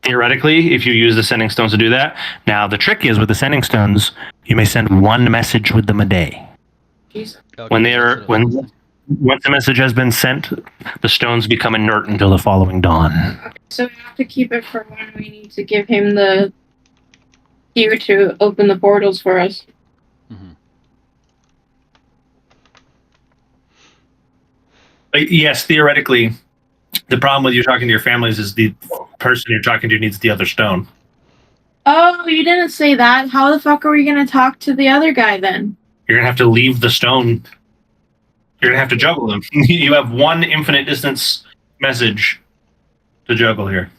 Theoretically, if you use the sending stones to do that. Now, the trick is with the sending stones, you may send one message with them a day. Jesus. Okay, When so once the message has been sent, the stones become inert until the following dawn. So we have to keep it for when we need to give him the key to open the portals for us. Mhm. Yes, theoretically, the problem with you talking to your families is the person you're talking to needs the other stone. Oh, you didn't say that. How the fuck are we gonna talk to the other guy then? You're going to have to leave the stone. You're going to have to juggle them. You have one infinite distance message to juggle here.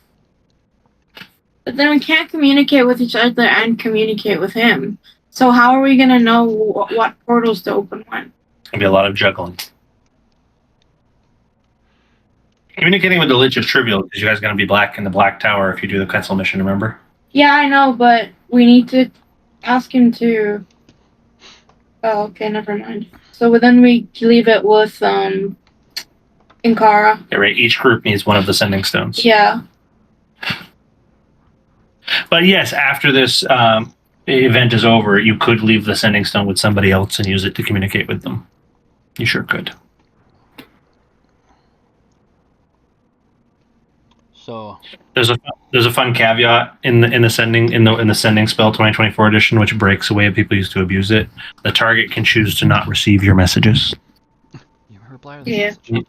But then we can't communicate with each other and communicate with him. So how are we gonna know what portals to open when? It's going to be a lot of juggling. Communicating with the Lich is trivial because you guys are going to be black in the Black Tower if you do the Quetzal mission, remember? Yeah, I know, but we need to ask him to. Oh, okay, never mind. So then we leave it with Inkara. Yeah, right. Each group needs one of the sending stones. Yeah. But yes, after this event is over, you could leave the sending stone with somebody else and use it to communicate with them. You sure could. So There's a fun caveat in the sending spell 2024 edition, which breaks a way people used to abuse it. The target can choose to not receive your messages. you reply to the Yeah. message.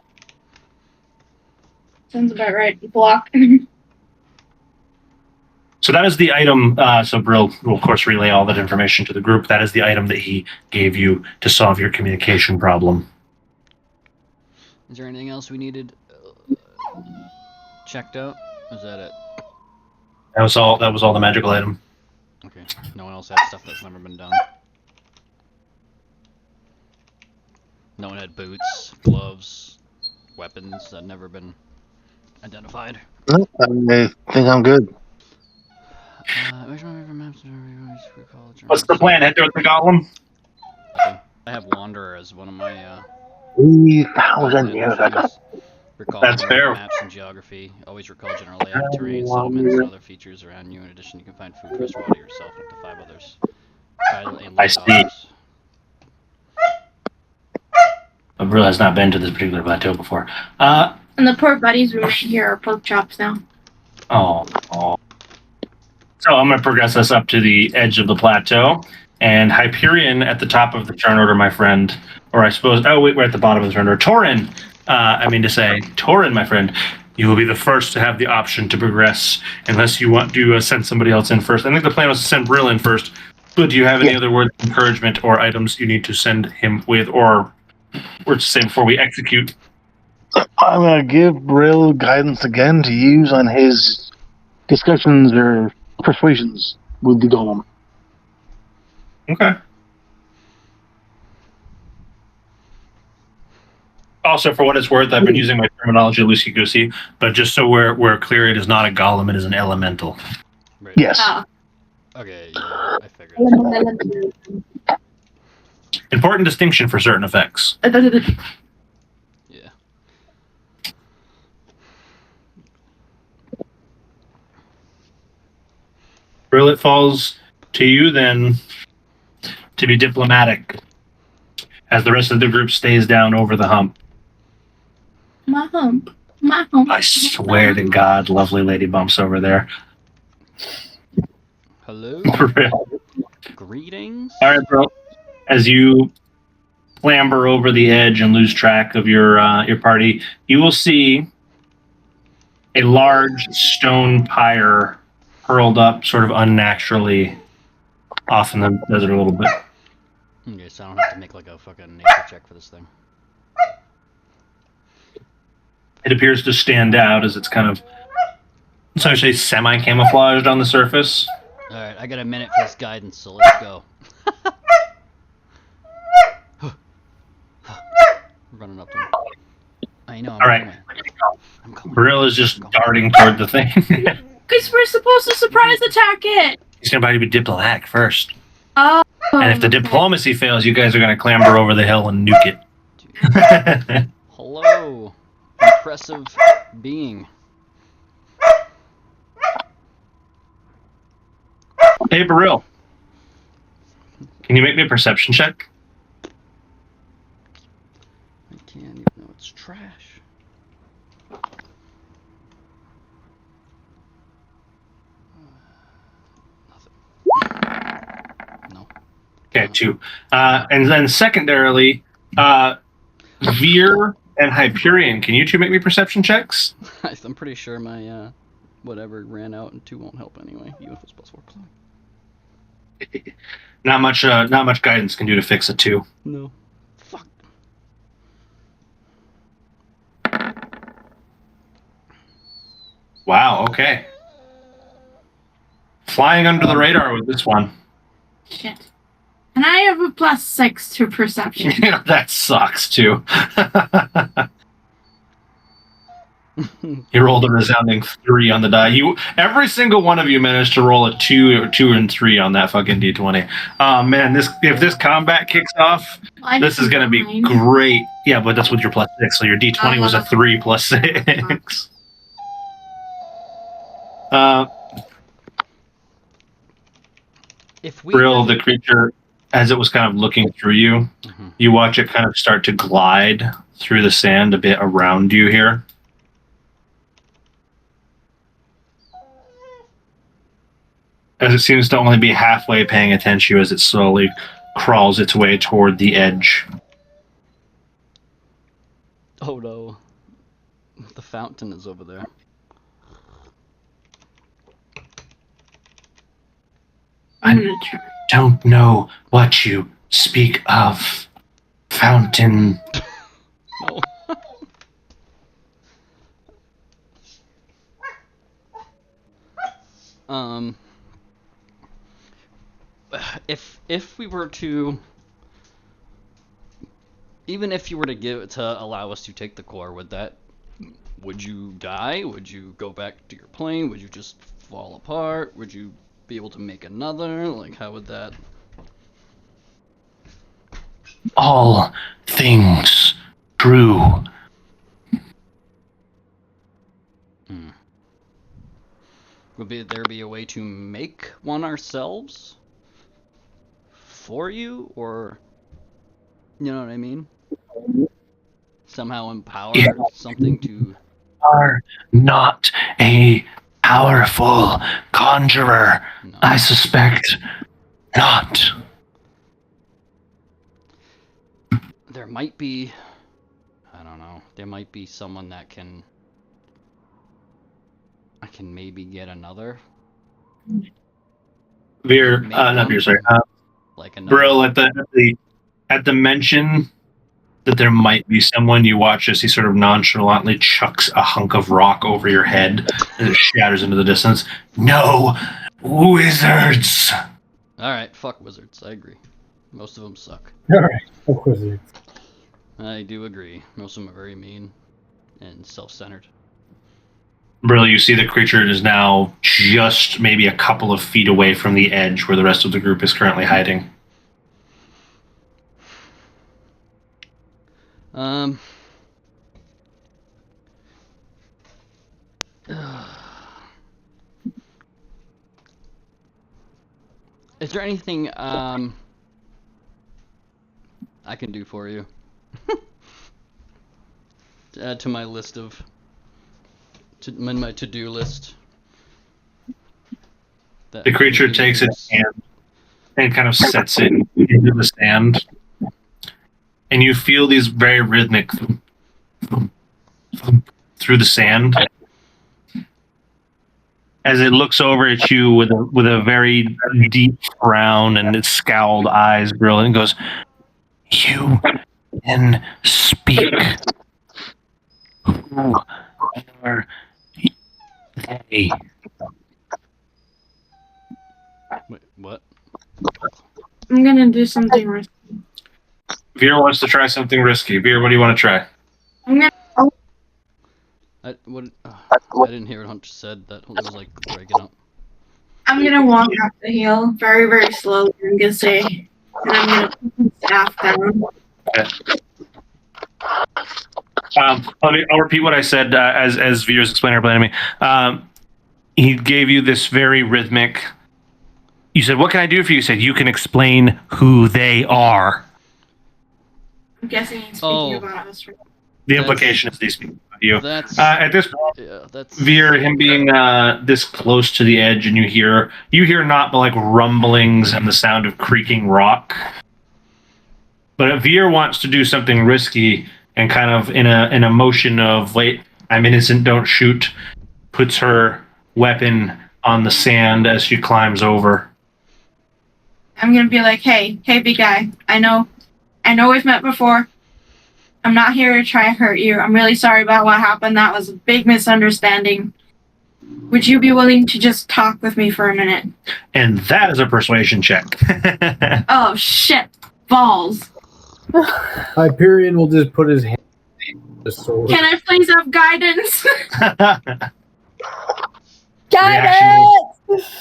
Sounds about right. Block. So that is the item. So Brill will of course relay all that information to the group. That is the item that he gave you to solve your communication problem. Is there anything else we needed checked out? Is that it? That was all the magical item. Okay. No one else had stuff that's never been done. No one had boots, gloves, weapons that never been identified. No, I think I'm good. What's the plan? Head towards the golem? Okay. I have Wanderer as one of my 3,000 years ago. abilities. Recall That's general fair. maps and geography. Always recall general layout, terrain, settlements, and other features around you. In addition, you can find food for water yourself and up to 5 others. I see. I has not been to this particular plateau before. And the poor buddies we made here are pork chops now. Oh. So I'm going to progress us up to the edge of the plateau. And Hyperion at the top of the turn order, my friend. Or I suppose, oh, wait, we're at the bottom of the turn order. Torin, Torin, my friend, you will be the first to have the option to progress unless you want to send somebody else in first. I think the plan was to send Brill in first. But do you have any other words of encouragement or items you need to send him with, or words to say before we execute? I'm going to give Brill guidance again to use on his discussions or persuasions with the golem. Okay. Also, for what it's worth, I've been using my terminology loosey-goosey, but just so we're clear, it is not a golem, it is an elemental. Right. Yes. Oh. Okay, yeah, I figured. Important distinction for certain effects. Yeah. Brill, it falls to you then to be diplomatic as the rest of the group stays down over the hump. My hump. My hump. I swear to God, lovely lady bumps over there. Hello? Brill. Greetings? All right, bro. As you clamber over the edge and lose track of your party, you will see a large stone pyre hurled up sort of unnaturally off in the desert a little bit. Okay, so I don't have to make like a fucking nature check for this thing. It appears to stand out as it's kind of essentially semi-camouflaged on the surface. Alright, I got a minute for this guidance, so let's go. Running up to him. I know, I'm All right. coming. Brill is just darting toward the thing. Because we're supposed to surprise attack it. He's going to be diplomatic first. Oh. And if the diplomacy fails, you guys are going to clamber over the hill and nuke it. Hello, impressive being. Hey, Brill. Can you make me a perception check? I can't even know it's trash. No. Okay, 2. And then secondarily, Veer and Hyperion, can you two make me perception checks? I'm pretty sure my whatever ran out and 2 won't help anyway, even if it's plus 4 o'clock. Not much guidance can do to fix a 2. No. Fuck. Wow, okay. Flying under the radar with this one. Shit. And I have a +6 to perception. That sucks, too. You rolled a resounding 3 on the die. Every single one of you managed to roll a 2 and 3 on that fucking d20. Oh man, if this combat kicks off, this is gonna be great. Yeah, but that's with your +6, so your d20 was a 3 plus 6. If we Brill, the creature, as it was kind of looking through you, you watch it kind of start to glide through the sand a bit around you here. As it seems to only be halfway paying attention to you as it slowly crawls its way toward the edge. Oh no. The fountain is over there. I don't know what you speak of. Fountain. No. If we were to, even if you were to allow us to take the core, would you die? Would you go back to your plane? Would you just fall apart? Would you be able to make another? Like, how would that? all things true. Would there be a way to make one ourselves for you, or you know what I mean? Somehow empower something to. Are not a powerful conjurer. No. I suspect not. There might be. I don't know. There might be someone that can. I can maybe get another. Veer, Make not Veer, one, sorry. like another. Brill, at the mention that there might be someone, you watch as he sort of nonchalantly chucks a hunk of rock over your head and it shatters into the distance. No wizards. All right, fuck wizards. I agree. Most of them suck. All right, of course it is. I do agree. Most of them are very mean and self-centered. Brill, you see the creature is now just maybe a couple of feet away from the edge where the rest of the group is currently hiding. Is there anything I can do for you? To add to my list of my to-do list. The creature takes its hand and kind of sets it into the sand. And you feel these very rhythmic through the sand as it looks over at you with a very deep frown and its scowled eyes, Brill, and goes, You can speak. Who are they? Wait, what? I'm gonna do something risky. Veer wants to try something risky. Veer, what do you want to try? I'm gonna. I didn't hear what Hunter said. That was like breaking up. I'm gonna walk up the hill very, very slowly. I'm gonna say, and I'm gonna put my staff down. Okay. I'll repeat what I said as Veer's explaining to me. He gave you this very rhythmic. You said, "What can I do for you?" You said, "You can explain who they are." I'm guessing he's speaking about us. Right? The implication is these people about you. That's At this point, yeah. That's Veer, him being this close to the edge, and you hear not but like rumblings and the sound of creaking rock. But Veer wants to do something risky and kind of in a motion of wait, I'm innocent, don't shoot, puts her weapon on the sand as she climbs over. I'm gonna be like, hey, big guy. I know we've met before. I'm not here to try and hurt you. I'm really sorry about what happened. That was a big misunderstanding. Would you be willing to just talk with me for a minute? And that is a persuasion check. Oh shit, balls. Hyperion will just put his hand on the sword. Can I please have guidance?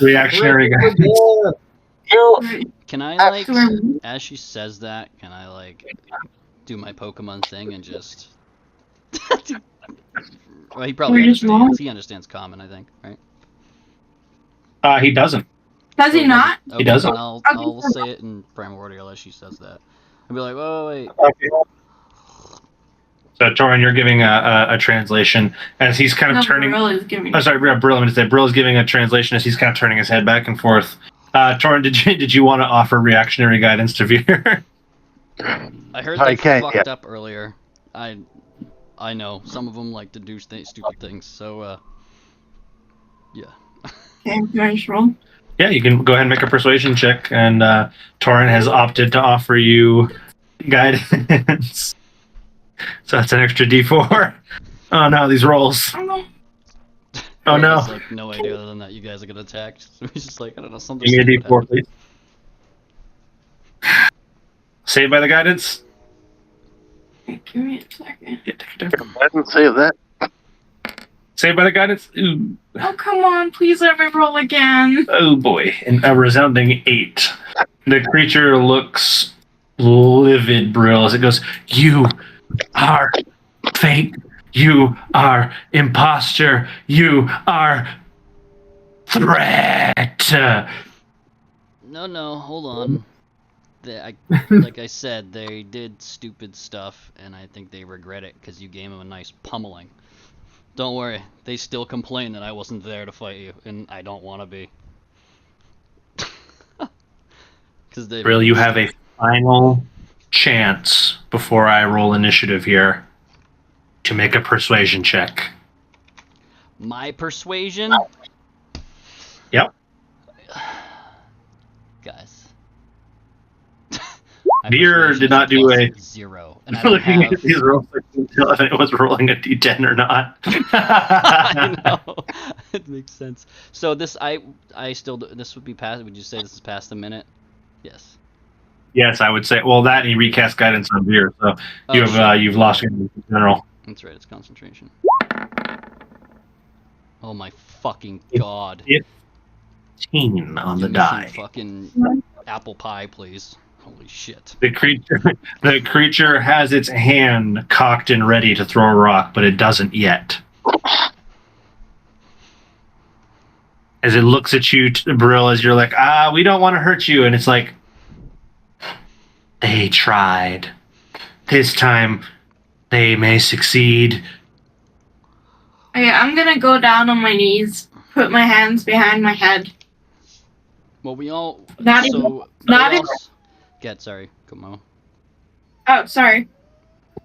Reactionary guidance. Can I like as she says that? Can I like do my Pokemon thing and just? Well, he probably understands. He understands common, I think, right? He doesn't. Does he not? Okay, He doesn't. I'll say it in primordial as she says that. I'll be like, wait. Okay. So, Torin, you're giving a translation as he's kind of turning. Brill is giving. Oh, sorry, Brill. I'm going to say Brill is giving a translation as he's kind of turning his head back and forth. Torin, did you want to offer reactionary guidance to Veer? I heard they fucked up earlier. I know some of them like to do stupid things. So, yeah. Okay, do I just roll? Yeah, you can go ahead and make a persuasion check, and Torin has opted to offer you guidance. So that's an extra D4. Oh no, these rolls. Oh no. There's like no idea other than that you guys are gonna attack. So he's just like, I don't know, something. Give me a D4, please. Saved by the guidance. Give me a second. Yeah, take your time. I didn't say that. Saved by the guidance. Ooh. Oh come on, please let me roll again. Oh boy, and a resounding 8. The creature looks livid, Brill, as it goes, "You are fake. You are imposter. You are threat." No, hold on. Like I said, they did stupid stuff, and I think they regret it because you gave them a nice pummeling. Don't worry, they still complain that I wasn't there to fight you, and I don't want to be. Because they. Brill, you have a final chance before I roll initiative here to make a persuasion check. My persuasion? Yep. Guys. Veer did not do a 0, and I don't looking have. at these rolls like until if it was rolling a d10 or not. I know. It makes sense. So this, I still, this would be past. Would you say this is past a minute? Yes. Yes, I would say. Well, that and he recast guidance on Veer, so Oh, you have shit. you've lost your in general. That's right. It's concentration. Oh my fucking god! 15 on the Give me some die. fucking apple pie, please. Holy shit! The creature has its hand cocked and ready to throw a rock, but it doesn't yet. As it looks at you, Brill, as you're like, we don't want to hurt you, and it's like, they tried. This time, they may succeed. Okay, I'm gonna go down on my knees, put my hands behind my head. Well, we all. Not so. even- not what even- else- Get sorry. Come on. Oh, sorry.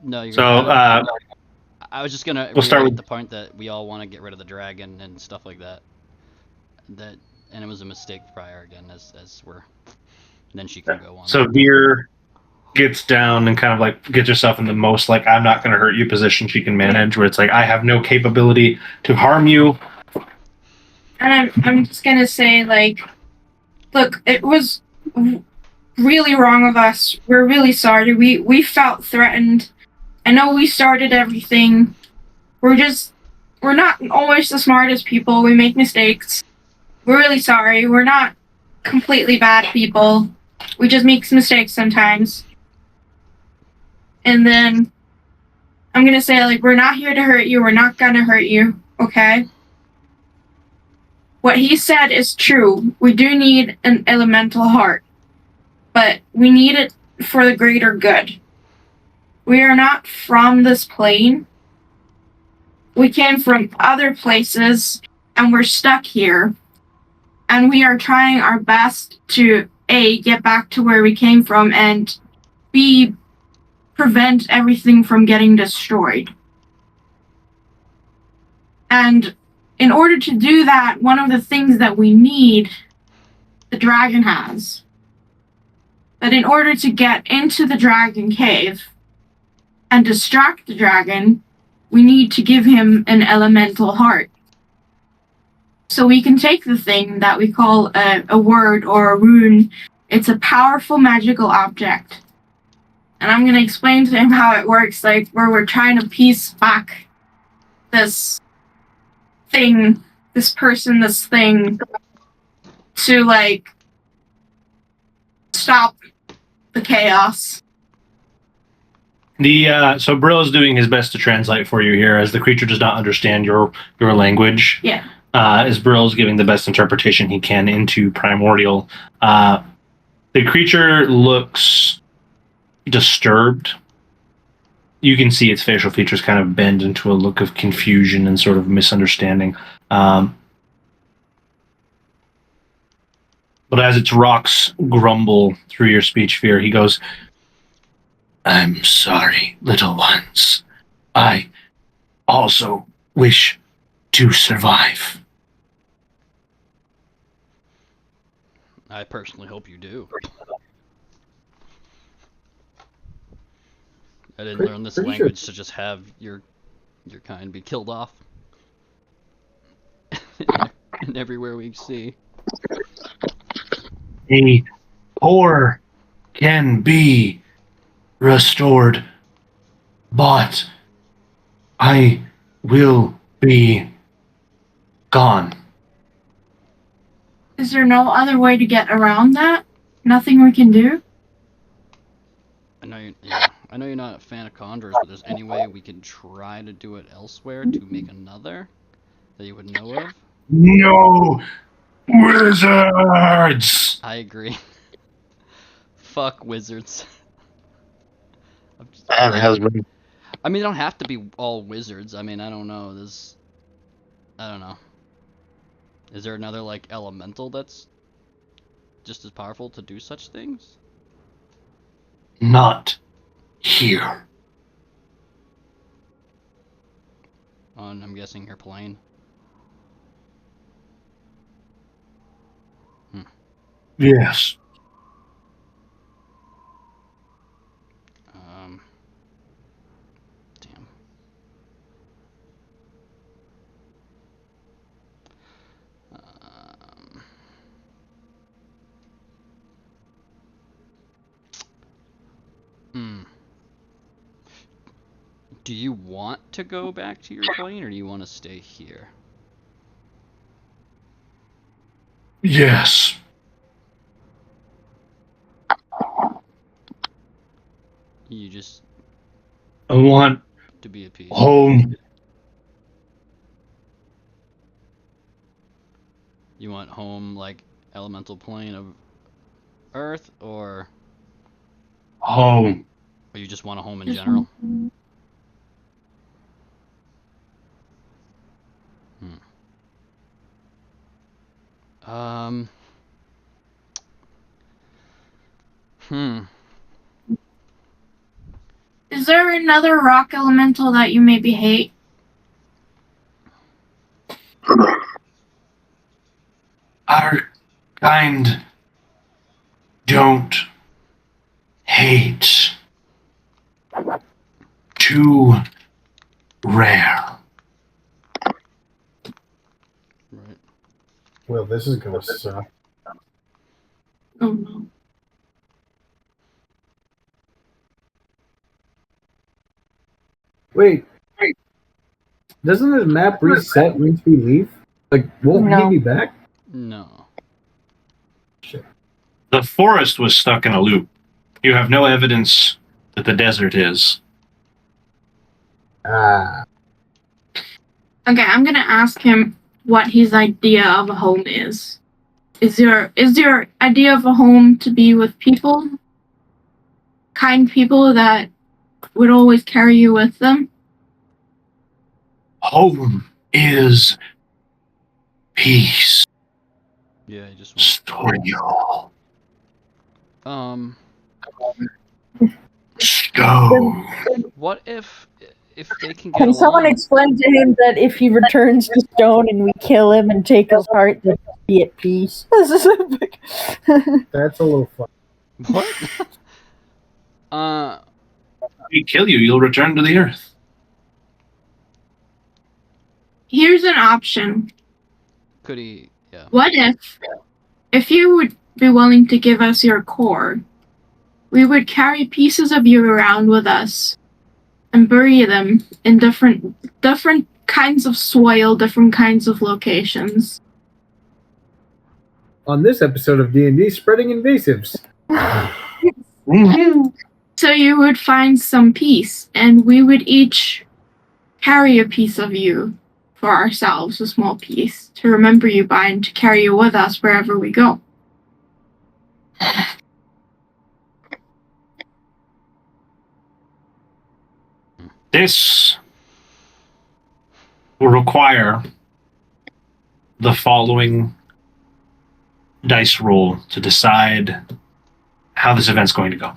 No, you're. So, I was just gonna we'll start reiterate with- the point that we all want to get rid of the dragon and stuff like that. And it was a mistake prior again, as we're. Then she can go on. So Veer gets down and kind of like gets herself in the most like I'm not going to hurt you position she can manage, where it's like I have no capability to harm you. And I'm just gonna say, like, look, it was really wrong of us. We're really sorry. We felt threatened. I know we started everything. We're not always the smartest people. We make mistakes. We're really sorry. We're not completely bad people. We just make mistakes sometimes. And then I'm gonna say, like, we're not here to hurt you. We're not gonna hurt you. Okay? What he said is true. We do need an elemental heart. But we need it for the greater good. We are not from this plane. We came from other places, and we're stuck here. And we are trying our best to, A, get back to where we came from, and B, prevent everything from getting destroyed. And in order to do that, one of the things that we need, the dragon has. But in order to get into the dragon cave and distract the dragon, we need to give him an elemental heart. So we can take the thing that we call a word or a rune. It's a powerful magical object. And I'm going to explain to him how it works, like where we're trying to piece back this thing, this person, this thing, to like stop the chaos. So Brill is doing his best to translate for you here, as the creature does not understand your language. Yeah. As Brill is giving the best interpretation he can into primordial, the creature looks disturbed. You can see its facial features kind of bend into a look of confusion and sort of misunderstanding. But as its rocks grumble through your speech fear, he goes, "I'm sorry, little ones. I also wish to survive." I personally hope you do. I didn't learn this Pretty language to just have your kind be killed off. And everywhere we see. A poor can be restored, but I will be gone. Is there no other way to get around that? Nothing we can do? I know you're not a fan of conjurers, but there's any way we could try to do it elsewhere to make another that you would know of? No wizards. I agree. Fuck wizards. And it has been. I mean, they don't have to be all wizards. I mean, I don't know. I don't know. Is there another, like, elemental that's just as powerful to do such things? Not here. On, I'm guessing your plane. Yes. Damn. Do you want to go back to your plane, or do you want to stay here? Yes. You just I want to be at peace. home. You want home, like elemental plane of Earth, or Home. you just want a home in general? Is there another rock elemental that you maybe hate? Our kind don't hate. Too rare. Right. Well, this is gonna suck. Oh no. Wait. Doesn't this map reset once we leave? Like, won't No. he be back? No. Shit. The forest was stuck in a loop. You have no evidence that the desert is. Ah. Okay, I'm gonna ask him what his idea of a home is. Is your idea of a home to be with people? Kind people that would always carry you with them? Home is peace. Yeah, I just Storyal. want. What if they can get Can someone along? explain to him that if he returns to stone and we kill him and take his heart, that he'll be at peace? That's a little fun. What? If we kill you, you'll return to the earth. Here's an option. Could he? Yeah. What if you would be willing to give us your core, we would carry pieces of you around with us and bury them in different kinds of soil, different kinds of locations. On this episode of D&D, Spreading Invasives. So you would find some peace, and we would each carry a piece of you for ourselves, a small piece, to remember you by and to carry you with us wherever we go. This will require the following dice roll to decide how this event's going to go.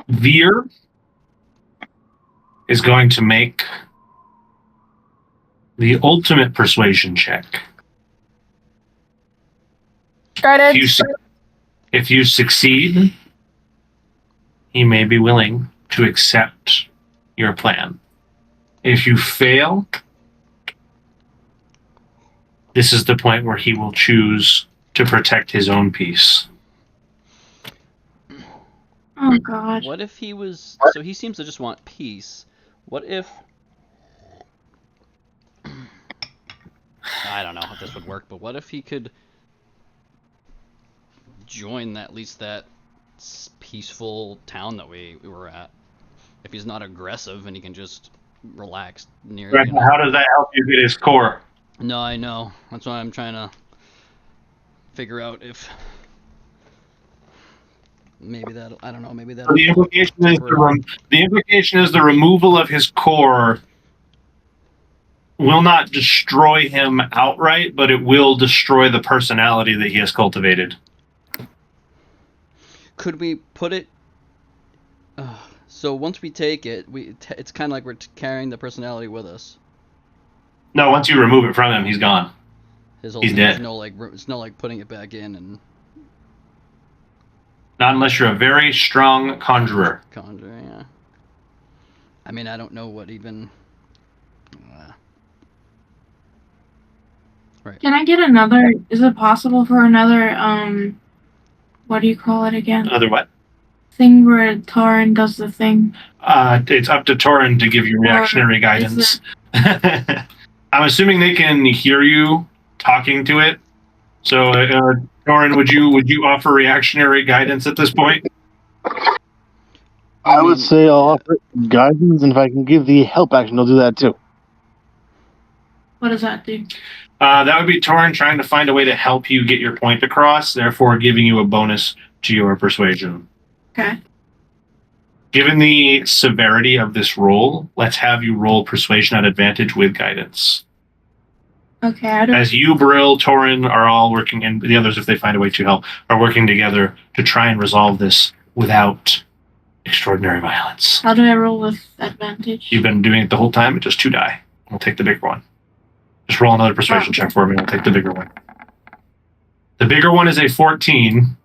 Veer is going to make the ultimate persuasion check. If you succeed, he may be willing to accept your plan. If you fail, this is the point where he will choose to protect his own peace. Oh God. What if he was? So he seems to just want peace. What if? I don't know if this would work, but what if he could join at least that peaceful town that we were at. If he's not aggressive and he can just relax near. Right, how does that help you get his core? No, I know. That's why I'm trying to figure out if maybe that. I don't know. Maybe that. So the implication is the removal of his core will not destroy him outright, but it will destroy the personality that he has cultivated. Could we put it? So once we take it, it's kind of like we're carrying the personality with us. No, once you remove it from him, he's gone. His whole He's thing dead. It's no like putting it back in and. Not unless you're a very strong conjurer. Conjurer, yeah. I mean, I don't know what even. Right. Can I get another? Is it possible for another? What do you call it again? Another what? Thing where Torin does the thing. It's up to Torin to give you reactionary guidance. I'm assuming they can hear you talking to it. So, Torin, would you offer reactionary guidance at this point? I would say I'll offer guidance, and if I can give the help action, I'll do that too. What does that do? That would be Torin trying to find a way to help you get your point across, therefore giving you a bonus to your persuasion. Okay. Given the severity of this roll, let's have you roll persuasion at advantage with guidance. Okay. As you, Brill, Torin are all working, and the others, if they find a way to help, are working together to try and resolve this without extraordinary violence. How do I roll with advantage? You've been doing it the whole time. It's just 2 die. We'll take the bigger one. Just roll another persuasion check for me. We'll take the bigger one. The bigger one is a 14.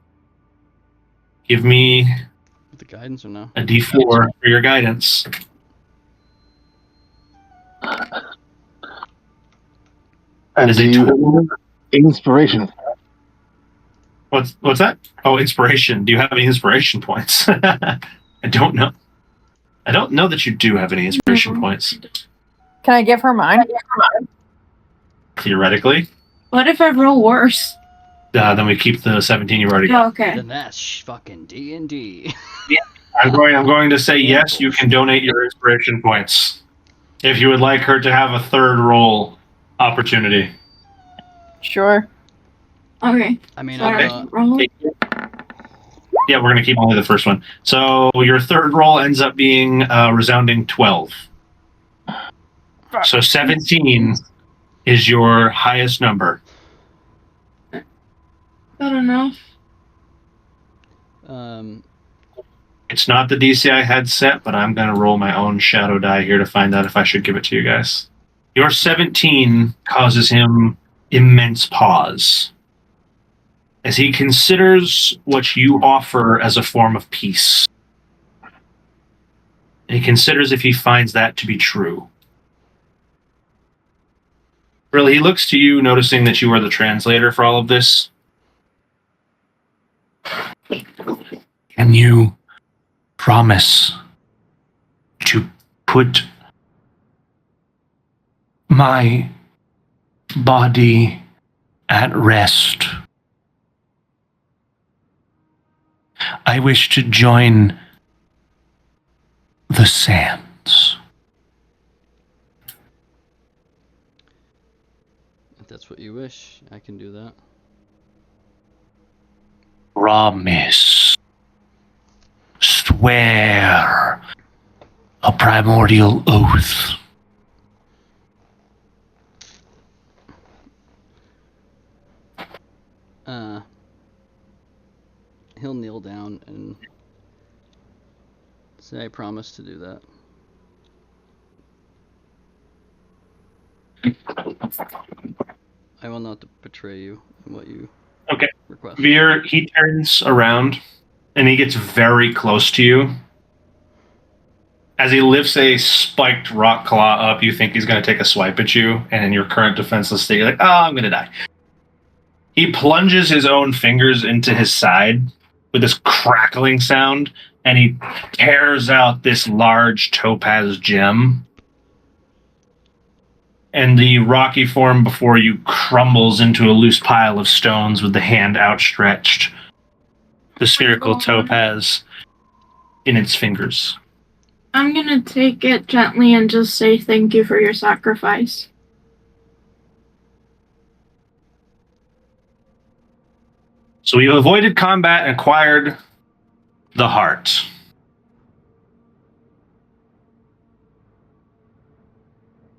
Give me the guidance or no? A D4 for your guidance. And is it inspiration? What's that? Oh, inspiration. Do you have any inspiration points? I don't know. I don't know that you do have any inspiration points. Can I give her mine? Theoretically. What if I roll worse? Then we keep the 17 you've already got. Oh, okay. Then that's fucking D&D. Yeah. I'm going to say yes, you can donate your inspiration points. If you would like her to have a third roll opportunity. Sure. Okay. I mean, roll. Yeah, we're going to keep only the first one. So your third roll ends up being a resounding 12. So 17 is your highest number. Good enough. It's not the DC I had set, but I'm going to roll my own shadow die here to find out if I should give it to you guys. Your 17 causes him immense pause as he considers what you offer as a form of peace. And he considers if he finds that to be true. Really, he looks to you, noticing that you are the translator for all of this. Can you promise to put my body at rest? I wish to join the sands. If that's what you wish, I can do that. Promise. Swear a primordial oath. He'll kneel down and say, I promise to do that. I will not betray you in what you request. Veer, he turns around and he gets very close to you. As he lifts a spiked rock claw up, you think he's going to take a swipe at you, and in your current defenseless state, you're like, oh, I'm going to die. He plunges his own fingers into his side with this crackling sound, and he tears out this large topaz gem. And the rocky form before you crumbles into a loose pile of stones with the hand outstretched, the spherical topaz in its fingers. I'm gonna take it gently and just say thank you for your sacrifice. So we've avoided combat and acquired the heart.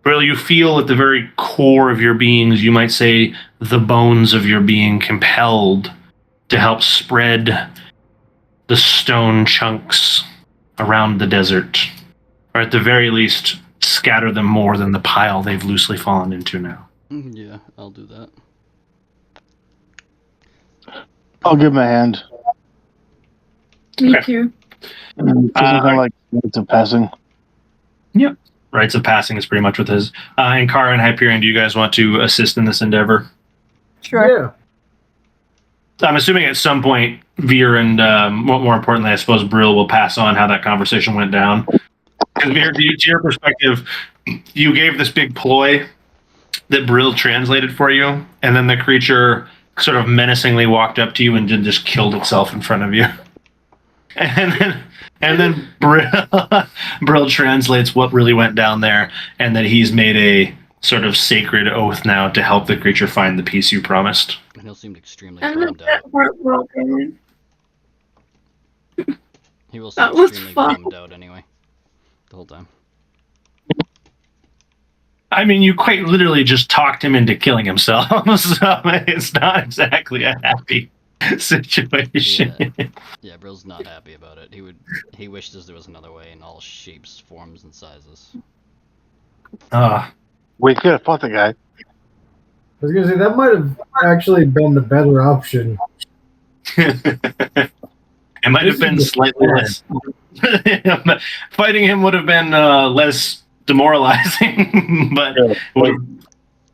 Brill, you feel at the very core of your beings, you might say the bones of your being compelled to help spread the stone chunks around the desert. Or at the very least, scatter them more than the pile they've loosely fallen into now. Yeah, I'll do that. I'll give him a hand. Me Okay. too. Doesn't kind of like it's a passing. Yep. Rites of passing is pretty much what this is. And Kara and Hyperion, do you guys want to assist in this endeavor? Sure. Yeah. I'm assuming at some point, Veer and, more importantly, I suppose Brill will pass on how that conversation went down. Because Veer, to your perspective, you gave this big ploy that Brill translated for you, and then the creature sort of menacingly walked up to you and just killed itself in front of you. And then Brill translates what really went down there, and that he's made a sort of sacred oath now to help the creature find the peace you promised. And he'll seem extremely I'm bummed not out. heartbroken. He will seem That was extremely fun. bummed out anyway. The whole time. I mean, you quite literally just talked him into killing himself, so it's not exactly a happy situation. Yeah, Brill's not happy about it. He wishes there was another way in all shapes, forms, and sizes. We could have fought the guy. I was gonna say that might have actually been the better option. It might have been slightly less. Fighting him would have been less demoralizing, but it would have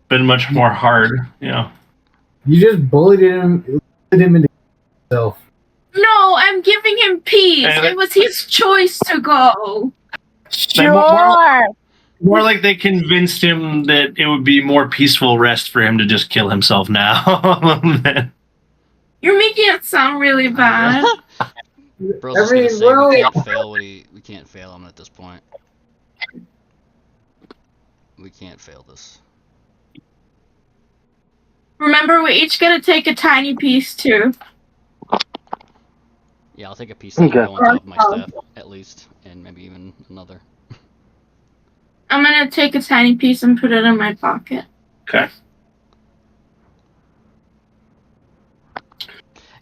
been much more hard. You just bullied him into himself. No, I'm giving him peace. It was his choice to go. Sure. More like they convinced him that it would be more peaceful rest for him to just kill himself now. You're making it sound really bad. Brill's just gonna say we can't fail him at this point. We can't fail this. Remember, we each gotta take a tiny piece too. Yeah, I'll take a piece that Okay. will go on top of my staff, at least, and maybe even another. I'm gonna take a tiny piece and put it in my pocket. Okay.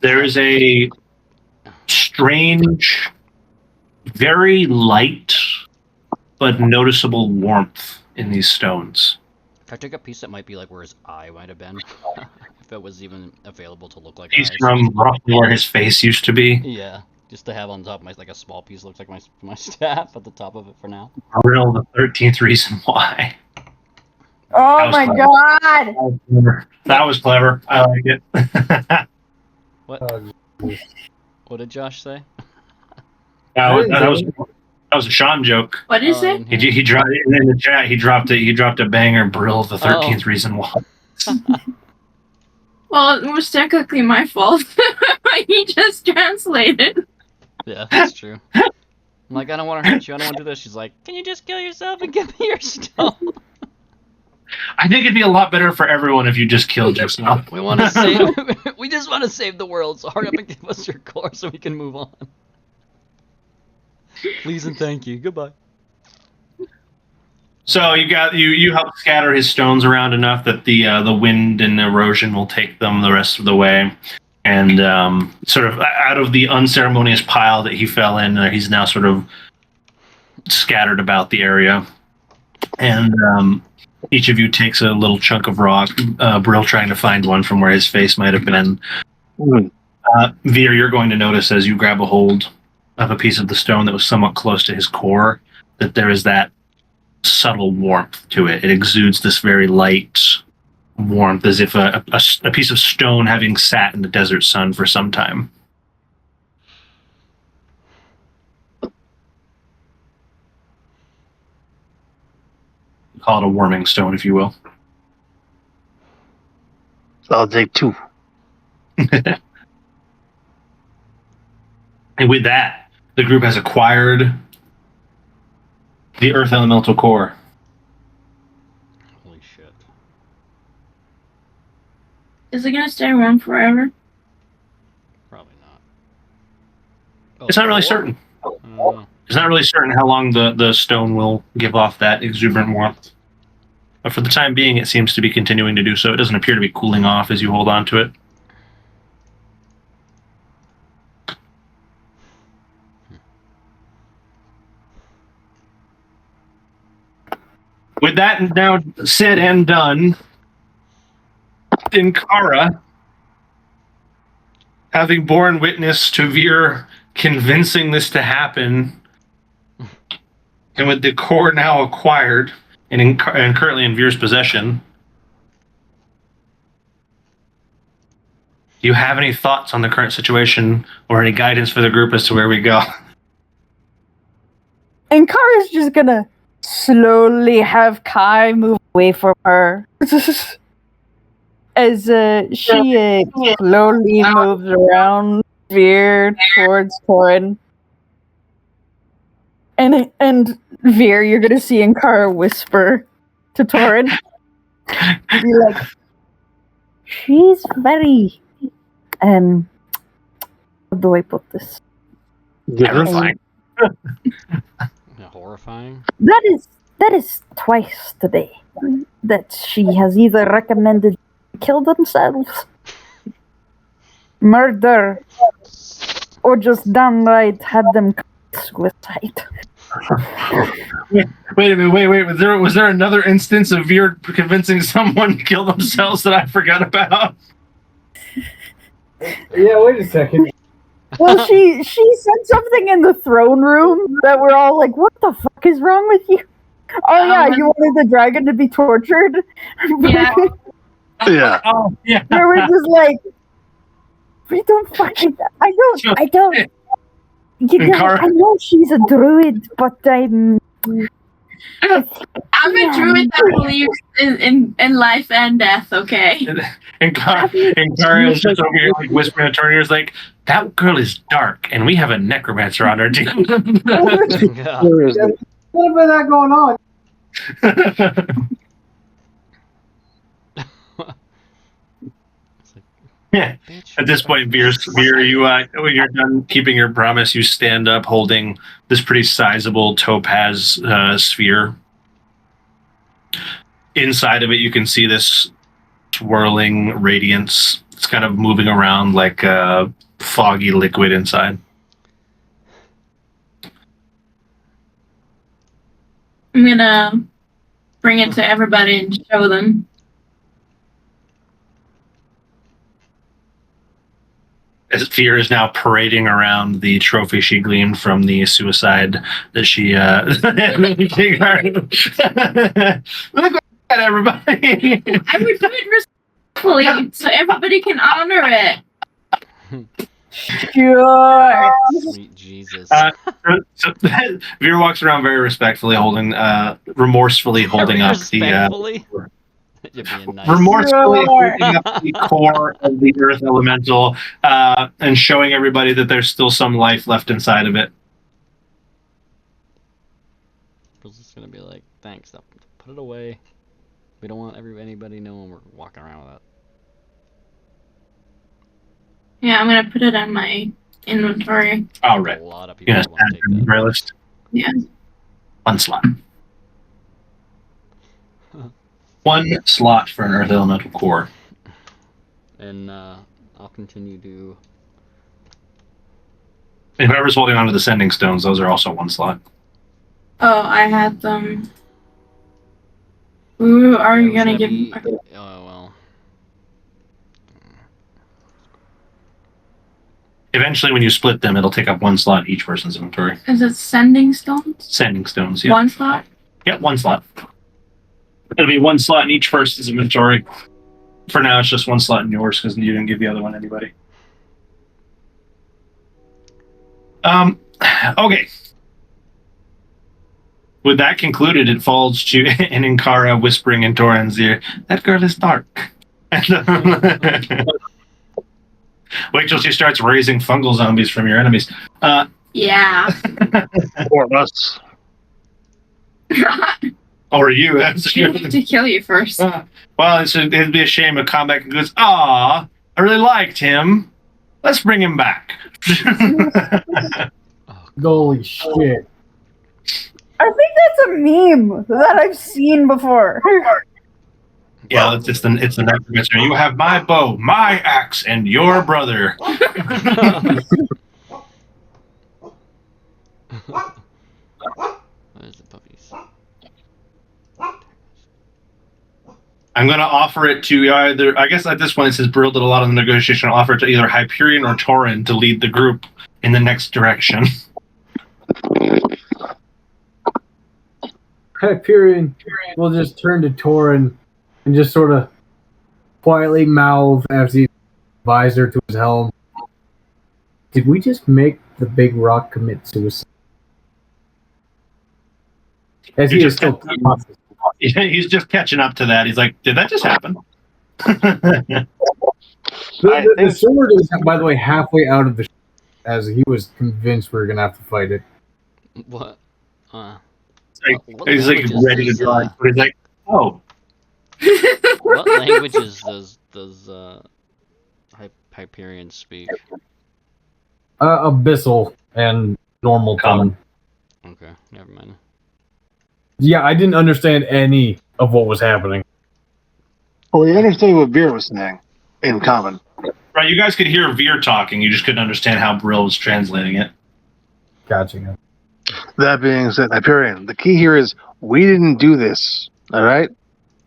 There is a strange, very light, but noticeable warmth in these stones. If I took a piece that might be like where his eye might have been, if it was even available to look like Piece eyes. from roughly where his face used to be. Yeah, just to have on top of my, like a small piece looks like my staff at the top of it for now. Real the 13th reason why. Oh my clever. god. That was clever. I like it. What? What did Josh say? that was a Sean joke. What is it? He dropped it in the chat. He dropped a banger. Brill the 13th reason why. Well, it was technically my fault. He just translated. Yeah, that's true. I'm like, I don't want to hurt you. I don't want to do this. She's like, can you just kill yourself and give me your stone? I think it'd be a lot better for everyone if you just killed yourself. We want to save. We just want to save the world. So hurry up and give us your core so we can move on. Please and thank you. Goodbye. So you help scatter his stones around enough that the wind and erosion will take them the rest of the way, and sort of out of the unceremonious pile that he fell in, he's now sort of scattered about the area, and each of you takes a little chunk of rock. Brill trying to find one from where his face might have been. Veer, you're going to notice as you grab a hold of a piece of the stone that was somewhat close to his core that there is that subtle warmth to it. It exudes this very light warmth, as if a piece of stone having sat in the desert sun for some time. Call it a warming stone, if you will. I'll take two. And with that, the group has acquired the Earth Elemental Core. Holy shit. Is it gonna stay warm forever? Probably not. Oh, It's not really four? certain. I don't know. It's not really certain how long the stone will give off that exuberant warmth. But for the time being, it seems to be continuing to do so. It doesn't appear to be cooling off as you hold on to it. With that now said and done, Dinkara, having borne witness to Veer convincing this to happen, and with the core now acquired and currently in Veer's possession, do you have any thoughts on the current situation or any guidance for the group as to where we go? And Kara's just gonna slowly have Kai move away from her. As she slowly moves around Veer towards Torin. And Veer, you're gonna see Ankara whisper to Torin. Be like, she's very how do I put this? Terrifying. Yeah, horrifying. That is twice today that she has either recommended kill themselves, murder, or just downright had them suicide. Wait a minute, wait. Was there another instance of Veer convincing someone to kill themselves that I forgot about? Yeah, wait a second. Well, she said something in the throne room that we're all like, what the fuck is wrong with you? Oh yeah, you wanted the dragon to be tortured? Yeah. Yeah. Oh, yeah. We were just like, we don't fucking, I don't, you know, Kara- I know she's a druid, but I'm a druid that believes in life and death, okay? And Kara is just over here like whispering to her ears like, that girl is dark and we have a necromancer on our team. Yeah. Seriously. What about that going on? Yeah. Bitch. At this point, Veer, when you're done keeping your promise, you stand up holding this pretty sizable topaz sphere. Inside of it, you can see this swirling radiance. It's kind of moving around like a foggy liquid inside. I'm gonna bring it to everybody and show them. As Fear is now parading around the trophy she gleaned from the suicide that she look at everybody. I would do it respectfully so everybody can honor it. sure. Sweet Jesus. So Veer walks around very respectfully, holding remorsefully holding up Respectfully? You're being nice. remorsefully holding up the core of the earth elemental, and showing everybody that there's still some life left inside of it. We're just gonna be like, thanks, put it away. We don't want anybody knowing we're walking around with that. Yeah, I'm gonna put it on my inventory. All right. A lot of people Yes, want to take that. inventory list. Yeah. One slot. One slot for an earth elemental core. And I'll continue to. And whoever's holding onto the sending stones, those are also one slot. Oh, I had them. Ooh, are you gonna give? Oh well. Eventually, when you split them, it'll take up one slot in each person's inventory. Is it sending stones? Sending stones, yeah. One slot. Yeah, one slot. It'll be one slot in each person's inventory. For now, it's just one slot in yours because you didn't give the other one to anybody. Okay. With that concluded, it falls to an Inkara whispering in Torin's ear, that girl is dark. Wait till she starts raising fungal zombies from your enemies. Yeah. Or us. Or you. She needed to kill you first. Well, it'd be a shame if Combat goes, "Aw, I really liked him. Let's bring him back." Holy shit. I think that's a meme that I've seen before. Yeah, it's the necromancer. You have my bow, my axe, and your brother. Where's the puppies? I'm going to offer it to either, I guess at this point it says Brill did a lot of the negotiation. I'll offer it to either Hyperion or Torin to lead the group in the next direction. Hyperion will just turn to Torin and just sort of quietly mouth as he visor to his helm. Did we just make the big rock commit suicide? As he is still He's just catching up to that. He's like, did that just happen? The sword is, by the way, halfway out of the as he was convinced we were going to have to fight it. What? He's like ready to die. But he's like, oh. What languages does Hyperion speak? Abyssal and normal common. Okay, never mind. Yeah, I didn't understand any of what was happening. Well, you understood what Veer was saying in common. Right, you guys could hear Veer talking. You just couldn't understand how Brill was translating it. Gotcha. That being said, Hyperion, the key here is we didn't do this. All right,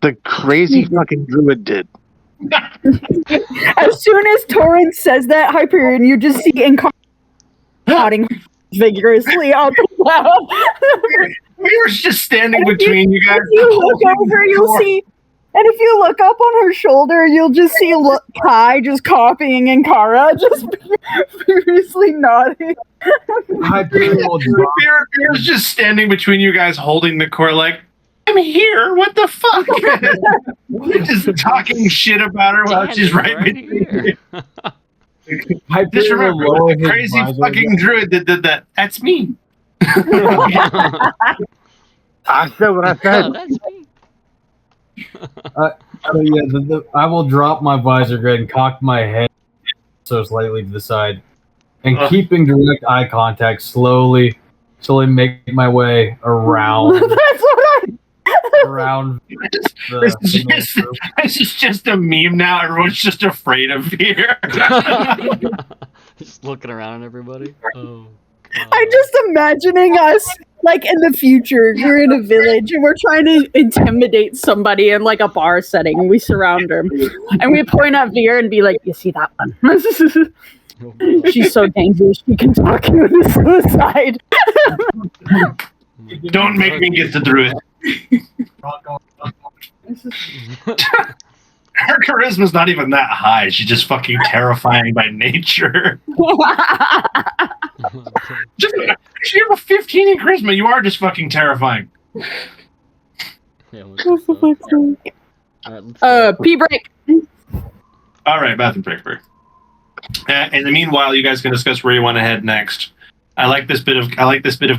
the crazy fucking druid did. As soon as Torin says that, Hyperion, you just see nodding vigorously out loud. We were just standing between you guys. If you look over, you'll see. And if you look up on her shoulder, you'll just see Kai just copying and Kara just furiously nodding. Veer's just standing between you guys holding the core like, I'm here, what the fuck? Just talking shit about her while she's right between you. Just remember, the crazy fucking druid that did that. That's me. I said what I said. Oh, that's me. I will drop my visor grid and cock my head so slightly to the side, and keeping direct eye contact, slowly make my way around. That's what around. This is just a meme now. Everyone's just afraid of Veer. Just looking around at everybody. Oh. I'm just imagining us like in the future. We're in a village and we're trying to intimidate somebody in like a bar setting. We surround her and we point at Veer and be like, "You see that one? She's so dangerous. She can talk you into suicide." Don't make me get the druid. Her charisma's not even that high. She's just fucking terrifying by nature. Just, you have a 15 in charisma. You are just fucking terrifying. Yeah, pee break. All right, bathroom break. In the meanwhile, you guys can discuss where you want to head next. I like this bit of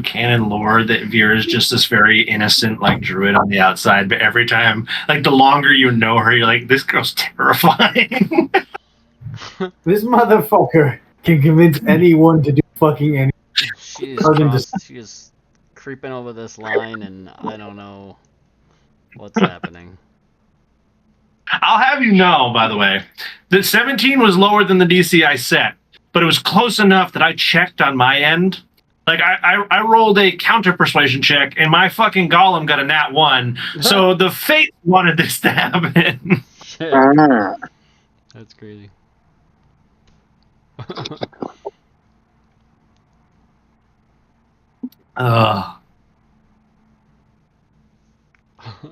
canon lore that Veer is just this very innocent like druid on the outside, but every time, like the longer you know her, you're like, this girl's terrifying. This motherfucker can convince anyone to do fucking anything. She is creeping over this line, and I don't know what's happening. I'll have you know, by the way, that 17 was lower than the DC I set. But it was close enough that I checked on my end. Like, I rolled a counter persuasion check, and my fucking golem got a nat 1. So the fate wanted this to happen. Shit. That's crazy. Ugh. Holy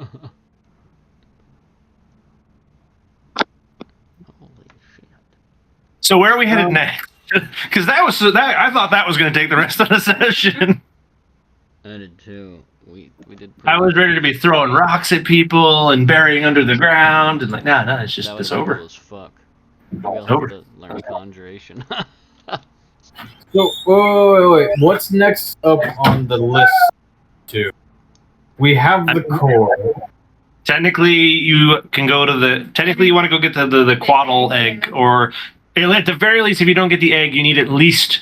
shit. So where are we headed next? Because I thought that was going to take the rest of the session. I did too. We did. I was ready to be throwing rocks at people and burying under the ground, and like, nah, it's just that it's was over. cool as fuck. Maybe I'll have to learn conjuration. So, wait. What's next up on the list, too? We have the core. Technically, you can go to the. Technically, you want to go get the quaddle egg, or at the very least, if you don't get the egg, you need at least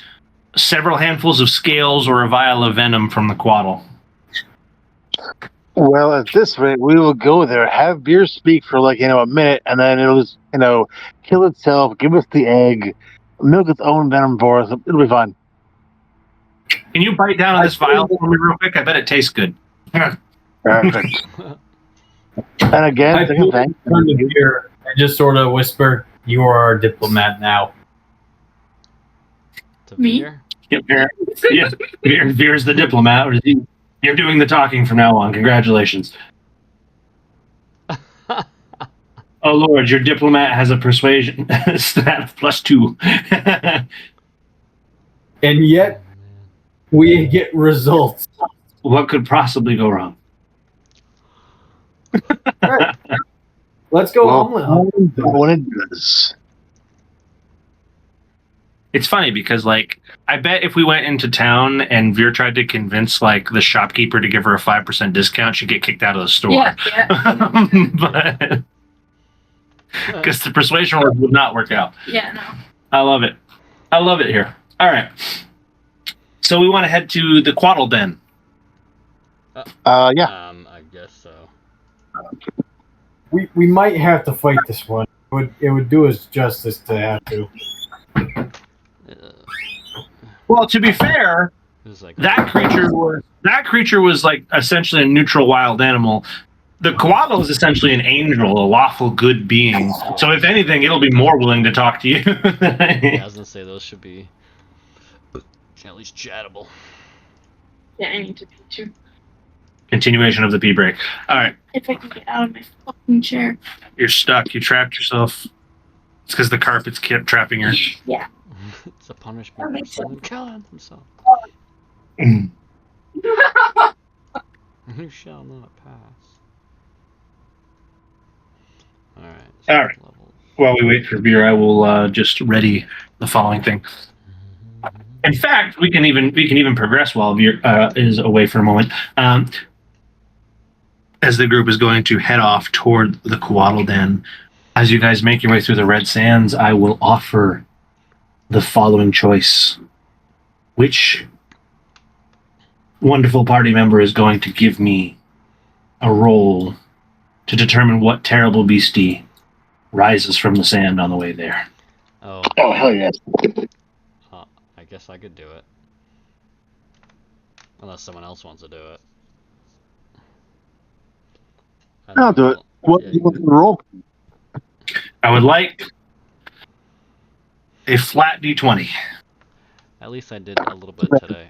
several handfuls of scales or a vial of venom from the quaddle. Well, at this rate, we will go there, have beer speak for a minute, and then it'll just kill itself, give us the egg, milk its own venom for us. It'll be fine. Can you bite down on this vial for me real quick? I bet it tastes good. Perfect. And again, I second thing. turn to Veer and just sort of whisper, "You are our diplomat now." To Me? Veer? Yep, Veer's the diplomat. You're doing the talking from now on. Congratulations. Oh Lord, your diplomat has a persuasion stat of +2. And yet, we get results. What could possibly go wrong? Right. Let's go on. When it does. It's funny because, I bet if we went into town and Veer tried to convince, the shopkeeper to give her a 5% discount, she'd get kicked out of the store. Yeah. But because the persuasion roll would not work out. Yeah, no. I love it. I love it here. All right. So we want to head to the Quaddle Den. Yeah. I guess so. We might have to fight this one. It would do us justice to have to. Well, to be fair, that creature was essentially a neutral wild animal. The Quaddle is essentially an angel, a lawful good being. So if anything, it'll be more willing to talk to you. Yeah, I was gonna say those should be at least chattable. Yeah, I need to pee too. Continuation of the pee break. All right. If I can get out of my fucking chair. You're stuck. You trapped yourself. It's because the carpet's kept trapping her. Yeah. It's a punishment for someone killing himself. You shall not pass. Alright. All right. While we wait for beer, I will just ready the following thing. In fact, we can even progress while beer is away for a moment. As the group is going to head off toward the Quaddle Den, as you guys make your way through the Red Sands, I will offer the following choice. Which wonderful party member is going to give me a roll to determine what terrible beastie rises from the sand on the way there? Oh, hell yes. I guess I could do it. Unless someone else wants to do it. I'll do it. What do you want to roll? I would like a flat D20. At least I did a little bit today.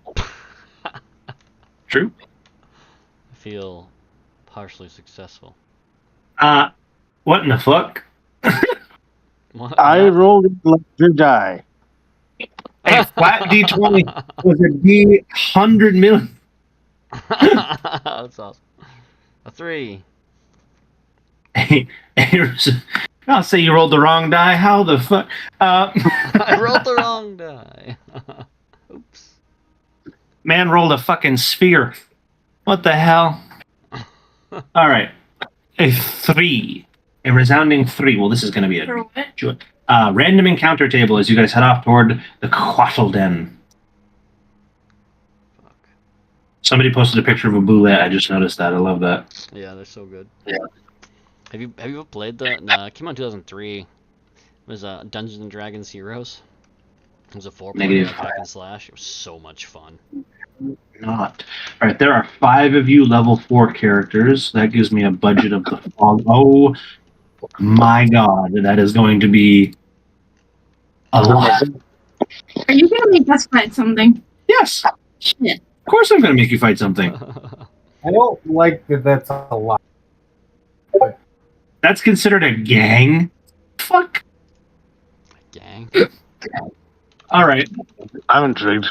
True. I feel partially successful. What in the fuck? What? I rolled like your die. A flat D20 was a D100 million. That's awesome. A 3. I'll say you rolled the wrong die. How the fuck? I rolled the wrong die. Oops. Man rolled a fucking sphere. What the hell? All right. A 3. A resounding 3. Well, this is going to be For what? random encounter table as you guys head off toward the Quaddle Den. Fuck. Somebody posted a picture of a boulette. I just noticed that. I love that. Yeah, they're so good. Yeah. Have you ever played the? Nah, it came out in 2003. It was Dungeons and Dragons Heroes. It was a 4-player Negative hack and slash. It was so much fun. Not. All right, there are 5 of you level 4 characters. That gives me a budget of the oh my god, that is going to be a lot. Are you gonna make us fight something? Yes. Shit. Of course I'm going to make you fight something. I don't like that that's a lot. That's considered a gang? Fuck. Gang. All right. I'm intrigued.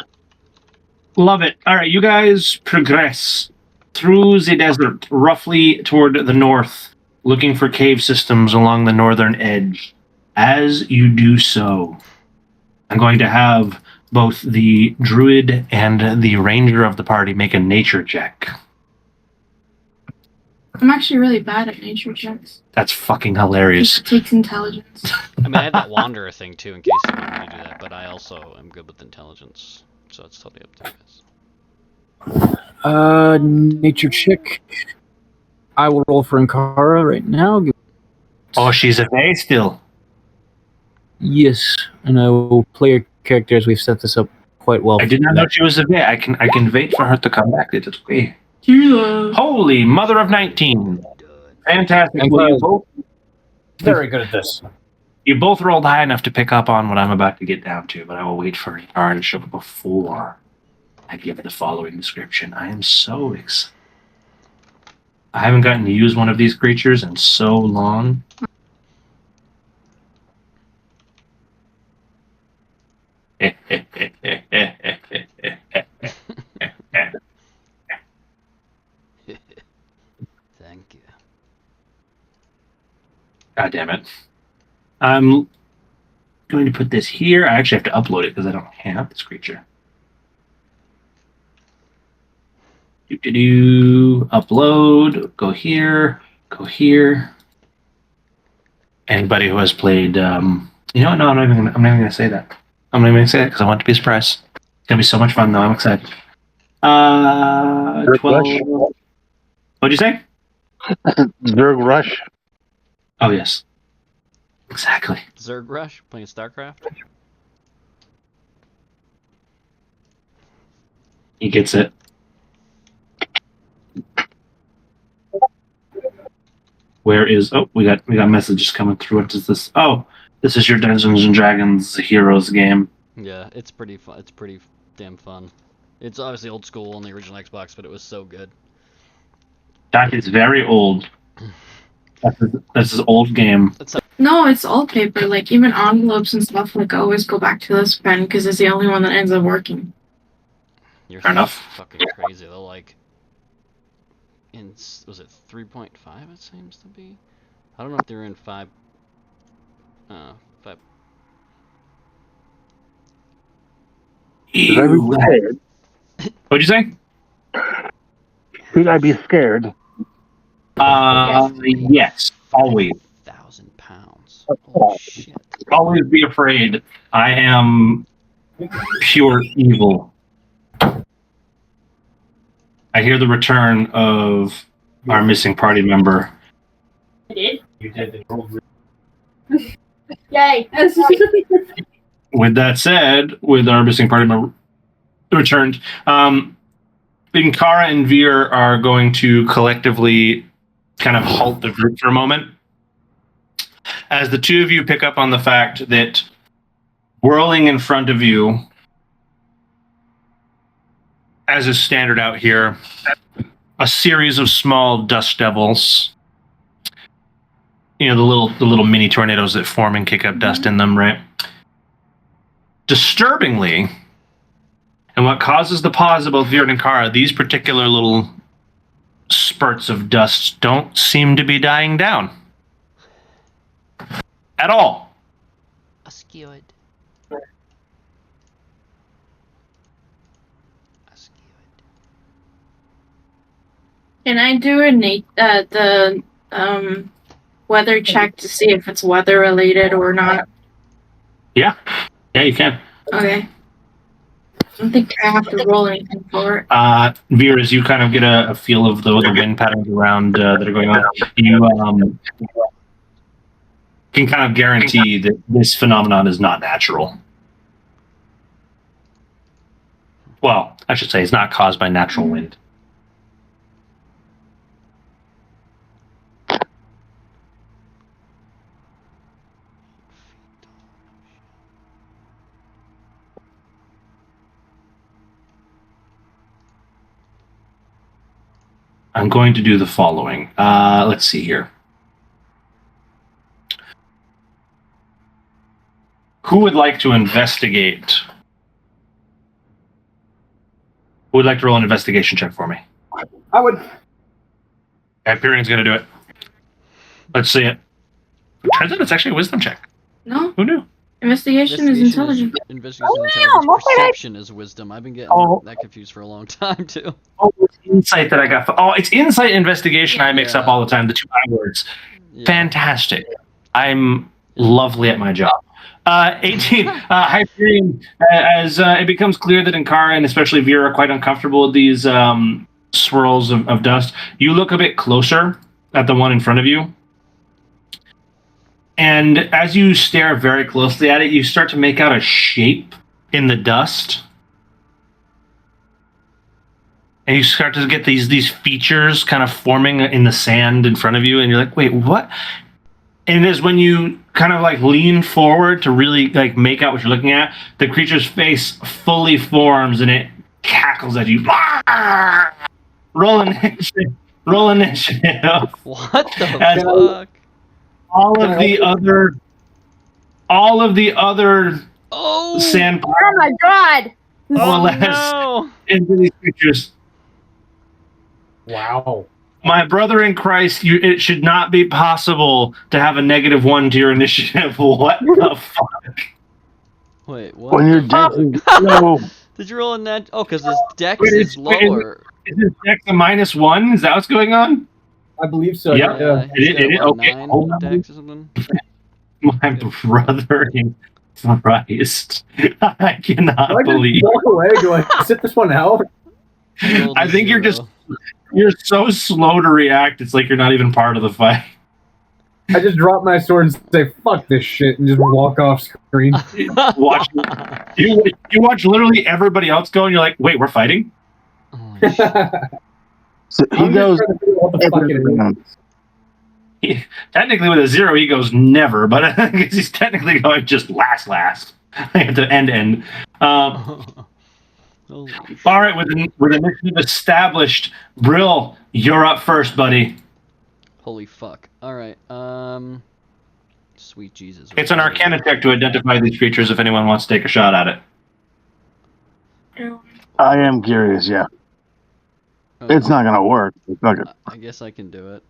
Love it. All right, you guys progress through the desert, roughly toward the north, looking for cave systems along the northern edge. As you do so, I'm going to have both the druid and the ranger of the party make a nature check. I'm actually really bad at nature checks. That's fucking hilarious. It takes intelligence. I mean, I have that wanderer thing too, in case you want me to do that. But I also am good with intelligence, so it's totally up to you guys. Nature check. I will roll for Ankara right now. Oh, she's a Fae still. Yes, and I will play her character as we've set this up quite well. I did not know she was a Fae. I can wait for her to come back. It's okay. Tula. Holy mother of 19. Fantastic. And Well, you both very good at this. You both rolled high enough to pick up on what I'm about to get down to, but I will wait for Ankara to show up before I give the following description. I am so excited. I haven't gotten to use one of these creatures in so long. Thank you. God damn it. I'm going to put this here. I actually have to upload it because I don't have this creature. Upload. Go here. Go here. Anybody who has played, you know what? No, I'm not even going to say that. I'm not even going to say that because I want it to be a surprise. It's going to be so much fun, though. I'm excited. 12. What'd you say? Zerg Rush. Oh, yes. Exactly. Zerg Rush, playing StarCraft. He gets it. Where is... Oh, we got messages coming through. What is this? Oh, this is your Dungeons and Dragons Heroes game. Yeah, it's pretty fun. It's pretty damn fun. It's obviously old school on the original Xbox, but it was so good. That is very old. That's an old game. No, it's all paper. Like, even envelopes and stuff, like, I always go back to this pen because it's the only one that ends up working. You're Fair enough. Fucking crazy. They're like... was it 3.5 it seems to be? I don't know if they're in 5... 5... Should I be scared? What'd you say? Should I be scared? Yes. Always. 1,000 pounds. Holy shit. Always be afraid. I am pure evil. I hear the return of our missing party member. I did? You did. Yay! With that said, with our missing party member returned, Inkara and Veer are going to collectively kind of halt the group for a moment. As the two of you pick up on the fact that whirling in front of you, as is standard out here, a series of small dust devils. You know, the little mini tornadoes that form and kick up dust in them, right? Disturbingly, and what causes the pause about Veer and Inkara, these particular little spurts of dust don't seem to be dying down. At all. Askew. Can I do the weather check to see if it's weather related or not? Yeah. Yeah, you can. Okay. I don't think I have to roll anything for it. Veer, as you kind of get a feel of the wind patterns around that are going on, you can kind of guarantee that this phenomenon is not natural. Well, I should say it's not caused by natural wind. I'm going to do the following. Let's see here. Who would like to investigate? Who would like to roll an investigation check for me? I would. Hyperion's going to do it. Let's see it. Turns out it's actually a wisdom check. No, Who knew? investigation is intelligence. Investigation is yeah, intelligence. what did I- Perception is wisdom. I've been getting Oh. that confused for a long time too. Oh, it's insight that I got. Oh, it's insight investigation. I mix up Yeah. all the time. The 2 I words. Yeah. Fantastic. I'm lovely at my job. 18. Hyperion. As it becomes clear that Ankara and especially Vera are quite uncomfortable with these swirls of dust, you look a bit closer at the one in front of you. And as you stare very closely at it, you start to make out a shape in the dust. And you start to get these features kind of forming in the sand in front of you, and you're like, wait, what? And it is when you kind of like lean forward to really like make out what you're looking at, the creature's face fully forms and it cackles at you. Roll initiative. Roll initiative. What the As fuck? all of the other Oh! sand Oh my god! Oh coalesce no! into these creatures. Wow. My brother in Christ, it should not be possible to have a -1 to your initiative. What the fuck? Wait, what? When your the dex fuck? is low, Did you roll a net? Oh, because his dex Wait, is wait, lower. Is this dex a -1? Is that what's going on? I believe so. Yeah. Yeah. He's It- got, it- what, okay, 9 hold on. dex or something? My brother in Christ. I cannot Do I just believe. walk away? Do I sit this one out? He rolled a I think you're just 0. you're so slow to react. It's like you're not even part of the fight. I just drop my sword and say "fuck this shit" and just walk off screen. Watch you watch literally everybody else go, and you're like, wait, we're fighting. Holy shit. so he I'm just goes. trying to figure out what the fuck it is. Technically, with a 0, he goes never, but because he's technically going just last. To end. Holy shit. All right, with initiative established, Brill, you're up first, buddy. Holy fuck. Alright, sweet Jesus. It's an Arcana check to identify these creatures if anyone wants to take a shot at it. I am curious. Yeah, Okay. it's not gonna work. Fuck it. I guess I can do it.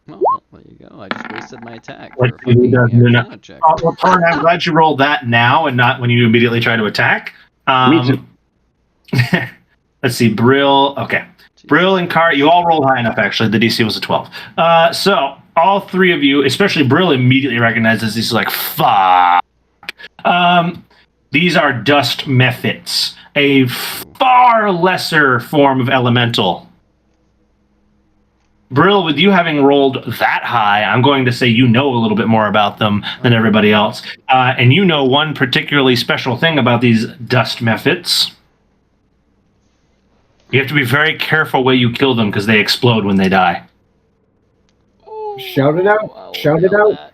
Oh, well, there you go. I just wasted my attack for a Let's see who fucking does it. Arcana check. Well, Torrin, I'm glad you rolled that now and not when you immediately try to attack. Me too. Let's see, Brill. Okay. Brill and Car, you all rolled high enough, actually. The DC was a 12. So, all 3 of you, especially Brill, immediately recognizes these like, fuck. These are dust mephits, a far lesser form of elemental. Brill, with you having rolled that high, I'm going to say you know a little bit more about them than everybody else. And you know one particularly special thing about these dust mephits. You have to be very careful where you kill them because they explode when they die. Shout it out. I'll Shout it yell out. that.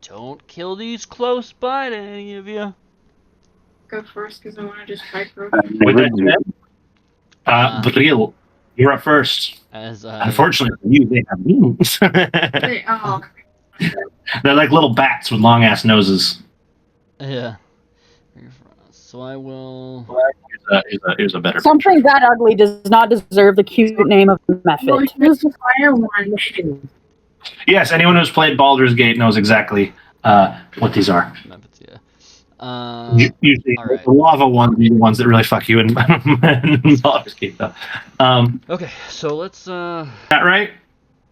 Don't kill these close by to any of you. Go first because I want to just fight for With that said, Brill, you're up first. As Unfortunately for you, they have wings. Oh, They're like little bats with long ass noses. yeah. So I will. Here's a better. Something that ugly does not deserve the cute name of well, Mephit. here's the fire one. Yes, anyone who's played Baldur's Gate knows exactly what these are. Methods, yeah. Usually, all right. the lava ones are the ones that really fuck you in Baldur's Gate, though. Okay, so let's. That right?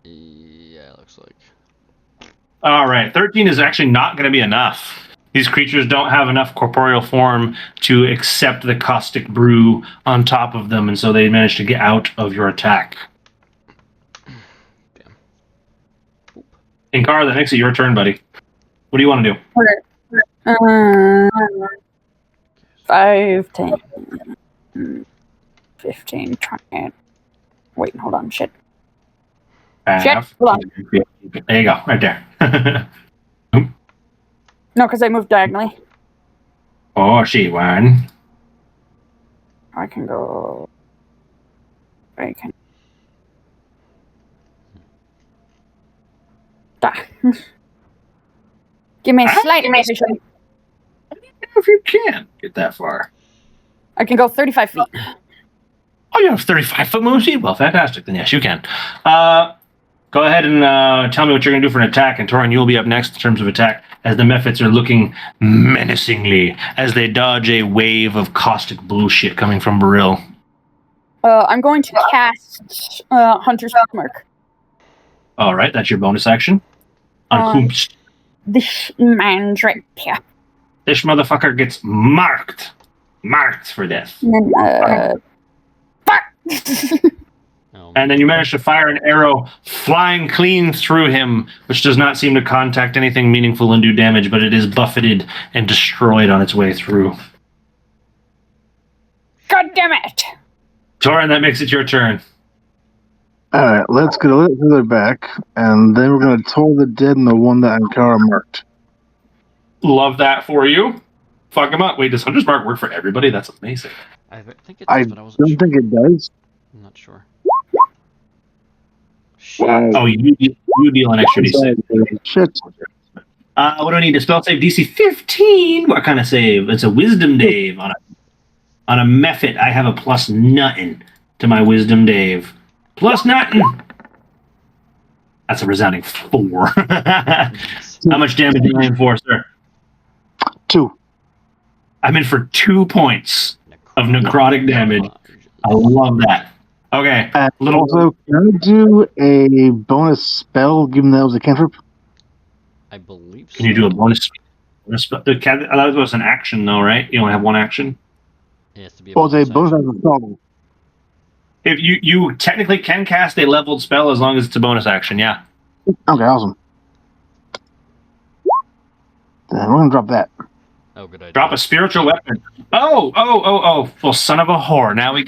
Yeah, looks like. All right. 13 is actually not going to be enough. These creatures don't have enough corporeal form to accept the caustic brew on top of them, and so they manage to get out of your attack. Damn. Inkara, that makes it your turn, buddy. What do you want to do? 5, 10, 15, 20. Wait, hold on, shit. Half. hold on. There you go, right there. No, because I moved diagonally. Oh, she won. I can go. I can. Ah. Give me a slight position. If you can get that far. I can go 35 feet. Oh, you have 35-foot movement speed? Well, fantastic. Then yes, you can. Go ahead and tell me what you're going to do for an attack, and Torin, you'll be up next in terms of attack, as the Mephits are looking menacingly as they dodge a wave of caustic bullshit coming from Baril. I'm going to cast Hunter's Mark. All right, that's your bonus action. On whom This man's right here. this motherfucker gets marked for death. And then, And then you manage to fire an arrow flying clean through him, which does not seem to contact anything meaningful and do damage, but it is buffeted and destroyed on its way through. God damn it! Torin, that makes it your turn. Alright, let's get a little further back, and then we're going to toll the dead and the one that Ankara marked. Love that for you. Fuck him up. Wait, does Hunter's Mark work for everybody? That's amazing. I think it I does, but I wasn't don't sure. think it does. I'm not sure. Wow. Oh, you deal an extra D6. Shit. What do I need? A spell save DC 15? What kind of save? It's a Wisdom Dave. On a Mephit, I have a plus nothing to my Wisdom Dave. Plus nothing. That's a resounding 4. How much damage am I in for, sir? 2. I'm in for 2 points of necrotic damage. I love that. Okay. Also, can I do a bonus spell given that it was a cantrip? I believe so. Can you do a bonus spell? That was an action, though, right? You only have one action? It has to be a Well, it's a bonus bonus action. spell. If you technically can cast a leveled spell as long as it's a bonus action, yeah. Okay, awesome. Then we're going to drop that. Oh, good idea. Drop a spiritual weapon. Oh. Well, son of a whore. Now I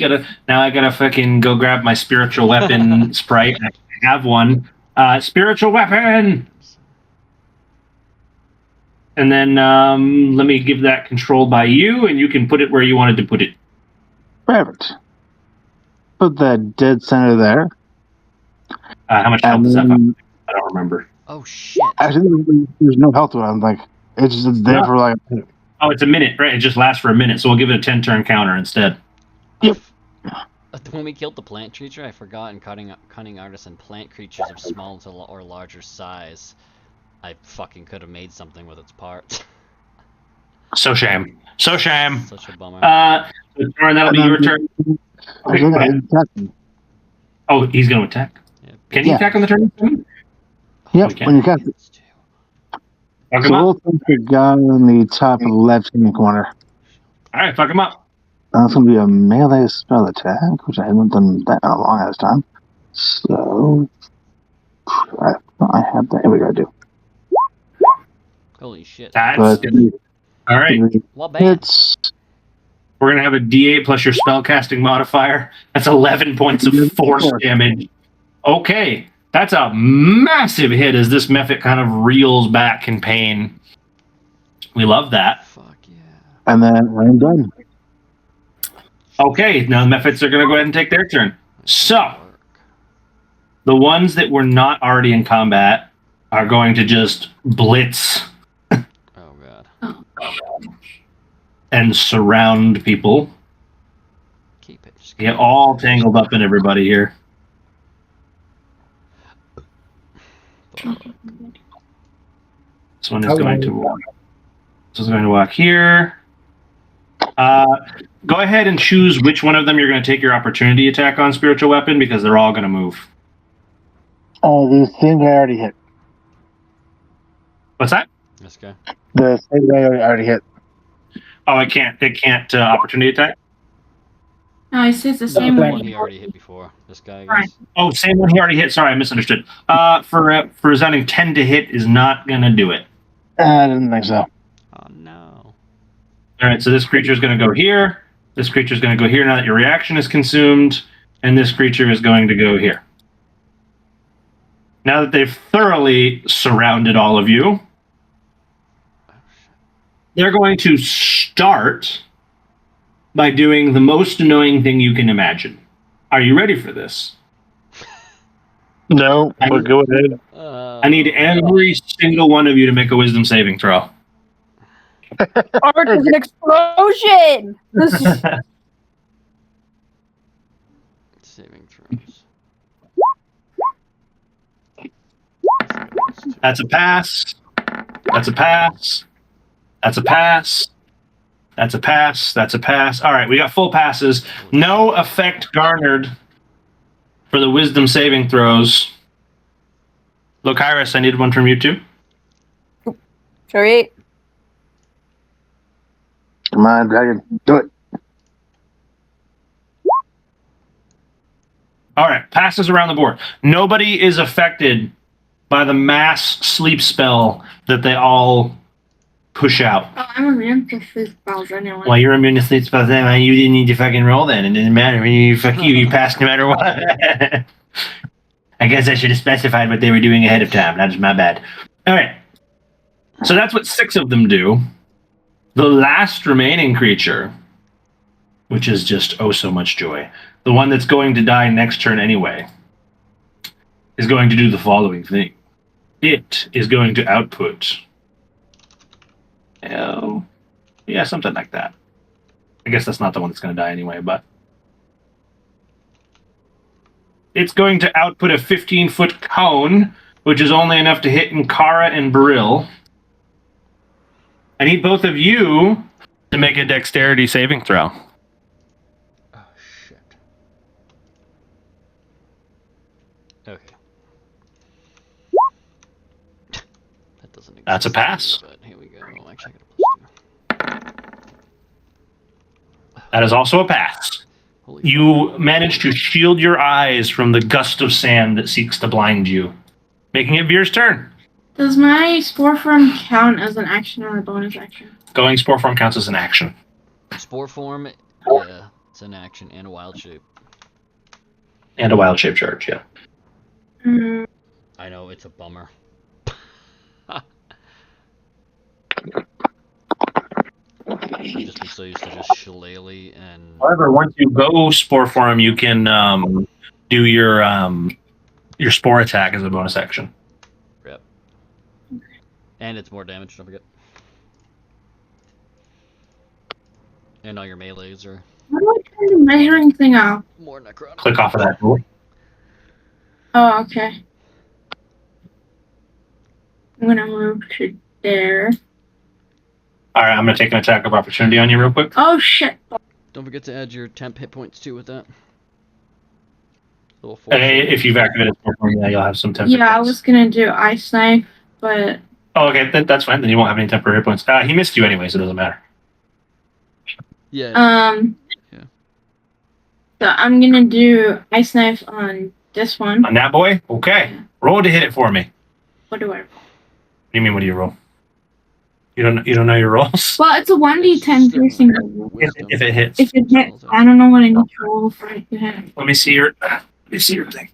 gotta fucking go grab my spiritual weapon sprite. I have one. Spiritual weapon. And then let me give that control by you, and you can put it where you wanted to put it. Perfect. Put that dead center there. How much health does that? I don't remember. Oh shit. Actually, there's no health to it. I'm like, it's just there for like. Oh, it's a minute, right? It just lasts for a minute, so we'll give it a 10-turn counter instead. Yep. When we killed the plant creature, I forgot in cunning artisan plant creatures of small to or larger size. I fucking could have made something with its parts. So shame. Such a bummer. Torin, that'll be your turn. Oh, he's going to attack. Yeah. Can he attack on the turn? Yep, when you cast it. Fuck So him up. we'll take the guy in the top left-hand corner. All right, fuck him up. That's going to be a melee spell attack, which I haven't done that in a long ass time. So, I have that. Here we go. Do. Holy shit. That's good. All right. Well, bad. We're going to have a D8 plus your spellcasting modifier. That's 11 points of force damage. Okay. That's a massive hit as this Mephit kind of reels back in pain. We love that. Fuck yeah. And then I'm done. Okay, now the Mephits are going to go ahead and take their turn. So, the ones that were not already in combat are going to just blitz Oh god. and surround people. Keep it. Just Get all tangled up in everybody here. This one is going to walk. This is going to walk here. Go ahead and choose which one of them you're going to take your opportunity attack on spiritual weapon, because they're all going to move. The same guy already hit. What's that? This guy. The same guy already hit. Oh, it can't opportunity attack? No, he says the same The one. one he already hit before. This guy, I guess. Oh, same one he already hit. Sorry, I misunderstood. For resounding 10 to hit is not going to do it. I didn't think so. Oh no. All right, so this creature is going to go here. This creature is going to go here now that your reaction is consumed. And this creature is going to go here. Now that they've thoroughly surrounded all of you, they're going to start by doing the most annoying thing you can imagine. Are you ready for this? No, but go ahead. I need every single one of you to make a wisdom saving throw. Art is an explosion! Saving throws. That's a pass. That's a pass. That's a pass. That's a pass. That's a pass. All right, we got full passes. No effect garnered for the wisdom saving throws. Look, Iris, I need one from you too. Sorry. Come on, dragon. Do it. All right, passes around the board. Nobody is affected by the mass sleep spell that they all push out. Oh, I'm immune to sleep spells anyway. Well, you're immune to sleep spells then. You didn't need to fucking roll then. It didn't matter. You passed no matter what. I guess I should have specified what they were doing ahead of time. That's my bad. All right. So that's what 6 of them do. The last remaining creature, which is just oh so much joy, the one that's going to die next turn anyway, is going to do the following thing. It is going to output... yeah, something like that. I guess that's not the one that's going to die anyway, but... It's going to output a 15-foot cone, which is only enough to hit Nkara and Baril. I need both of you to make a dexterity saving throw. Oh, shit. Okay. That doesn't exist. That's a pass. But here we go. Actually, I got a +2. That is also a pass. Holy You manage to shield your eyes from the gust of sand that seeks to blind you, making it Veer's turn. Does my spore form count as an action or a bonus action? Going spore form counts as an action. Spore form, yeah, it's an action and a wild shape. And a wild shape charge, yeah. Mm, I know, it's a bummer. I've just been so used to just shillelagh and... However, once you go spore form, you can do your spore attack as a bonus action. Yep. And it's more damage, don't forget. And all your melees are how do I turn the measuring thing off? more necrotic. Click off of that tool. Oh, okay. I'm gonna move to there. All right, I'm going to take an attack of opportunity on you real quick. Oh shit! Don't forget to add your temp hit points too with that. Little If you've activated spore form, yeah, you'll have some temporary Yeah, I points. was gonna do ice knife, but Oh, okay, that's fine. Then you won't have any temporary points. He missed you anyway, so it doesn't matter. Yeah. So I'm gonna do ice knife on this one. On that boy? Okay. Roll to hit it for me. What do I roll? What do you mean, what do you roll? You don't know your rolls? Well, it's a 1d10 piercing. If it hits. If it hits, I don't know what I need to roll for it to hit. Let me see your thing.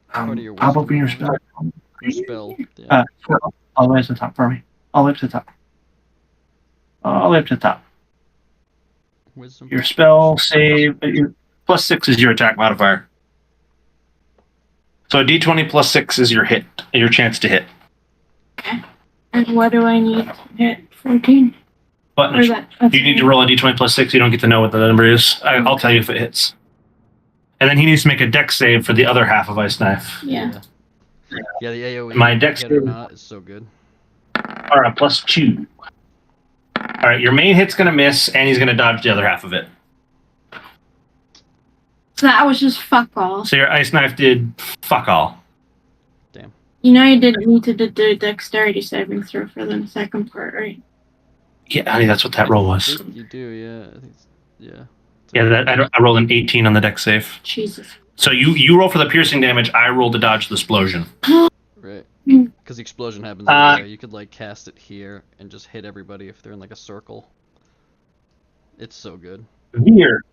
Part of your Pop wisdom open your roll. spell. Your spell. Yeah. All the way to the top for me. All the way to the top. All the way up to the top. Wisdom. Your spell save +6 is your attack modifier. So a d20 +6 is your chance to hit. Okay. And what do I need to hit? 14? But Or that's you need to roll a d20 +6. You don't get to know what the number is. I'll tell you if it hits. And then he needs to make a dex save for the other half of Ice Knife. Yeah. Yeah, the AoE. My dex hit or save- not is so good. All right, +2. All right, your main hit's going to miss, and he's going to dodge the other half of it. So that was just fuck all. So your Ice Knife did fuck all. You know you didn't need to do dexterity saving throw for the second part, right? Yeah, honey, that's what that roll I was. think you do, yeah. I think yeah. Yeah, I rolled an 18 on the dex save. Jesus. So you roll for the piercing damage, I roll to dodge the explosion. Right. Because the explosion happens anywhere. You could, like, cast it here and just hit everybody if they're in, like, a circle. It's so good. Veer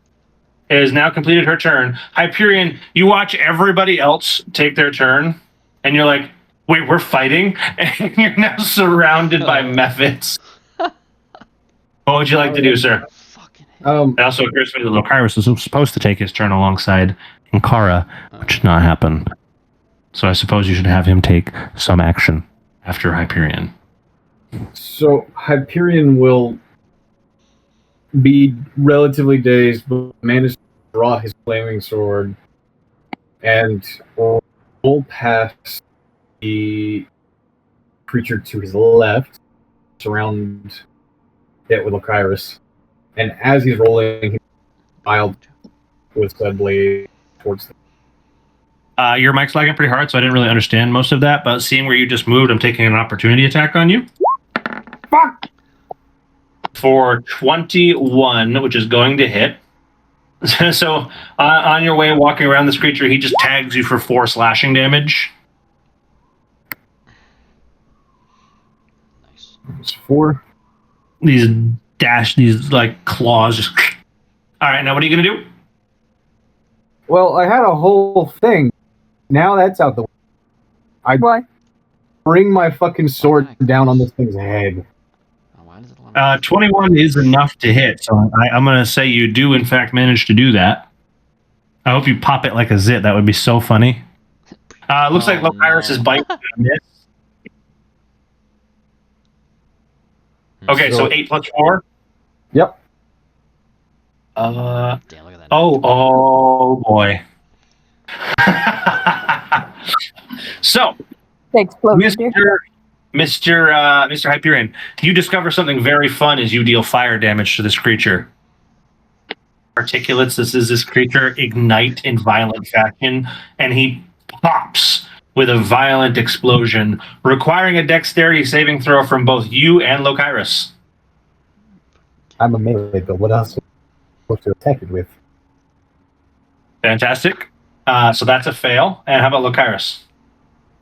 has now completed her turn. Hyperion, you watch everybody else take their turn, and you're like, wait, we're fighting? And you're now surrounded by methods. What would you like to do, sir? It also occurs to me that Lokiris was supposed to take his turn alongside Nkara, which did not happen. So I suppose you should have him take some action after Hyperion. So Hyperion will be relatively dazed, but manage to draw his flaming sword and roll past the creature to his left, surround it with Lakyrus. And as he's rolling, he's wild with said blade towards them. Your mic's lagging pretty hard, so I didn't really understand most of that. But seeing where you just moved, I'm taking an opportunity attack on you. Fuck! For 21, which is going to hit. So on your way walking around this creature, he just tags you for 4 slashing damage. Nice. It's 4. These like claws just. All right, now what are you gonna do? Well, I had a whole thing. Now that's out the way. Why? Bring my fucking sword down on this thing's head. Oh, why does it allow me- 21 is enough to hit, so I'm gonna say you do in fact manage to do that. I hope you pop it like a zit. That would be so funny. Looks like Lakyrus' bite is gonna miss. Okay, so 8 plus 4. Yep. Damn, look at that. Oh boy. So, Thanks, Mr. Hyperion, you discover something very fun as you deal fire damage to this creature. Particulates, this creature, ignite in violent fashion, and he pops with a violent explosion, requiring a dexterity saving throw from both you and Lakyrus. I'm a melee, but what else am I supposed to attack it with? Fantastic. So that's a fail. And how about Lakyrus?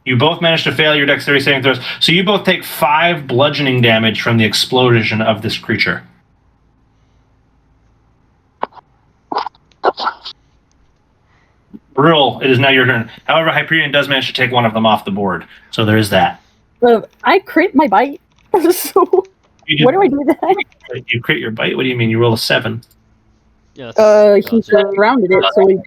You both managed to fail your dexterity saving throws. So you both take 5 bludgeoning damage from the explosion of this creature. Brill, it is now your turn. However, Hyperion does manage to take one of them off the board. So there is that. I crit my bite. So what do I do then? You crit your bite? What do you mean? You roll a 7. Yeah, He surrounded it, so he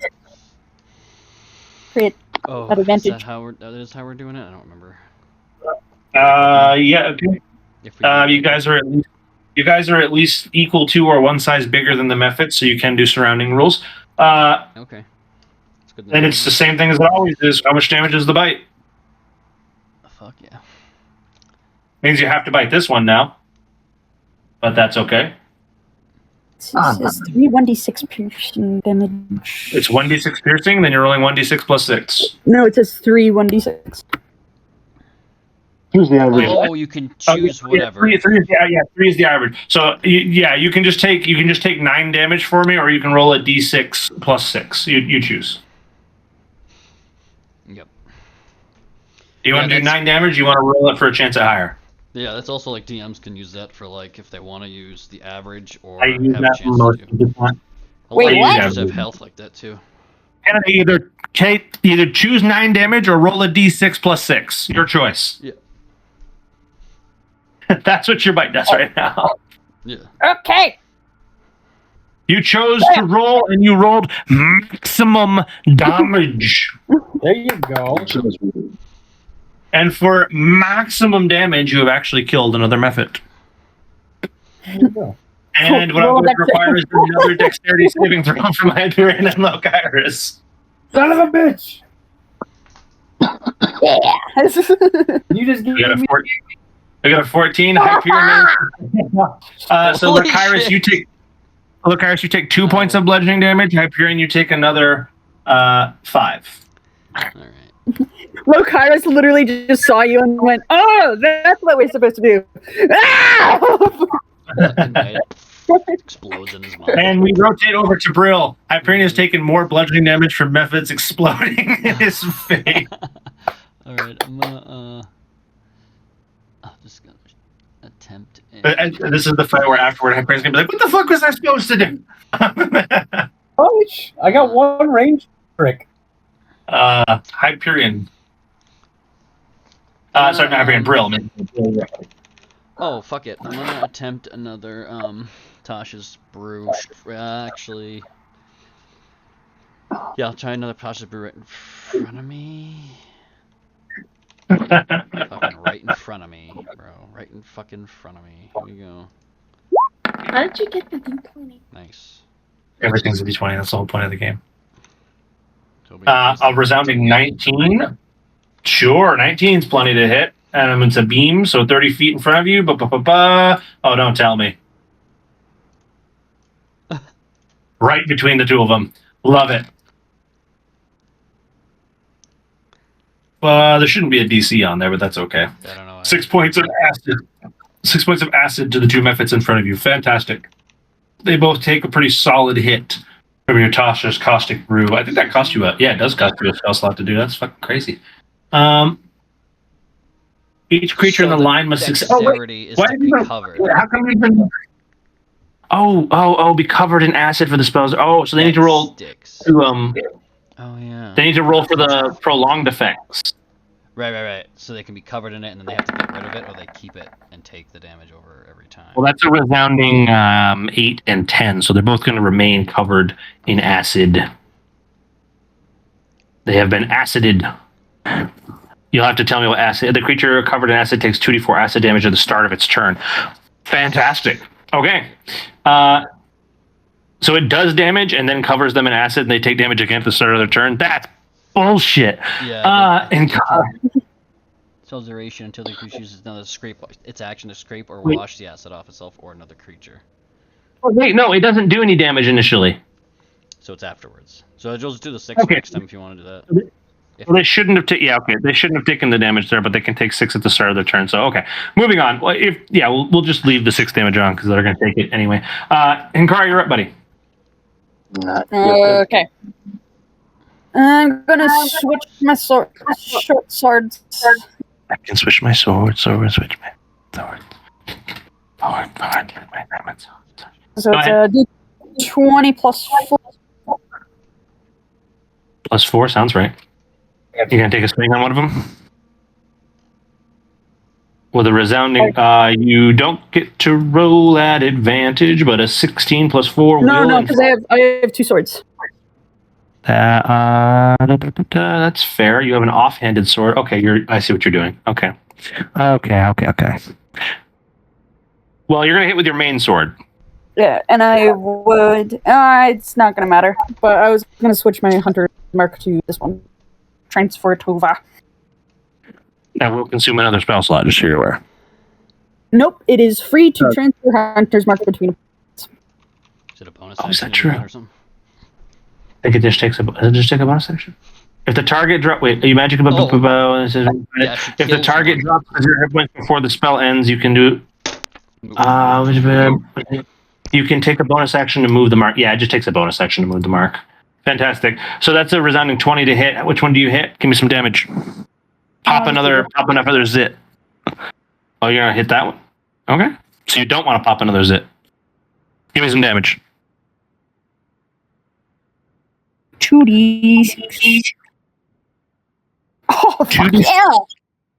crit at advantage. That is how we're doing it? I don't remember. Yeah, okay. You guys are at least equal to or one size bigger than the Mephit, so you can do surrounding rules. Okay. And it's the same thing as it always is. How much damage is the bite? Fuck yeah. Means you have to bite this one now. But that's okay. It's 3 1d6 piercing damage. It's 1d6 piercing, then you're rolling 1d6 plus 6. No, it says 3 1d6. Choose the average. Oh, you can choose whatever. 3 is the average. So you can just take 9 damage for me, or you can roll a d6 plus 6. You choose. Yep. Do you want to do 9 damage? You want to roll it for a chance at higher? Yeah, that's also like DMs can use that for like if they want to use the average or I use have that a chance most to of the time. Wait, what? Users have health like that too. And either choose 9 damage or roll a d6 plus 6. Your choice. Yeah. That's what your bite does right now. Yeah. Okay. You chose to roll, and you rolled maximum damage. There you go. And for maximum damage, you have actually killed another Mephit. There you go. And what I'm going to require is another dexterity saving throw from Hyperion and Lakyrus. Son of a bitch! Yeah. You just I gave got a me 14. I got a 14. Hyperion. So Holy Lakyrus, shit. you take 2 points of bludgeoning damage. Hyperion, you take another 5. All right. Lakyrus literally just saw you and went, "Oh, that's what we're supposed to do." Ah! Fucking head explodes in his mouth. And we rotate over to Brill. Hyperion has taken more bludgeoning damage from Mephits exploding in his face. All right, I'm just gonna attempt. And this is the fight where afterward Hyperion's gonna be like, "What the fuck was I supposed to do?" Oh, I got one range trick. Hyperion. Sorry, not Hyperion. Brill. Oh, fuck it. I'm gonna attempt another Tasha's brew. Actually, yeah, I'll try another Tasha's brew right in front of me. Fucking right in front of me, bro. Right in fucking front of me. Here we go. How did you get the D20? Nice. Everything's a d20. That's the whole point of the game. Toby, A resounding 19. Sure, 19's plenty to hit. And it's a beam, so 30 feet in front of you. Oh, don't tell me. Right between the two of them. Love it. There shouldn't be a DC on there, but that's okay. I don't know. 6 points of acid. 6 points of acid to the two methods in front of you. Fantastic. They both take a pretty solid hit from your Tasha's Caustic Brew. I think that cost you it does cost you a spell slot to do. That's fucking crazy. Each creature in the line must succeed. Dexterity is to be covered. How come you've been? Be covered in acid for the spells. Oh, so they need to roll to Oh yeah. They need to roll for the prolonged effects. Right. So they can be covered in it, and then they have to get rid of it, or they keep it and take the damage over every time. Well, that's a resounding 8 and 10, so they're both going to remain covered in acid. They have been acided. You'll have to tell me what acid. The creature covered in acid takes 2d4 acid damage at the start of its turn. Fantastic. Okay. So it does damage and then covers them in acid, and they take damage again at the start of their turn. That's bullshit. Yeah. And Spell's duration until the creature uses another scrape its action to scrape or Wait. wash the acid off itself or another creature. oh, wait, no, it doesn't do any damage initially. So it's afterwards. So you'll just do the 6 Okay. next time if you want to do that. Well, they shouldn't have. They shouldn't have taken the damage there, but they can take 6 at the start of their turn. So okay, moving on. Well, we'll just leave the 6 damage on because they're going to take it anyway. Hinkar, you're up, buddy. Okay. I'm gonna switch my short swords. I can switch my sword, switch my sword. Forward, my diamonds. So it's a D20 plus 4. Plus 4 sounds right. You're going to take a swing on one of them? With a resounding, you don't get to roll at advantage, but a 16 plus 4 will. No, because I have 2 swords. That's fair. You have an offhanded sword. Okay, I see what you're doing. Okay. Well, you're going to hit with your main sword. Yeah, and I would. It's not gonna matter. But I was gonna switch my hunter mark to this one. Transfer Tova. That will consume another spell slot, just so you're aware. Nope, it is free to transfer hunter's mark between. Is it a bonus is that action to do true? that or something? I think it just takes a bonus action. If the target drop, wait, are you magic about? Yeah, she If the kills target someone. drops 0 hit points before the spell ends, you can do. You can take a bonus action to move the mark. Yeah, it just takes a bonus action to move the mark. Fantastic. So that's a resounding 20 to hit. Which one do you hit? Give me some damage. Pop another zit. Oh, you're gonna hit that one? Okay. So you don't want to pop another zit. Give me some damage. 2d6. Oh, fuck yeah!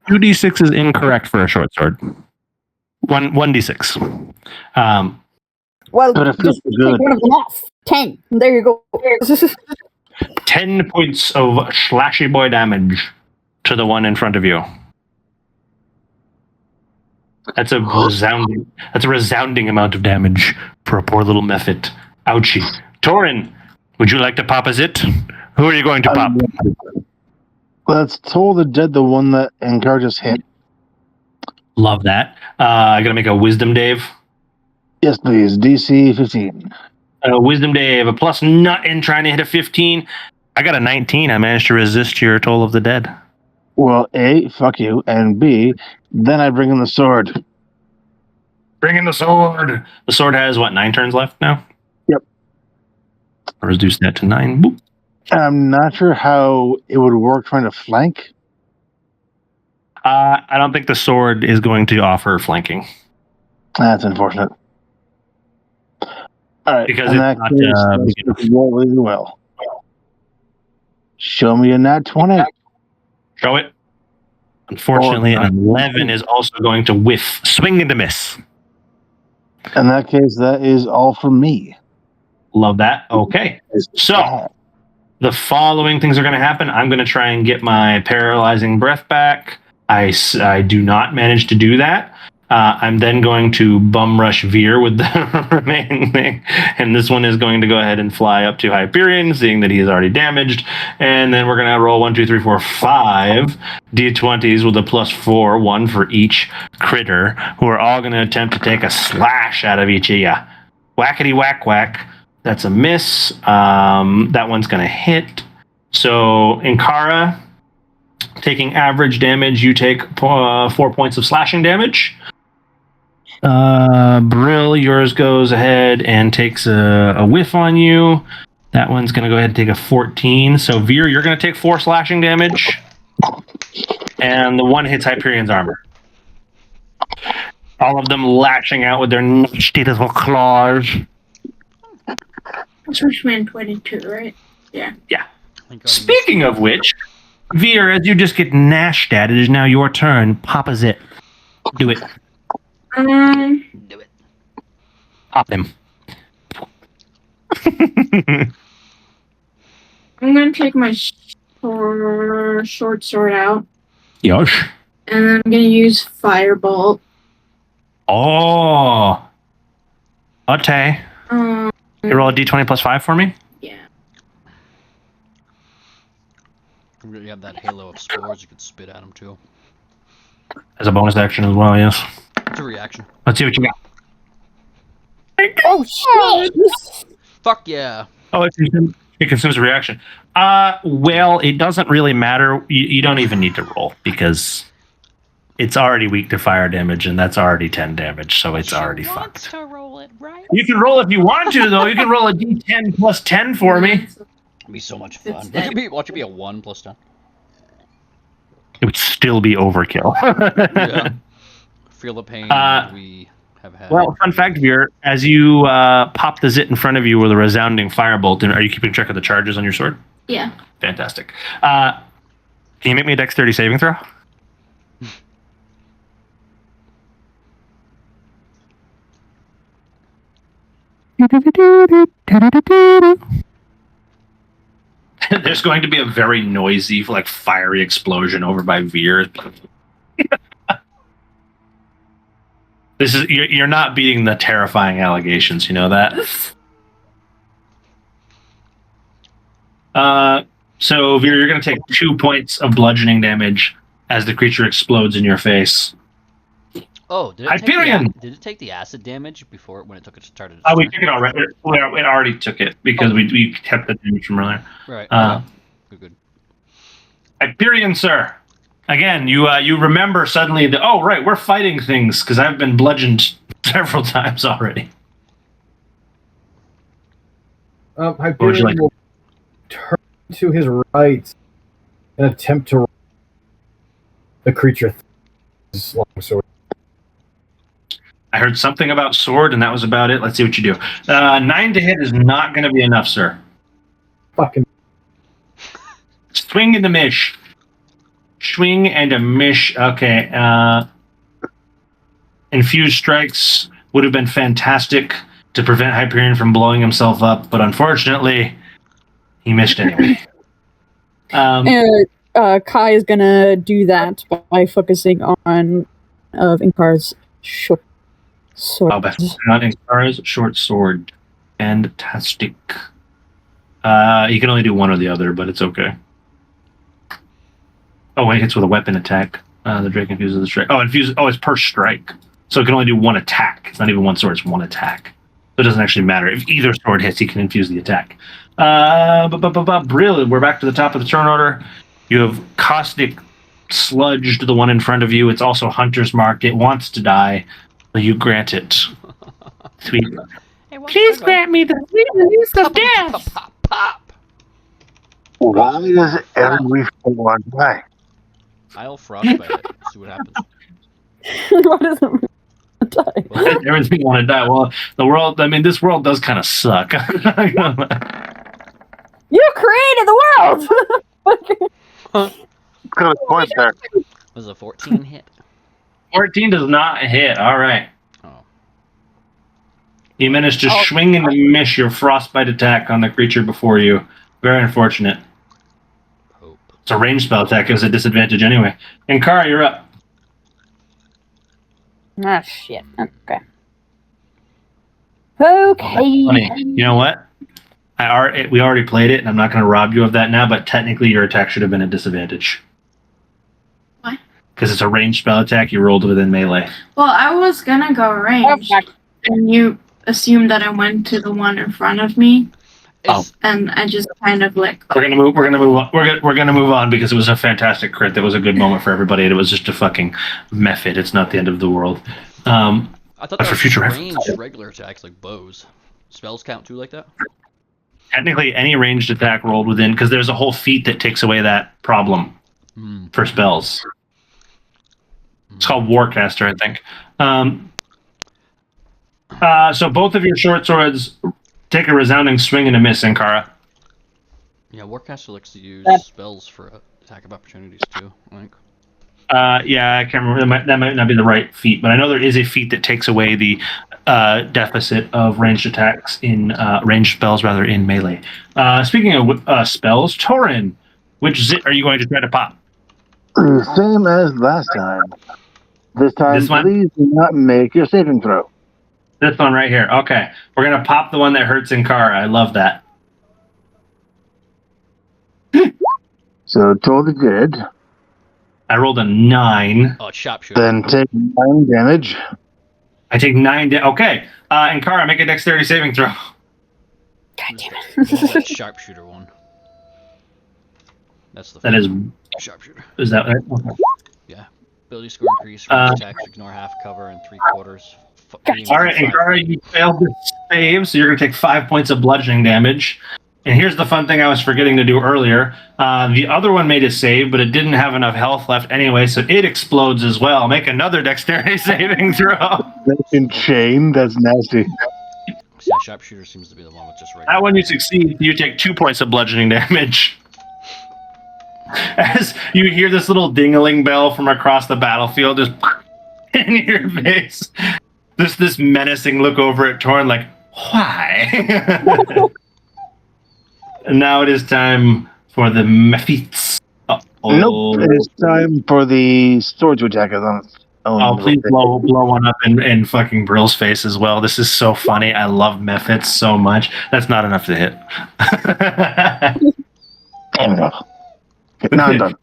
2d6 is incorrect for a short sword. 1d6. Well, But it feels just take good. one of them off. 10. There you go. 10 points of slashy boy damage to the one in front of you. That's a resounding amount of damage for a poor little mephit. Ouchie. Torin, would you like to pop a zit? Who are you going to pop? Let's toll the dead, the one that Ankar just hit. Love that. I gotta make a wisdom Dave. Yes, please. DC 15. Wisdom Dave, a plus nut in trying to hit a 15. I got a 19. I managed to resist your Toll of the Dead. Well, A, fuck you, and B, then I bring in the sword. Bring in the sword. The sword has, 9 turns left now? Yep. I'll reduce that to 9. Boop. I'm not sure how it would work trying to flank. I don't think the sword is going to offer flanking. That's unfortunate. All right, Because in it's that not, case, big enough. let's roll really well. Show me a nat 20. Show it. Unfortunately, an 11 is also going to whiff. Swing and a miss. In that case, that is all from me. Love that. Okay. So, the following things are going to happen. I'm going to try and get my paralyzing breath back. I do not manage to do that. I'm then going to bum rush Veer with the remaining thing. And this one is going to go ahead and fly up to Hyperion, seeing that he is already damaged. And then we're going to roll 1, 2, 3, 4, 5 d20s with a +4, one for each critter, who are all going to attempt to take a slash out of each of you. Whackety whack whack. That's a miss. That one's going to hit. So, Inkara, taking average damage, you take 4 points of slashing damage. Brill, yours goes ahead and takes a whiff on you. That one's going to go ahead and take a 14. So, Veer, you're going to take 4 slashing damage. And the one hits Hyperion's armor. All of them lashing out with their nasty little claws. Which man 22, right? Yeah. Yeah. Speaking of which, Veer, as you just get gnashed at, it is now your turn. Papa Zit. Do it. Do it. Pop him. I'm gonna take my short sword out. Yosh. And I'm gonna use Firebolt. Oh. Okay. You roll a d20 +5 for me? Yeah. You have that halo of spores you could spit at him too. As a bonus action as well, yes. It's a reaction. Let's see what you got. Oh shit! Fuck yeah. Oh, it consumes a reaction. Well, it doesn't really matter. You don't even need to roll because it's already weak to fire damage, and that's already 10 damage, so it's already fucked. To roll it, right? You can roll if you want to, though. You can roll a d10 +10 for me. It'd be so much fun. Watch it be a 1 + 10. It would still be overkill. Yeah. Feel the pain we have had. Well, fun fact, Veer, as you pop the zit in front of you with a resounding firebolt, and are you keeping track of the charges on your sword? Yeah. Fantastic. Can you make me a dexterity saving throw? There's going to be a very noisy, like, fiery explosion over by Veer. This is you're not beating the terrifying allegations, you know that? So Veer, you're going to take 2 points of bludgeoning damage as the creature explodes in your face. Oh, did it take the acid damage before when it started? Oh, we took it already. It already took it because we kept the damage from earlier. Right. Good. Hyperion, sir. Again, you remember suddenly that, oh, right, we're fighting things because I've been bludgeoned several times already. Hyperion will turn to his right and attempt to the creature his long sword. I heard something about sword, and that was about it. Let's see what you do. 9 to hit is not going to be enough, sir. Fucking swing and a mish. Swing and a mish. Okay. Infused strikes would have been fantastic to prevent Hyperion from blowing himself up, but unfortunately, he missed anyway. Kai is gonna do that by focusing on Inkara's short sword. Not Inkara's short sword. Fantastic. He can only do one or the other, but it's okay. Oh, when it hits with a weapon attack, the Drake infuses the strike. It's per strike. So it can only do one attack. It's not even one sword, it's one attack. So it doesn't actually matter. If either sword hits, he can infuse the attack. Brilliant. We're back to the top of the turn order. You have Caustic sludged the one in front of you. It's also Hunter's Mark. It wants to die. But you grant it. Sweet. Please grant me the sweet release of death. Pop. Why does everyone die? I'll frostbite it. See what happens. What is it? Die. Everything want to die. Well, the world. I mean, this world does kind of suck. You created the world. Good point there. Was a 14 hit? 14 does not hit. All right. Oh. You managed to swing and miss your frostbite attack on the creature before you. Very unfortunate. Hope. It's a ranged spell attack. It was a disadvantage anyway. Inkara, you're up. Ah, shit. Okay. Okay. Funny. You know what? We already played it, and I'm not going to rob you of that now. But technically, your attack should have been a disadvantage. Why? Because it's a ranged spell attack. You rolled within melee. Well, I was gonna go ranged, and you assumed that I went to the one in front of me. And I just kind of like. We're gonna move on. We're gonna move on because it was a fantastic crit. That was a good moment for everybody, and it was just a fucking method. It's not the end of the world. I thought that for was future ranged reference. regular attacks like bows. Spells count too like that? Technically, any ranged attack rolled within, because there's a whole feat that takes away that problem for spells. It's called Warcaster, I think. So both of your short swords take a resounding swing and a miss, Ankara. Yeah, Warcaster likes to use spells for attack of opportunities too, I think. Yeah, I can't remember. That might not be the right feat, but I know there is a feat that takes away the deficit of ranged attacks in ranged spells, rather, in melee. Speaking of spells, Torin, which zit are you going to try to pop? Same as last time. This time, please do not make your saving throw. This one right here. Okay, we're gonna pop the one that hurts Ankara. I love that. So totally good. I rolled a 9. Oh, it's sharpshooter. Then take 9 damage. I take 9 Okay. Ankara, make a dexterity saving throw. God damn That sharpshooter one. That's the That is sharpshooter. Is that right? Okay. Yeah. Ability score increase, range attacks, ignore half cover and 3/4. All right, Ankara, you failed the save, so you're going to take 5 points of bludgeoning damage. And here's the fun thing I was forgetting to do earlier. The other one made a save, but it didn't have enough health left anyway, so it explodes as well. Make another dexterity saving throw. In chain, that's nasty. Yeah, sharpshooter seems to be the one with just regular. That one you succeed, you take 2 points of bludgeoning damage. As you hear this little ding-a-ling bell from across the battlefield just in your face. This menacing look over at Torn like, why? And now it is time for the Mephits. Nope, it is time for the sword to attack us on its own. Oh, please blow one up in fucking Brill's face as well. This is so funny. I love Mephits so much. That's not enough to hit. Damn it. Now I'm done.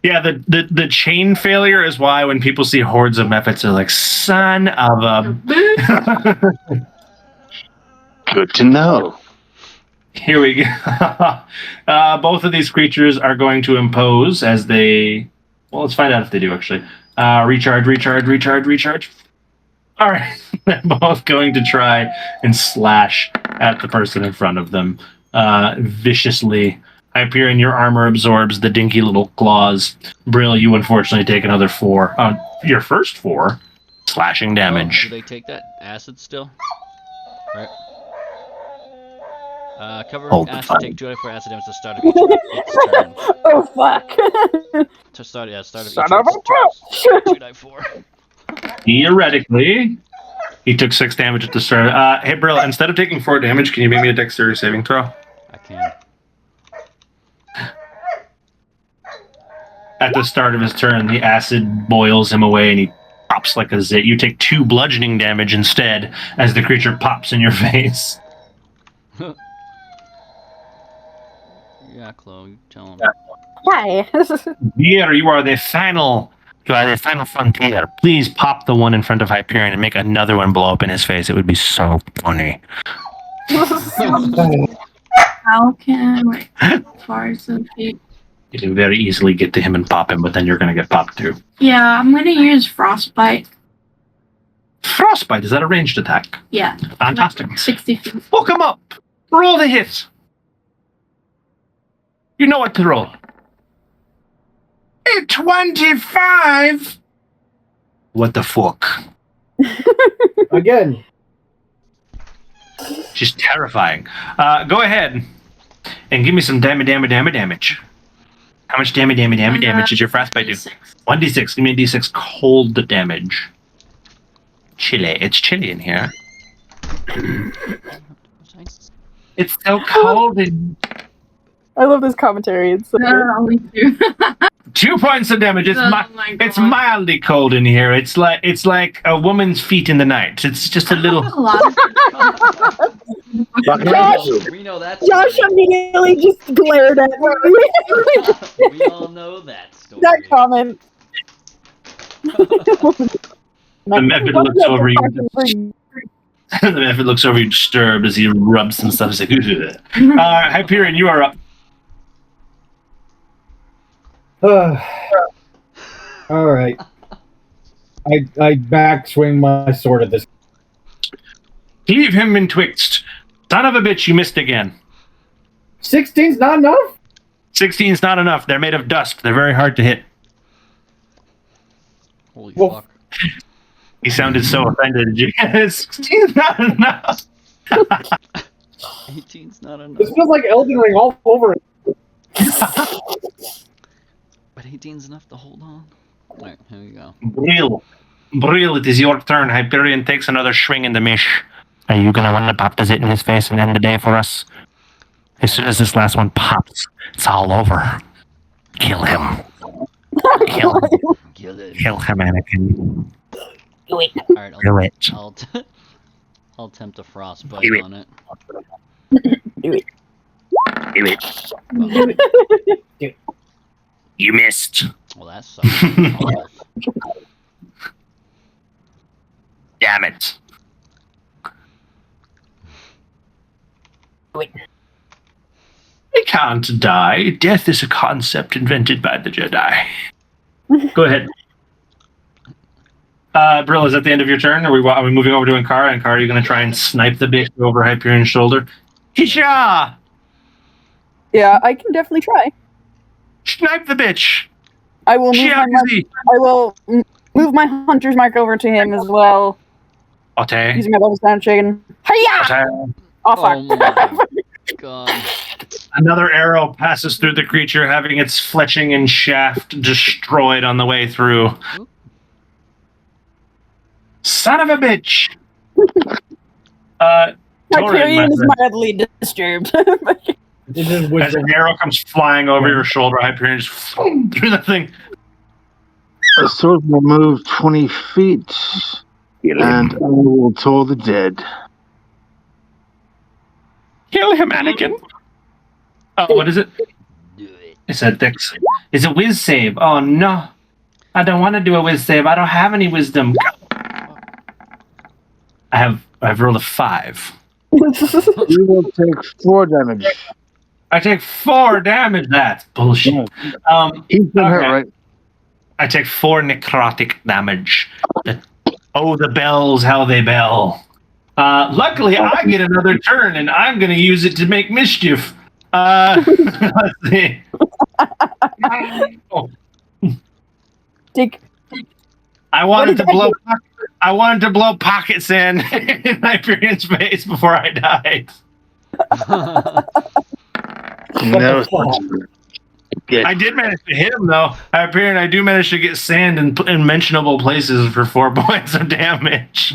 Yeah, the chain failure is why when people see hordes of Mephits, they're like, son of a... Good to know. Here we go. Both of these creatures are going to impose as they... Well, let's find out if they do, actually. Recharge. All right. They're both going to try and slash at the person in front of them viciously. Hyperion, your armor absorbs the dinky little claws. Brill, you unfortunately take another 4. Your first 4 slashing damage. Do they take that acid still? Right. Cover acid, take 2 acid damage to start of each turn. Oh, fuck. To start, yeah, start of Son each of a bitch! 2d4. Theoretically, he took 6 damage at the start. Hey, Brill, instead of taking 4 damage, can you make me a dexterity saving throw? I can. At the start of his turn, the acid boils him away and he pops like a zit. You take 2 bludgeoning damage instead as the creature pops in your face. Yeah, Chloe, tell him. Hi. Here, you are the final frontier. Please pop the one in front of Hyperion and make another one blow up in his face. It would be so funny. How can far is the feet? You can very easily get to him and pop him, but then you're going to get popped too. Yeah, I'm gonna use frostbite. Frostbite, is that a ranged attack? Yeah. Fantastic. 60 feet. Hook him up. Roll the hit. You know what to roll. A 25. What the fuck? Again. She's terrifying. Go ahead and give me some damage. How much damage did your frostbite do? 1d6. Give me a d6 cold damage. Chilly. It's chilly in here. It's so cold in... I love this commentary. It's so good. Only 2. 2 points of damage. It's Oh my God. it's mildly cold in here. It's like a woman's feet in the night. It's just a little. A lot of We know that Josh story. immediately just glared at me. We all know that story. That comment. The method looks over you. The method looks over you disturbed as he rubs some stuff. He's like, Hyperion, you are up. All right. I backswing my sword at this. Leave him betwixt. Son of a bitch, you missed again. 16's not enough? 16's not enough. They're made of dust. They're very hard to hit. Holy Well, fuck. He sounded so offended. 16's not enough. 18's not enough. This feels like Elden Ring all over it. But 18's enough to hold on. Alright, here we go. Bril, it is your turn. Hyperion takes another swing in the mish. Are you gonna want to pop the zit in his face and end the day for us? As soon as this last one pops, it's all over. Kill him. Kill him. Kill it. Kill him, Anakin. Alright, Do it. I'll attempt a frostbite Do it. on it. Do it. You missed. Well, that sucks. Damn it. I can't die. Death is a concept invented by the Jedi. Go ahead. Brill, is that the end of your turn? Are we moving over to Ankara? Ankara, are you going to try and snipe the bitch over Hyperion's shoulder? Hisha! Yeah, I can definitely try. Snipe the bitch! I will move my hunter's mark over to him as well. Ote. Using my bonus action. Hiya! Ote. Oh fuck. Oh my god. Another arrow passes through the creature, having its fletching and shaft destroyed on the way through. Son of a bitch! Hyperion is mildly disturbed. As an arrow comes flying over your shoulder, Hyperion just through the thing. The sword will move 20 feet, and I will toll the dead. Kill him, Anakin. Oh, what is it? It's a dex. It's a whiz save. Oh no, I don't want to do a whiz save. I don't have any wisdom. I've rolled a 5. You will take 4 damage. I take 4 damage. That's bullshit. He's been hurt, right? I take 4 necrotic damage. The bells, how they bell. Luckily, I get another turn, and I'm going to use it to make mischief. Let's see. I wanted to blow pocket sand in Hyperion's face before I died. No. I did manage to hit him, though. Hyperion, I do manage to get sand in mentionable places for 4 points of damage.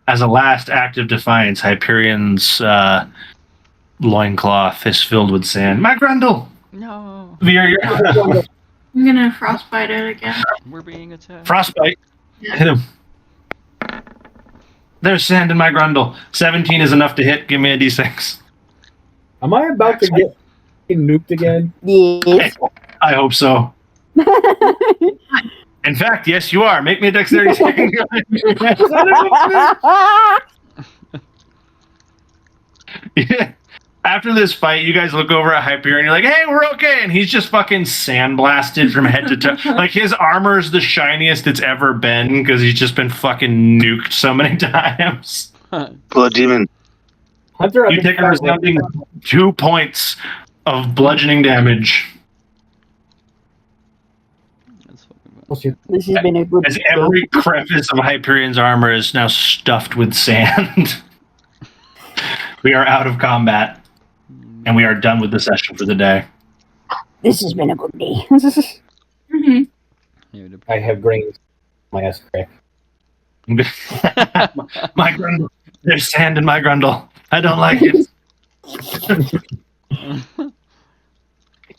As a last act of defiance, Hyperion's loincloth is filled with sand. My Grundle! No. Veer, I'm gonna frostbite it again. We're being attacked. Frostbite. Hit him. There's sand in my Grundle. 17 is enough to hit. Give me a d6. Am I about to get nuked again? Yes. I hope so. In fact, yes, you are. Make me a dexterity saving. Yeah. After this fight, you guys look over at Hyperion and you're like, hey, we're okay. And he's just fucking sandblasted from head to toe. Like, his armor is the shiniest it's ever been because he's just been fucking nuked so many times. Blood demon. Hunter, You take a resounding 2 points of bludgeoning damage. This has been a good As every crevice of Hyperion's armor is now stuffed with sand. We are out of combat. And we are done with the session for the day. This has been a good day. I have grains. My ass crack. my There's sand in my grundle. I don't like it.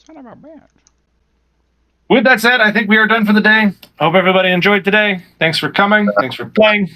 Son of a bitch. With that said, I think we are done for the day. Hope everybody enjoyed today. Thanks for coming. Thanks for playing.